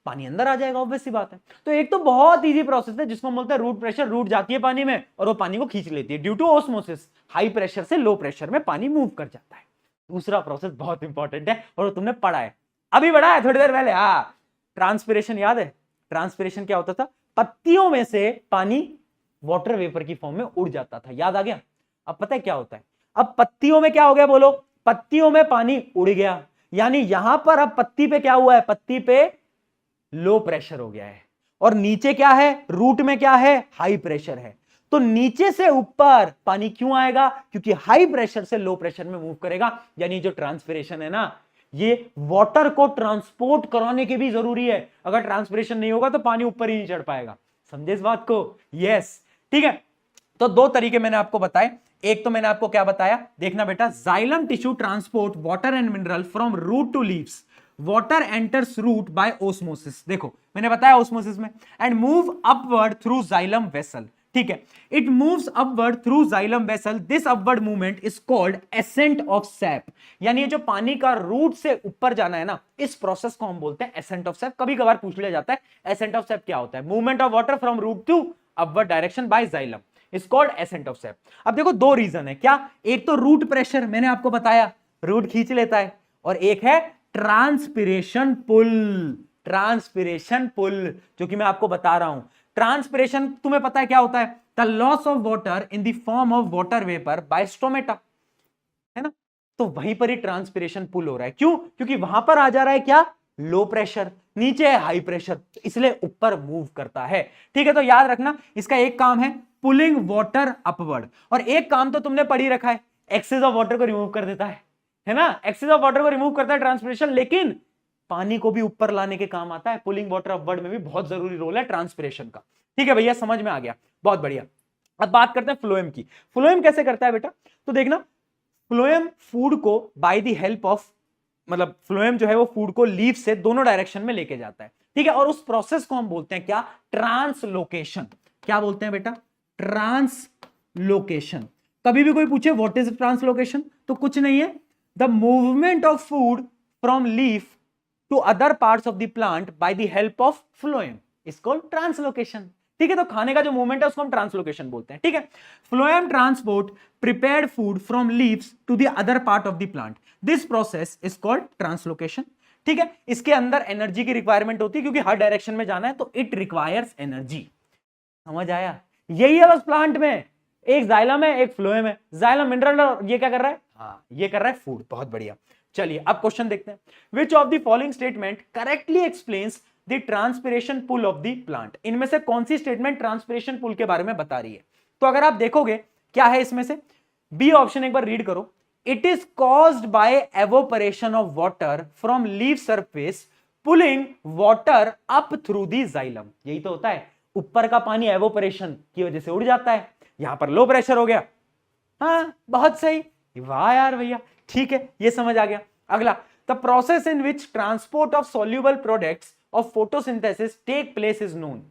पानी अंदर आ जाएगा, ऑब्वियस सी बात है। तो एक तो बहुत इजी प्रोसेस है जिसको बोलते हैं रूट प्रेशर, रूट जाती है पानी में और वो पानी को खींच लेती है, due to osmosis, high pressure से लो प्रेशर में पानी मूव कर जाता है। दूसरा प्रोसेस बहुत इंपॉर्टेंट है और तुमने पढ़ा है, अभी पढ़ा है थोड़ी देर पहले, हाँ, ट्रांसपिरेशन, याद है ट्रांसपिरेशन क्या होता था, पत्तियों में से पानी वाटर वेपर की फॉर्म में उड़ जाता था, याद आ गया। अब पता है क्या होता है, अब पत्तियों में क्या हो गया, बोलो, पत्तियों में पानी उड़ गया, यानी यहां पर अब पत्ती पे क्या हुआ है, पत्ती पे लो प्रेशर हो गया है, और नीचे क्या है, रूट में क्या है, हाई प्रेशर है। तो नीचे से ऊपर पानी क्यों आएगा, क्योंकि हाई प्रेशर से लो प्रेशर में मूव करेगा, यानी जो ट्रांसपिरेशन है ना, ये वाटर को ट्रांसपोर्ट कराने के भी जरूरी है, अगर ट्रांसपिरेशन नहीं होगा तो पानी ऊपर ही नहीं चढ़ पाएगा, समझे इस बात को, यस, ठीक है। तो 2 तरीके मैंने आपको बताए, एक तो मैंने आपको क्या बताया, देखना बेटा, xylem tissue transport water and mineral from root to leaves, water enters root by osmosis, देखो मैंने बताया ओस्मोसिस में, and move upward through xylem vessel, ठीक है, it moves upward through xylem vessel, this upward movement is called ascent of sap, यानी ये जो पानी का रूट से ऊपर जाना है ना, इस प्रोसेस को हम बोलते हैं एसेंट ऑफ सैप। कभी कभार पूछ लिया जाता है एसेंट ऑफ सैप क्या होता है, movement of water from root to upward direction by xylem is called ascent of sap. अब देखो दो रीजन है, क्या, एक तो रूट प्रेशर, मैंने आपको बताया रूट खींच लेता है, और एक है ट्रांसपिरेशन पुल, ट्रांसपिरेशन पुल जो कि मैं आपको बता रहा हूं। ट्रांसपिरेशन तुम्हें पता है क्या होता है, the loss of water in the form of water vapour by stomata, है ना, तो वहीं पर ही ट्रांसपिरेशन पुल हो रहा है, क्यों, क्योंकि वहां पर आ जा रहा है क्या, लो प्रेशर, नीचे है हाई प्रेशर, इसलिए ऊपर मूव करता है, ठीक है। तो याद रखना इसका एक काम है पुलिंग वाटर अपवर्ड, और एक काम तो तुमने पढ़ी रखा है, एक्सेस ऑफ वाटर को रिमूव कर देता है ना, एक्सेस ऑफ वाटर को रिमूव करता है ट्रांसपिरेशन, लेकिन पानी को भी ऊपर लाने के काम आता है, पुलिंग वाटर अपवर्ड में भी बहुत जरूरी रोल है ट्रांसपिरेशन का, ठीक है भैया, समझ में आ गया, बहुत बढ़िया। अब बात करते हैं फ्लोएम की। फ्लोएम कैसे करता है बेटा, तो देखना फ्लोएम फूड को बाय द हेल्प ऑफ, मतलब फ्लोएम जो है वो फूड को लीफ से दोनों डायरेक्शन में लेके जाता है, ठीक है, और उस प्रोसेस को हम बोलते हैं क्या, ट्रांसलोकेशन। क्या बोलते हैं बेटा, ट्रांसलोकेशन। कभी भी कोई पूछे व्हाट इज ट्रांसलोकेशन, तो कुछ नहीं है, the movement of food from leaf to other parts of the plant by the help of phloem is called translocation, ठीक है। तो खाने का जो मूवमेंट है उसको हम ट्रांसलोकेशन बोलते हैं, ठीक है। Phloem transport prepared food from leaves to the other part of the plant, this process is called translocation, ठीक है। इसके अंदर एनर्जी की रिक्वायरमेंट होती है क्योंकि हर डायरेक्शन में जाना है, तो इट रिक्वायर्स एनर्जी, समझ आया, यही है बस प्लांट में, एक जाइलम है एक फ्लोएम है, जाइलम मिनरल और ये क्या कर रहा है, हाँ ये कर रहा है फूड, बहुत बढ़िया। चलिए अब क्वेश्चन देखते हैं, which of the following statement correctly explains the transpiration pull of the plant, इनमें से कौन सी स्टेटमेंट ट्रांसपिरेशन पुल के बारे में बता रही है, तो अगर आप देखोगे क्या है इसमें से, बी ऑप्शन एक बार रीड करो, it is caused by evaporation of water from leaf surface pulling water up through the xylem, यही तो होता है, ऊपर का पानी एवोपरेशन की वजह से उड़ जाता है, यहां पर लो प्रेशर हो गया, हाँ बहुत सही, वाह यार भैया, ठीक है ये समझ आ गया। अगला, the process in which transport of soluble products of photosynthesis take place is known,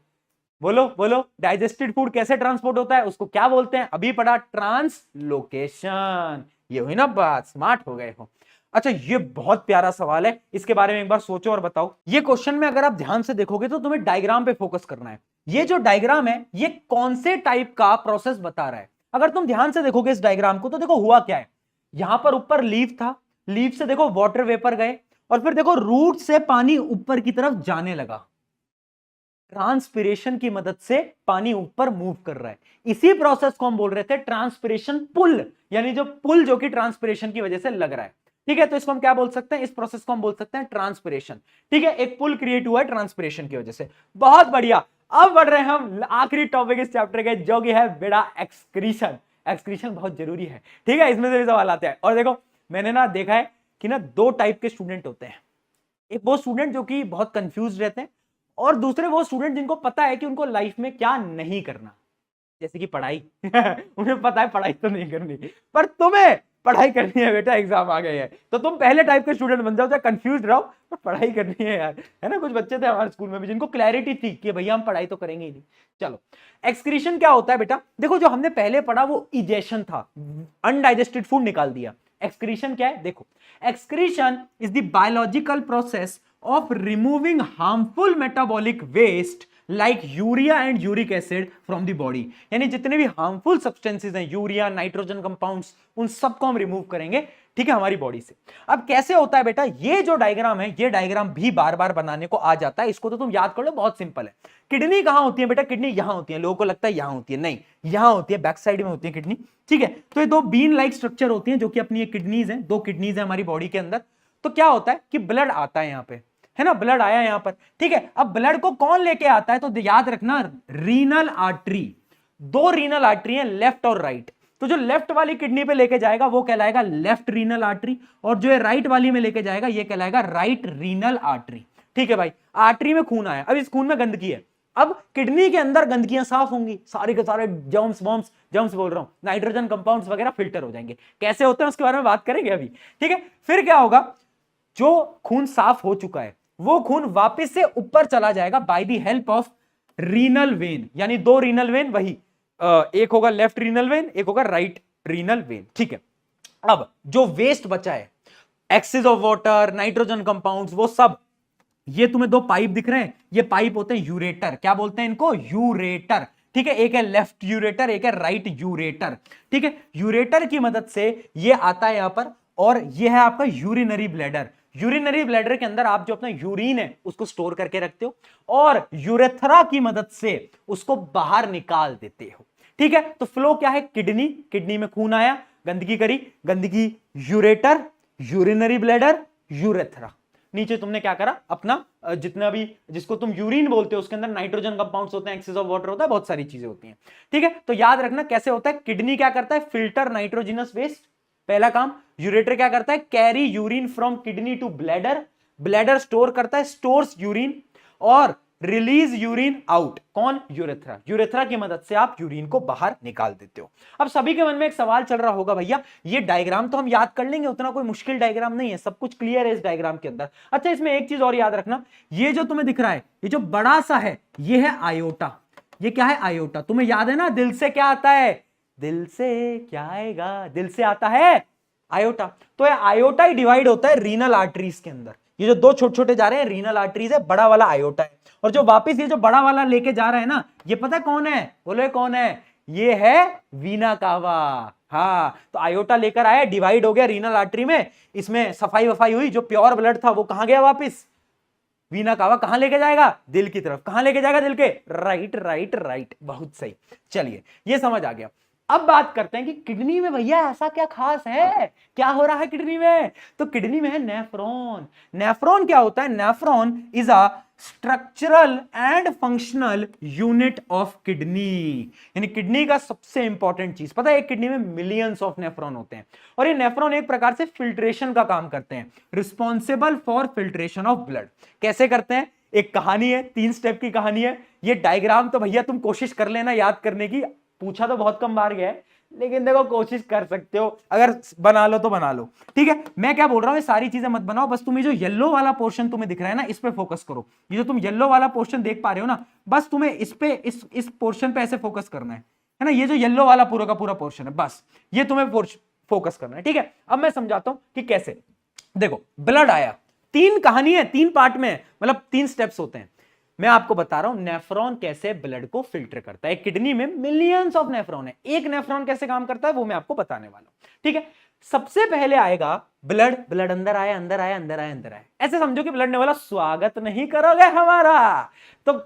बोलो बोलो, डाइजेस्टेड फूड कैसे ट्रांसपोर्ट होता है, उसको क्या बोलते हैं, अभी पढ़ा, ट्रांसलोकेशन, ये हुई ना बात, स्मार्ट हो गए हो। अच्छा ये बहुत प्यारा सवाल है, इसके बारे में एक बार सोचो और बताओ। ये क्वेश्चन में अगर आप ध्यान से देखोगे तो तुम्हें डायग्राम पे फोकस करना है, ये जो डायग्राम है ये कौन से टाइप का प्रोसेस बता रहा है, अगर तुम ध्यान से देखोगे इस डायग्राम को तो देखो हुआ क्या है, यहां पर ऊपर लीफ था, लीफ से देखो वाटर वेपर गए, और फिर देखो रूट से पानी ऊपर की तरफ जाने लगा, ट्रांसपिरेशन की मदद से पानी ऊपर मूव कर रहा है, इसी प्रोसेस को हम बोल रहे थे ट्रांसपिरेशन पुल, यानी जो पुल जो कि ट्रांसपिरेशन की वजह से लग रहा है, ठीक है। तो इसको हम क्या बोल सकते हैं, इस प्रोसेस को हम बोल सकते हैं ट्रांसपिरेशन, ठीक है, एक पुल क्रिएट हुआ है ट्रांसपिरेशन की वजह से, बहुत बढ़िया। अब बढ़ रहे हैं हम आखिरी टॉपिक इस चैप्टर के, जो कि है बेटा एक्सक्रीशन, एक्सक्रीशन बहुत जरूरी है, ठीक है, इसमें से भी सवाल आते हैं। और देखो मैंने ना देखा है कि ना दो टाइप के स्टूडेंट होते हैं, एक वो स्टूडेंट जो कि बहुत कंफ्यूज रहते हैं, और दूसरे वो स्टूडेंट जिनको पता है कि उनको लाइफ में क्या नहीं करना, जैसे कि पढ़ाई उन्हें पता है पढ़ाई तो नहीं करनी, पर तुम्हें पढ़ाई करनी है बेटा, एग्जाम आ गए हैं, तो तुम पहले टाइप के स्टूडेंट बन जाओ, चाहे कंफ्यूज रहो पर पढ़ाई करनी है यार, है ना। कुछ बच्चे थे हमारे स्कूल में भी जिनको क्लैरिटी थी कि भैया हम पढ़ाई तो करेंगे ही नहीं। चलो एक्सक्रीशन क्या होता है बेटा, देखो जो हमने पहले पढ़ा वो इजेशन था, अनडाइजेस्टेड फूड निकाल दिया, एक्सक्रीशन क्या है, देखो excretion is the biological process of removing harmful metabolic waste like urea and uric acid from the body, यानी जितने भी हार्मफुल सब्सटेंसेस हैं, यूरिया, नाइट्रोजन कंपाउंड्स, उन सबको हम रिमूव करेंगे, ठीक है, हमारी बॉडी से। अब कैसे होता है बेटा, ये जो डायग्राम है ये डायग्राम भी बार बार बनाने को आ जाता है, इसको तो तुम याद कर लो, बहुत सिंपल है। किडनी कहां होती है बेटा, किडनी यहां होती है, लोगों को लगता है यहां होती है, नहीं यहां होती है, बैक साइड में होती है किडनी, ठीक है। तो ये दो बीन लाइक स्ट्रक्चर होती है जो कि अपनी किडनीज है, दो किडनीज है हमारी बॉडी के अंदर। तो क्या होता है कि ब्लड आता है यहाँ पे, है ना, ब्लड आया यहां पर, ठीक है। अब ब्लड को कौन लेके आता है, तो याद रखना रीनल आर्टरी, दो रीनल आर्टरी है लेफ्ट और राइट, तो जो लेफ्ट वाली किडनी पे लेके जाएगा वो कहलाएगा लेफ्ट रीनल आर्टरी, और जो है राइट वाली में लेके जाएगा ये कहलाएगा राइट रीनल आर्टरी, ठीक है भाई। आर्टरी में खून आया, अब इस खून में गंदगी है, अब किडनी के अंदर गंदगियां साफ होंगी, सारे के सारे जर्म्स वॉर्म्स, जर्म्स बोल रहा हूं, नाइट्रोजन कंपाउंड्स वगैरह फिल्टर हो जाएंगे, कैसे होते हैं उसके बारे में बात करेंगे अभी, ठीक है। फिर क्या होगा, जो खून साफ हो चुका है वो खून वापस से ऊपर चला जाएगा bye the help of renal vein, यानी दो रीनल वेन, वही एक होगा लेफ्ट रीनल वेन, एक होगा राइट रीनल वेन, ठीक है। अब जो वेस्ट बचा है, excess of water, nitrogen compounds, वो सब, ये तुम्हें दो पाइप दिख रहे हैं, ये पाइप होते हैं यूरेटर। क्या बोलते हैं इनको? यूरेटर, ठीक है। एक है लेफ्ट यूरेटर, एक है राइट यूरेटर, ठीक है। यूरेटर की मदद से ये आता है यहां पर, और ये है आपका यूरिनरी ब्लैडर। यूरिनरी ब्लैडर के अंदर आप जो अपना यूरिन है उसको स्टोर करके रखते हो, और यूरेथ्रा की मदद से उसको बाहर निकाल देते हो, ठीक है। तो फ्लो क्या है? किडनी, किडनी में खून आया, गंदगी करी, गंदगी यूरेटर, यूरिनरी ब्लैडर, यूरेथ्रा। नीचे तुमने क्या करा? अपना जितना भी, जिसको तुम यूरिन बोलते हो, उसके अंदर नाइट्रोजन कंपाउंड्स होते हैं, एक्सेस ऑफ वाटर होता है, बहुत सारी चीजें होती हैं, ठीक है। तो याद रखना कैसे होता है। किडनी क्या करता है? फिल्टर नाइट्रोजिनस वेस्ट, पहला काम। यूरेटर क्या करता है? Carry urine from kidney to bladder, bladder store करता है, स्टोर्स यूरिन, और रिलीज यूरिन आउट। कौन? यूरेथ्रा। यूरेथ्रा की मदद से आप यूरिन को बाहर निकाल देते हो। अब सभी के मन में एक सवाल चल रहा होगा, भैया ये डायग्राम तो हम याद कर लेंगे, उतना कोई मुश्किल डायग्राम नहीं है, सब कुछ क्लियर है इस डायग्राम के अंदर। अच्छा, इसमें एक चीज और याद रखना, ये जो तुम्हें दिख रहा है, ये जो बड़ा सा है, ये है आयोटा। ये क्या है? आयोटा। तुम्हें याद है ना, दिल से क्या आता है? दिल से क्या आएगा? दिल से आता है आयोटा। तो ये आयोटा ही डिवाइड होता है रीनल आर्टरीज के अंदर। ये जो दो छोटे छोटे जा रहे हैं रीनल आर्टरीज है, बड़ा वाला आयोटा है, और जो वापिस ये जो बड़ा वाला लेके जा रहा है ना, ये पता है कौन है? बोलो कौन है? ये है वीना कावा। हाँ, तो आयोटा लेकर आया, डिवाइड हो गया रीनल आर्टरी में, इसमें सफाई वफाई हुई, जो प्योर ब्लड था वो कहां गया वापिस? वीना कावा। कहां लेके जाएगा? दिल की तरफ। कहां लेके जाएगा? दिल के राइट राइट राइट। बहुत सही, चलिए ये समझ आ गया। अब बात करते हैं कि किडनी में भैया ऐसा क्या खास है, क्या हो रहा है किडनी में? तो किडनी में है नेफ्रॉन। नेफ्रॉन क्या होता है? Nephron is a structural and functional unit of kidney, यानी किडनी का सबसे इंपॉर्टेंट चीज। पता है एक किडनी में मिलियंस ऑफ नेफ्रॉन होते हैं, और ये नेफ्रॉन एक प्रकार से फिल्ट्रेशन का काम करते हैं, responsible for filtration of blood. कैसे करते हैं? एक कहानी है, 3 स्टेप की कहानी है। ये डायग्राम तो भैया तुम कोशिश कर लेना याद करने की, पूछा तो बहुत कम बार गया है, लेकिन देखो कोशिश कर सकते हो, अगर बना लो तो बना लो, ठीक है। मैं क्या बोल रहा हूं, ये सारी चीजें मत बनाओ, बस तुम्हें जो येलो वाला पोर्शन तुम्हें दिख रहा है ना, इस पे फोकस करो। ये जो तुम येलो वाला पोर्शन देख पा रहे हो ना, बस तुम्हें इस पे, इस पोर्शन पे ऐसे फोकस करना है ना। ये जो येलो वाला पूरा का पूरा पोर्शन है, बस ये तुम्हें फोकस करना है, ठीक है। अब मैं समझाता हूं कि कैसे। देखो, ब्लड आया, 3 कहानी है, 3 पार्ट में, मतलब 3 स्टेप्स होते हैं। मैं आपको बता रहा हूं नेफ्रॉन कैसे ब्लड को फिल्टर करता है। किडनी में मिलियंस ऑफ नेफ्रॉन है, एक नेफ्रॉन कैसे काम करता है वो मैं आपको बताने वाला हूं, ठीक है। सबसे पहले आएगा ब्लड, ब्लड अंदर आया, अंदर आया, अंदर आया, अंदर आया। ऐसे समझो कि ब्लड ने बोला स्वागत नहीं करोगे हमारा, तो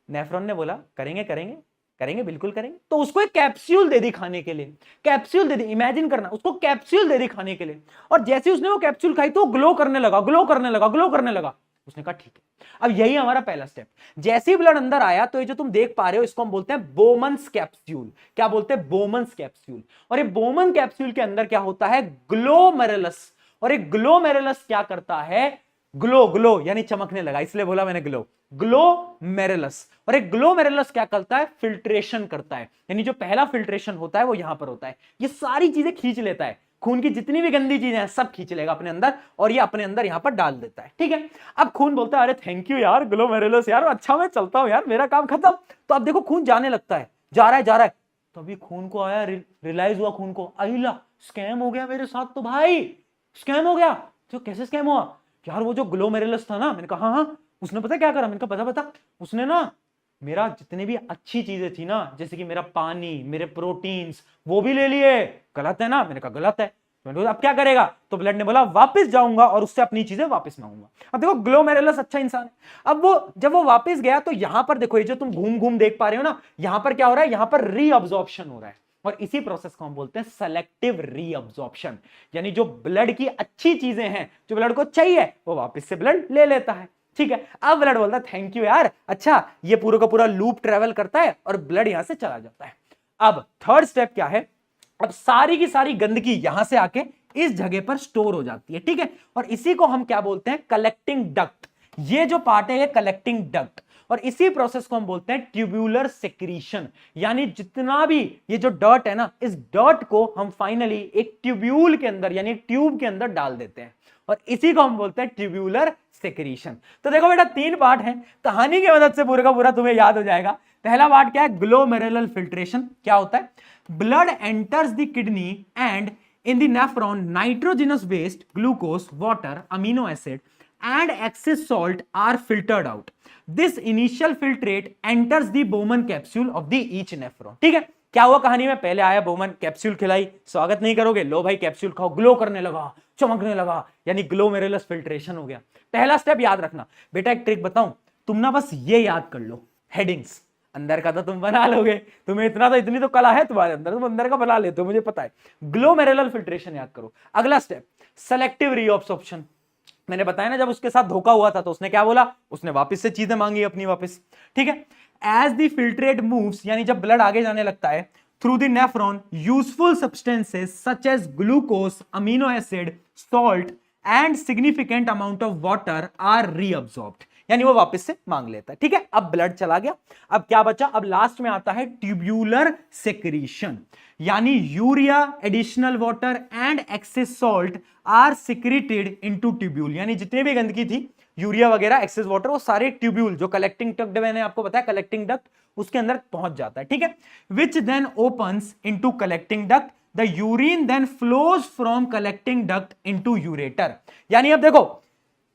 नेफ्रॉन ने बोला करेंगे करेंगे करेंगे, बिल्कुल करेंगे। तो उसको एक कैप्सूल दे दी खाने के लिए, कैप्सूल दे दी, इमेजिन करना, उसको कैप्सूल दे दी खाने के लिए। और जैसे उसने वो कैप्सूल खाई तो ग्लो करने लगा, ग्लो करने लगा, ग्लो करने लगा। उसने कहा ठीक है। अब यही हमारा पहला स्टेप। जैसे ही ब्लड अंदर आया तो ये जो तुम देख पा रहे हो, इसको हम बोलते हैं बोमन्स कैप्सूल। क्या बोलते हैं? Bowman's capsule. और ये बोमन कैप्सूल के अंदर क्या होता है? ग्लोमेरुलस। और ये ग्लोमेरुलस क्या करता है? ग्लो, ग्लो यानी चमकने लगा, इसलिए बोला मैंने ग्लो, ग्लोमेरुलस। और एक ग्लोमेरुलस क्या करता है? फिल्ट्रेशन करता है, यानी जो पहला फिल्ट्रेशन होता है वो यहां पर होता है। ये सारी चीजें खींच लेता है, खून की जितनी भी गंदी चीजें हैं सब खींच लेगा अपने अंदर, और ये अपने अंदर यहां पर डाल देता है, ठीक है। अब खून बोलता है अरे थैंक यू यार ग्लोमेरुलस, यार अच्छा मैं चलता हूं यार, मेरा काम खत्म। तो अब देखो खून जाने लगता है, जा रहा है जा रहा है। तो अभी खून को आया, रियलाइज हुआ खून को, अहिला स्कैम हो गया मेरे साथ, तो भाई स्कैम हो गया। तो कैसे स्कैम हुआ यार? वो जो ग्लोमेरुलस था ना, मैंने कहा हाँ हाँ, उसने पता क्या करा? मैंने कहा बता बता। उसने ना मेरा जितने भी अच्छी चीजें थी ना, जैसे कि मेरा पानी, मेरे प्रोटीन्स, वो भी ले लिए। गलत है ना? मैंने कहा गलत है। मैंने बोला अब क्या करेगा? तो ब्लड ने बोला वापस जाऊंगा और उससे अपनी चीजें वापस मांगूंगा। अब देखो ग्लोमेरुलस अच्छा इंसान है। अब वो जब वो वापस गया तो यहां पर देखो, ये जो तुम घूम घूम देख पा रहे हो ना, यहां पर क्या हो रहा है? यहां पर रीअब्जॉर्प्शन हो रहा है, और इसी प्रोसेस को हम बोलते हैं सेलेक्टिव रीअब्जॉर्प्शन। यानी जो ब्लड की अच्छी चीजें हैं, जो ब्लड को चाहिए, वो वापस से ब्लड ले लेता है, ठीक है। अब ब्लड बोलता है थैंक यू यार, अच्छा ये पूरा का पूरा लूप ट्रेवल करता है और ब्लड यहां से चला जाता है। अब थर्ड स्टेप क्या है? अब सारी की सारी गंदगी यहां से आके इस जगह पर स्टोर हो जाती है, ठीक है। और इसी को हम क्या बोलते हैं? Collecting duct. ये जो पार्ट है ये कलेक्टिंग डक्ट, और इसी प्रोसेस को हम बोलते हैं ट्यूब्यूलर सेक्रीशन। यानी जितना भी ये जो डर्ट है ना, इस डर्ट को हम फाइनली एक ट्यूब्यूल के अंदर यानी ट्यूब के अंदर डाल देते हैं, और इसी को हम बोलते हैं ट्यूब्यूलर सेक्रीशन। तो देखो बेटा 3 पार्ट हैं, कहानी की मदद से पूरा का पूरा तुम्हें याद हो जाएगा। पहला पार्ट क्या है, ग्लोमेरुलर फिल्ट्रेशन। क्या होता है, blood enters the kidney and in the nephron nitrogenous waste, glucose, water, amino acid and excess salt are filtered out. This initial filtrate enters the Bowman capsule of the each nephron. ठीक है, क्या हुआ कहानी में, पहले आया बोमन, कैप्सूल खिलाई, स्वागत नहीं करोगे, लो भाई कैप्सूल खाओ, ग्लो करने लगा, चमकने लगा, यानी ग्लोमेरुलस फिल्ट्रेशन हो गया। पहला स्टेप याद रखना बेटा, एक ट्रिक बताऊं, तुम ना बस ये याद कर लो, हेडिंग्स, अंदर का तो तुम बना लोगे, तुम्हें इतनी तो कला है तुम्हारे अंदर, तुम अंदर का बना लेते हो, मुझे पता है। ग्लोमेरुलर फिल्ट्रेशन याद करो। अगला स्टेप सेलेक्टिव रीअब्सॉर्प्शन। मैंने बताया ना, जब उसके साथ धोखा हुआ था तो उसने क्या बोला, उसने वापस से चीजें मांगी अपनी वापस। ठीक है, एज द फिल्ट्रेट मूव्स, यानी जब ब्लड आगे जाने लगता है through the nephron, useful substances such as glucose, amino acid, salt and significant amount of water are reabsorbed, यानी वो वापस से मांग लेता है। ठीक है, अब ब्लड चला गया, अब क्या बचा, अब लास्ट में आता है ट्यूब्यूलर सेक्रीशन, यानी urea, additional water and excess salt are secreted into tubule, यानी जितने भी गंदगी थी, यूरिया वगैरह, एक्सेस वाटर, वो सारे ट्यूब्यूल, जो कलेक्टिंग डक्ट मैंने आपको बताया कलेक्टिंग डक्ट, उसके अंदर पहुंच जाता है। ठीक है, which then opens into collecting duct, the urine then flows from collecting duct into ureter. यानी अब देखो,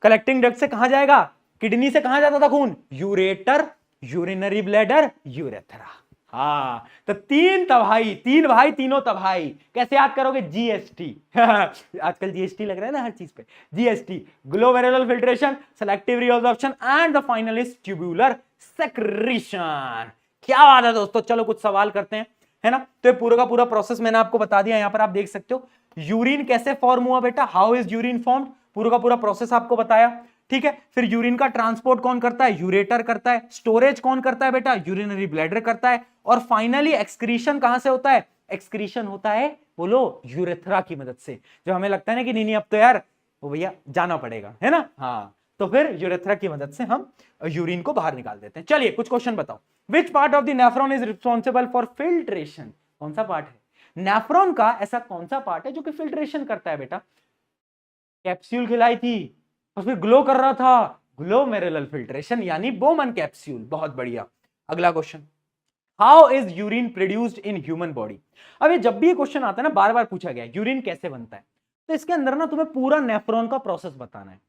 कलेक्टिंग डक्ट से कहां जाएगा, किडनी से कहां जाता था खून, यूरेटर, यूरिनरी ब्लैडर, यूरेथ्रा। हाँ, तो तीन भाई तीनों तबाही। कैसे याद करोगे, जीएसटी आजकल जीएसटी लग रहा है ना हर चीज पे, GST, glomerular filtration, selective reabsorption and the final is tubular secretion. क्या बात है दोस्तों, चलो कुछ सवाल करते हैं, है ना। तो ये पूरा का पूरा प्रोसेस मैंने आपको बता दिया, यहां पर आप देख सकते हो यूरिन कैसे फॉर्म हुआ बेटा, हाउ इज यूरिन फॉर्म्ड, पूरा का पूरा प्रोसेस आपको बताया। ठीक है, फिर यूरिन का ट्रांसपोर्ट कौन करता है, यूरेटर करता है, स्टोरेज कौन करता है बेटा, यूरिनरी ब्लैडर करता है, और फाइनली एक्सक्रीशन कहां से होता है, एक्सक्रीशन होता है, बोलो, यूरेथ्रा की मदद से। जो हमें लगता है ना कि नहीं अब तो यार वो भैया जाना पड़ेगा, है ना, हाँ, तो फिर यूरेथ्रा की मदद से हम यूरिन को बाहर निकाल देते हैं। चलिए कुछ क्वेश्चन बताओ, which part of the nephron is responsible for filtration, कौन सा पार्ट है नेफ्रॉन का, ऐसा कौन सा पार्ट है जो कि फिल्ट्रेशन करता है बेटा, कैप्सूल खिलाई थी और फिर ग्लो कर रहा था, ग्लोमेरुलर फिल्ट्रेशन यानी बोमन कैप्सूल। बहुत बढ़िया। अगला question, how is urine produced in human body. अब ये जब भी ये क्वेश्चन आता है ना, बार बार पूछा गया यूरिन कैसे बनता है, तो इसके अंदर ना तुम्हें पूरा नेफ्रॉन का प्रोसेस बताना है।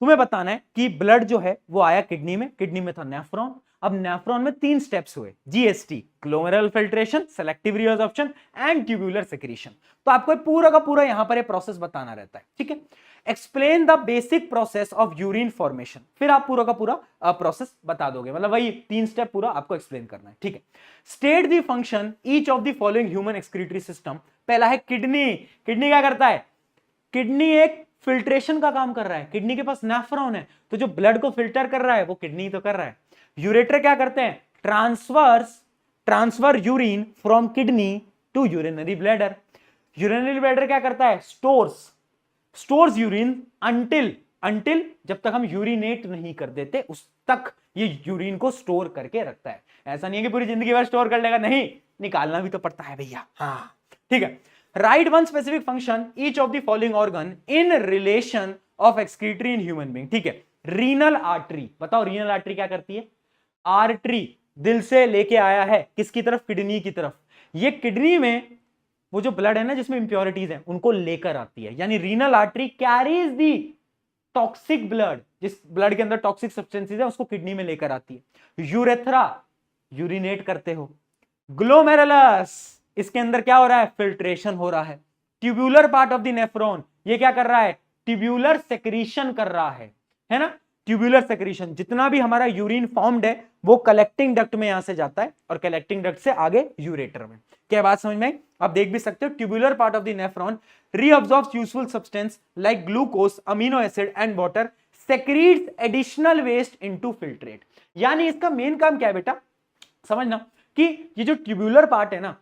तुम्हें बताना है कि ब्लड जो है वो आया किडनी में, किडनी में था नेफ्रॉन, अब नेफ्रॉन में 3 स्टेप्स हुए, GST, glomerular filtration, selective reabsorption and tubular secretion. तो आपको पूरा का पूरा यहां पर ये प्रोसेस बताना रहता है। ठीक है, explain the basic process of urine formation, फिर आप पूरा का पूरा प्रोसेस बता दोगे, मतलब वही 3 स्टेप पूरा आपको एक्सप्लेन करना है। ठीक है, state the function each of the following human excretory system. पहला है किडनी, किडनी क्या करता है, किडनी एक फिल्ट्रेशन का काम कर रहा है, किडनी के पास नेफ्रॉन है, तो जो ब्लड को फिल्टर कर रहा है वो किडनी तो कर रहा है। यूरेटर क्या करते हैं, transfer urine from kidney to urinary bladder. Urinary bladder क्या करता है, स्टोर्स यूरिन अंटिल जब तक हम यूरिनेट नहीं कर देते उस तक ये यूरिन को स्टोर करके रखता है। ऐसा नहीं है कि पूरी जिंदगी भर स्टोर कर लेगा, नहीं, निकालना भी तो पड़ता है भैया। हाँ ठीक है, right one specific function each of the following organ in relation of excretory in human being. ठीक है, रीनल आर्टरी, बताओ रीनल आर्टरी क्या करती है, आर्टरी दिल से लेके आया है किसकी तरफ, किडनी की तरफ। ये किडनी में वो जो ब्लड है ना जिसमें इंप्योरिटीज है उनको लेकर आती है, यानी रीनल आर्टरी कैरीज दी टॉक्सिक ब्लड, जिस ब्लड के अंदर टॉक्सिक सब्सटेंसेस है उसको किडनी में लेकर आती है। यूरेथ्रा, यूरिनेट करते हो। ग्लोमेरुलस, इसके अंदर क्या हो रहा है, फिल्ट्रेशन हो रहा है। Tubular part of the nephron, ये क्या कर रहा है, ट्यूब्यूलर सेक्रीशन कर रहा है ना, ट्यूब्यूलर सेक्रीशन। जितना भी हमारा यूरिन फॉर्म्ड है वो कलेक्टिंग डक्ट में यहां से जाता है और कलेक्टिंग डक्ट से आगे यूरेटर में। क्या बात समझ में, आप देख भी सकते हो, tubular part of the nephron reabsorbs useful substance like glucose, amino acid and water, secretes additional waste into filtrate. यानी इसका मेन काम क्या है बेटा, समझना कि ये जो ट्यूब्यूलर पार्ट है ना,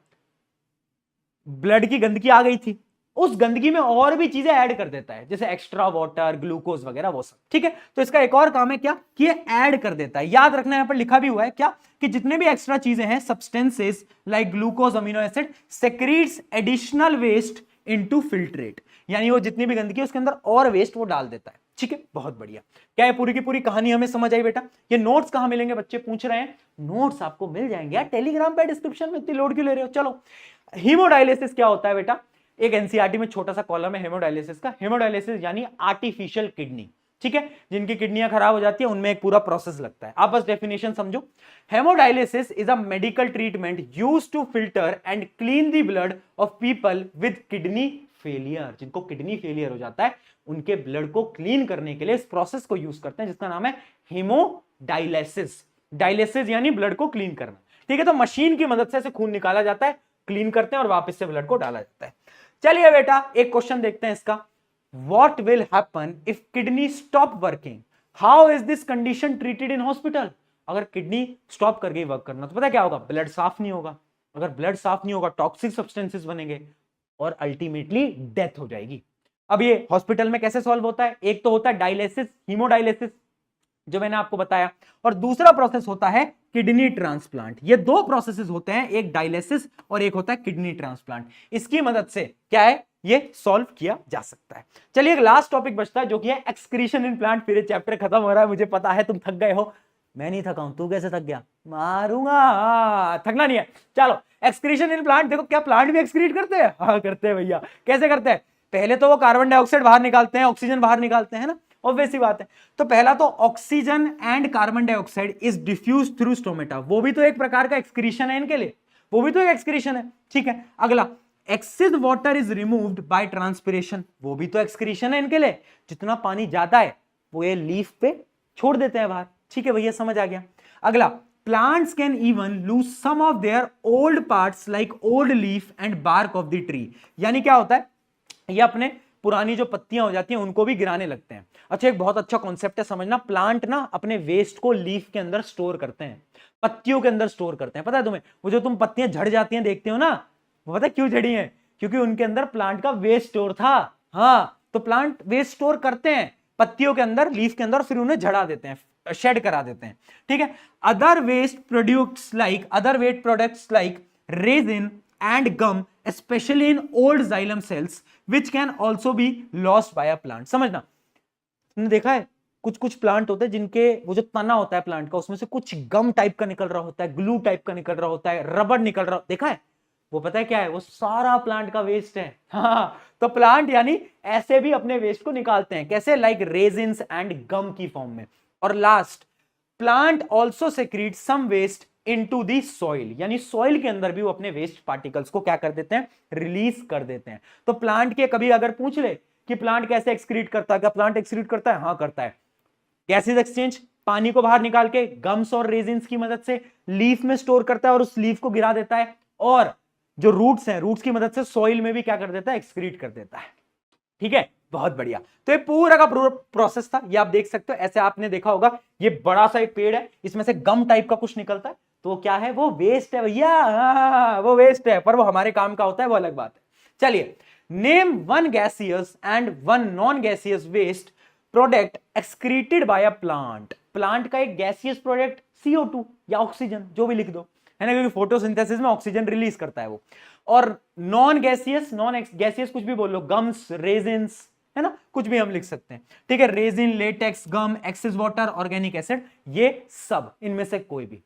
ब्लड की गंदगी आ गई थी, उस गंदगी में और भी चीजें ऐड कर देता है, जैसे एक्स्ट्रा वाटर, ग्लूकोज वगैरह वो सब। ठीक है, तो इसका एक और काम है क्या, कि ये ऐड कर देता है। याद रखना, यहां पर लिखा भी हुआ है क्या, कि जितने भी एक्स्ट्रा चीजें हैं, substances like glucose, amino acid, secretes additional waste into filtrate. यानी वो जितनी भी गंदगी है उसके अंदर और वेस्ट वो डाल देता है। ठीक है, बहुत बढ़िया। क्या है, पूरी की पूरी कहानी हमें समझ आई बेटा? ये नोट्स कहां मिलेंगे बच्चे पूछ रहे हैं। नोट्स आपको मिल जाएंगे यार टेलीग्राम पे, डिस्क्रिप्शन में, इतनी लोड क्यों ले रहे हो। चलो, हीमोडायलिसिस क्या होता है बेटा? एक एनसीईआरटी में छोटा सा कॉलम है हेमोडायलिसिस का। हेमोडायलिसिस यानी आर्टिफिशियल किडनी। ठीक है, जिनकी किडनियां खराब हो जाती है उनमें एक पूरा प्रोसेस लगता है। आप बस डेफिनेशन समझो। Hemodialysis is a medical treatment used to filter and clean the blood of people with kidney failure. जिनको किडनी फेलियर हो जाता है उनके ब्लड को क्लीन करने के लिए इस प्रोसेस को यूज करते हैं जिसका नाम है हेमोडायलिसिस। डायलिसिस यानी ब्लड को क्लीन करना। ठीक है, तो मशीन की मदद से खून निकाला जाता है, क्लीन करते हैं और वापस से ब्लड को डाला जाता है। चलिए बेटा एक क्वेश्चन देखते हैं इसका। What will happen if kidney stop working? How is this condition treated in hospital? अगर किडनी स्टॉप कर गई वर्क करना तो पता क्या होगा? ब्लड साफ नहीं होगा। अगर ब्लड साफ नहीं होगा टॉक्सिक सब्सटेंसेस बनेंगे और अल्टीमेटली डेथ हो जाएगी। अब ये हॉस्पिटल में कैसे सॉल्व होता है? एक तो होता है डायलिसिस, हीमोडायलिसिस जो मैंने आपको बताया, और दूसरा प्रोसेस होता है किडनी ट्रांसप्लांट। ये दो प्रोसेसेस होते हैं, एक डायलिसिस और एक होता है किडनी ट्रांसप्लांट। इसकी मदद से क्या है, ये सॉल्व किया जा सकता है। चलिए एक लास्ट टॉपिक बचता है जो कि है एक्सक्रीशन इन प्लांट। फिर चैप्टर खत्म हो रहा है, मुझे पता है तुम थक गए हो। मैं नहीं थका हूं, तू कैसे थक गया? मारूंगा, थकना नहीं है। चलो एक्सक्रीशन इन प्लांट, देखो क्या प्लांट भी एक्सक्रीट करते हैं? हाँ करते हैं भैया। कैसे करते हैं? पहले तो वो कार्बन डाइऑक्साइड बाहर निकालते हैं, ऑक्सीजन बाहर निकालते हैं ना, ऑब्वियस सी बात है। तो पहला तो oxygen and carbon dioxide is diffuse through stomata, वो भी तो एक प्रकार का एक्सक्रीशन है इनके लिए, वो भी तो एक एक्सक्रीशन है। ठीक है, अगला excess water is removed by transpiration, वो भी तो एक्सक्रीशन है इनके लिए। जितना पानी जाता है वो ये लीफ पे छोड़ देते हैं बाहर। ठीक है भैया, समझ आ गया। अगला, plants can even lose some of their old parts like old leaf and bark of the tree. यानी क्या होता है, ये अपने पुरानी जो पत्तियां हो जाती हैं उनको भी गिराने लगते हैं। अच्छा, एक बहुत अच्छा कॉन्सेप्ट है समझना, प्लांट ना अपने वेस्ट को लीफ के अंदर स्टोर करते हैं, पत्तियों के अंदर स्टोर करते हैं। पता है तुम्हें, वो जो तुम पत्तियां झड़ जाती हैं देखते हो ना, वो पता है क्यों झड़ी हैं? क्योंकि उनके अंदर प्लांट का वेस्ट स्टोर था। हाँ, तो प्लांट वेस्ट स्टोर करते हैं पत्तियों के अंदर, लीफ के अंदर, फिर उन्हें झड़ा देते हैं, शेड करा देते हैं। ठीक है, other waste products like resin and gum especially in old xylem cells which can also be lost by a plant। समझना, तुमने देखा है कुछ कुछ प्लांट होते हैं जिनके वो जो तना होता है प्लांट का, उसमें से कुछ गम टाइप का निकल रहा होता है, ग्लू टाइप का निकल रहा होता है, रबड़ निकल रहा, देखा है? वो पता है क्या है? वो सारा प्लांट का वेस्ट है। हाँ, तो प्लांट यानी ऐसे भी अपने वेस्ट को निकालते हैं। कैसे? लाइक रेजिन्स एंड गम की फॉर्म में। और last, plant also secrete some waste into the soil, यानी सॉइल के अंदर भी वो अपने वेस्ट पार्टिकल्स को क्या कर देते हैं? रिलीज कर देते हैं। तो प्लांट के कभी अगर पूछ ले कि प्लांट कैसे एक्सक्रीट करता है, क्या प्लांट एक्सक्रीट करता है? हाँ करता है। गैसेज एक्सचेंज, पानी को बाहर निकाल के गम्स और रेजिन्स की मदद से लीफ में स्टोर करता है और उस लीफ को गिरा देता है, और जो रूट्स हैं, रूट्स की मदद से सॉइल में भी क्या कर देता है? एक्सक्रीट कर देता है। ठीक है, बहुत बढ़िया। तो ये पूरा का पूरा प्रोसेस था, ये आप देख सकते हो। ऐसे आपने देखा होगा, ये बड़ा सा एक पेड़ है, इसमें से गम टाइप का कुछ निकलता है, तो क्या है? वो वेस्ट है भैया। हाँ, वो वेस्ट है, पर वो हमारे काम का होता है, वो अलग बात है। चलिए, name one gaseous and one non gaseous waste product excreted by a plant. Plant का एक गैसियस प्रोडक्ट CO2 या ऑक्सीजन, जो भी लिख दो, है ना, क्योंकि फोटोसिंथेसिस में ऑक्सीजन रिलीज करता है वो। और नॉन गैसियस कुछ भी बोल लो, गम्स, रेजिन्स, है ना, कुछ भी हम लिख सकते हैं। ठीक है, रेजिन, लेटेक्स, गम, एक्सेस वाटर, ऑर्गेनिक एसिड, ये सब, इनमें से कोई भी।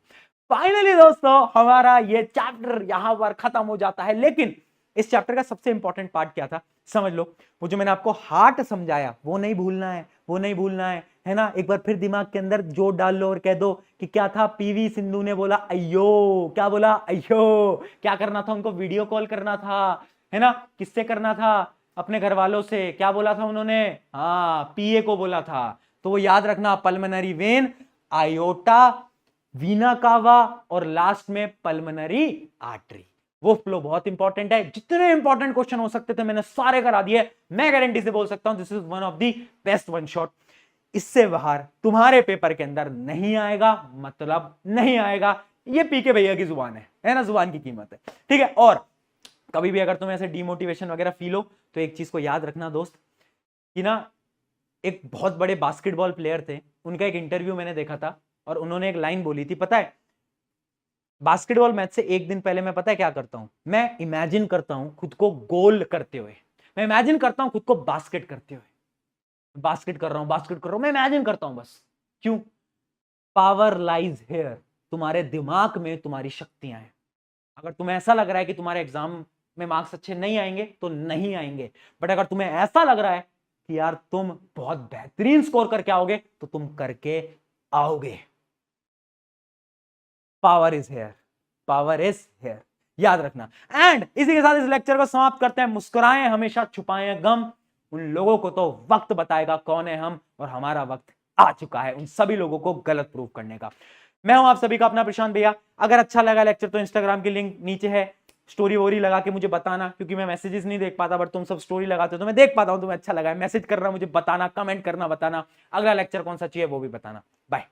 फाइनली दोस्तों हमारा ये चैप्टर यहां पर खत्म हो जाता है। लेकिन इस चैप्टर का सबसे इंपॉर्टेंट पार्ट क्या था, समझ लो। वो जो मैंने आपको हार्ट समझाया, वो नहीं भूलना है, वो नहीं भूलना है ना। एक बार फिर दिमाग के अंदर जोर डाल लो और कह दो कि क्या था? PV सिंधु ने बोला अयो। क्या बोला? अयो। क्या करना था उनको? वीडियो कॉल करना था, है ना। किससे करना था? अपने घर वालों से। क्या बोला था उन्होंने? हाँ, PA को बोला था। तो वो याद रखना, पल्मोनरी वेन, आयोटा, वीना कावा, और लास्ट में पल्मोनरी आर्टरी। वो फ्लो बहुत इंपॉर्टेंट है। जितने इंपॉर्टेंट क्वेश्चन हो सकते थे मैंने सारे करा दिए। मैं गारंटी से बोल सकता हूं this is one of the best one shot. इससे बाहर तुम्हारे पेपर के अंदर नहीं आएगा, मतलब नहीं आएगा। ये PK भैया की जुबान है ना, जुबान की कीमत है। ठीक है, और कभी भी अगर तुम्हें ऐसे डिमोटिवेशन वगैरह फील हो तो एक चीज को याद रखना दोस्त, कि ना एक बहुत बड़े बास्केटबॉल प्लेयर थे, उनका एक इंटरव्यू मैंने देखा था, और उन्होंने एक लाइन बोली थी, पता है, बास्केटबॉल मैच से एक दिन पहले मैं पता है क्या करता हूं? मैं इमेजिन करता हूं खुद को गोल करते हुए। मैं इमेजिन करता हूं खुद को बास्केट करते हुए, बास्केट कर रहा हूं, मैं इमेजिन करता हूं बस। क्यों? पावर लाइज हियर, तुम्हारे दिमाग में तुम्हारी शक्तियां हैं। अगर तुम्हें ऐसा लग रहा है कि तुम्हारे एग्जाम में मार्क्स अच्छे नहीं आएंगे तो नहीं आएंगे, बट अगर तुम्हें ऐसा लग रहा है कि यार तुम बहुत बेहतरीन स्कोर करके आओगे तो तुम करके आओगे। Power is here, power is here, याद रखना। एंड इसी के साथ इस लेक्चर को समाप्त करते हैं। मुस्कुराएं हमेशा, छुपाएं गम, उन लोगों को तो वक्त बताएगा कौन है हम, और हमारा वक्त आ चुका है उन सभी लोगों को गलत प्रूव करने का। मैं हूं आप सभी का अपना प्रशांत भैया। अगर अच्छा लगा लेक्चर तो इंस्टाग्राम की लिंक नीचे है, स्टोरी वोरी लगा के मुझे बताना, क्योंकि मैं मैसेजेस नहीं देख पाता, बट तुम सब स्टोरी लगाते हो तो मैं देख पाता हूं तुम्हें अच्छा लगा है। मैसेज करना, मुझे बताना, कमेंट करना, बताना अगला लेक्चर कौन सा चाहिए वो भी बताना। बाय।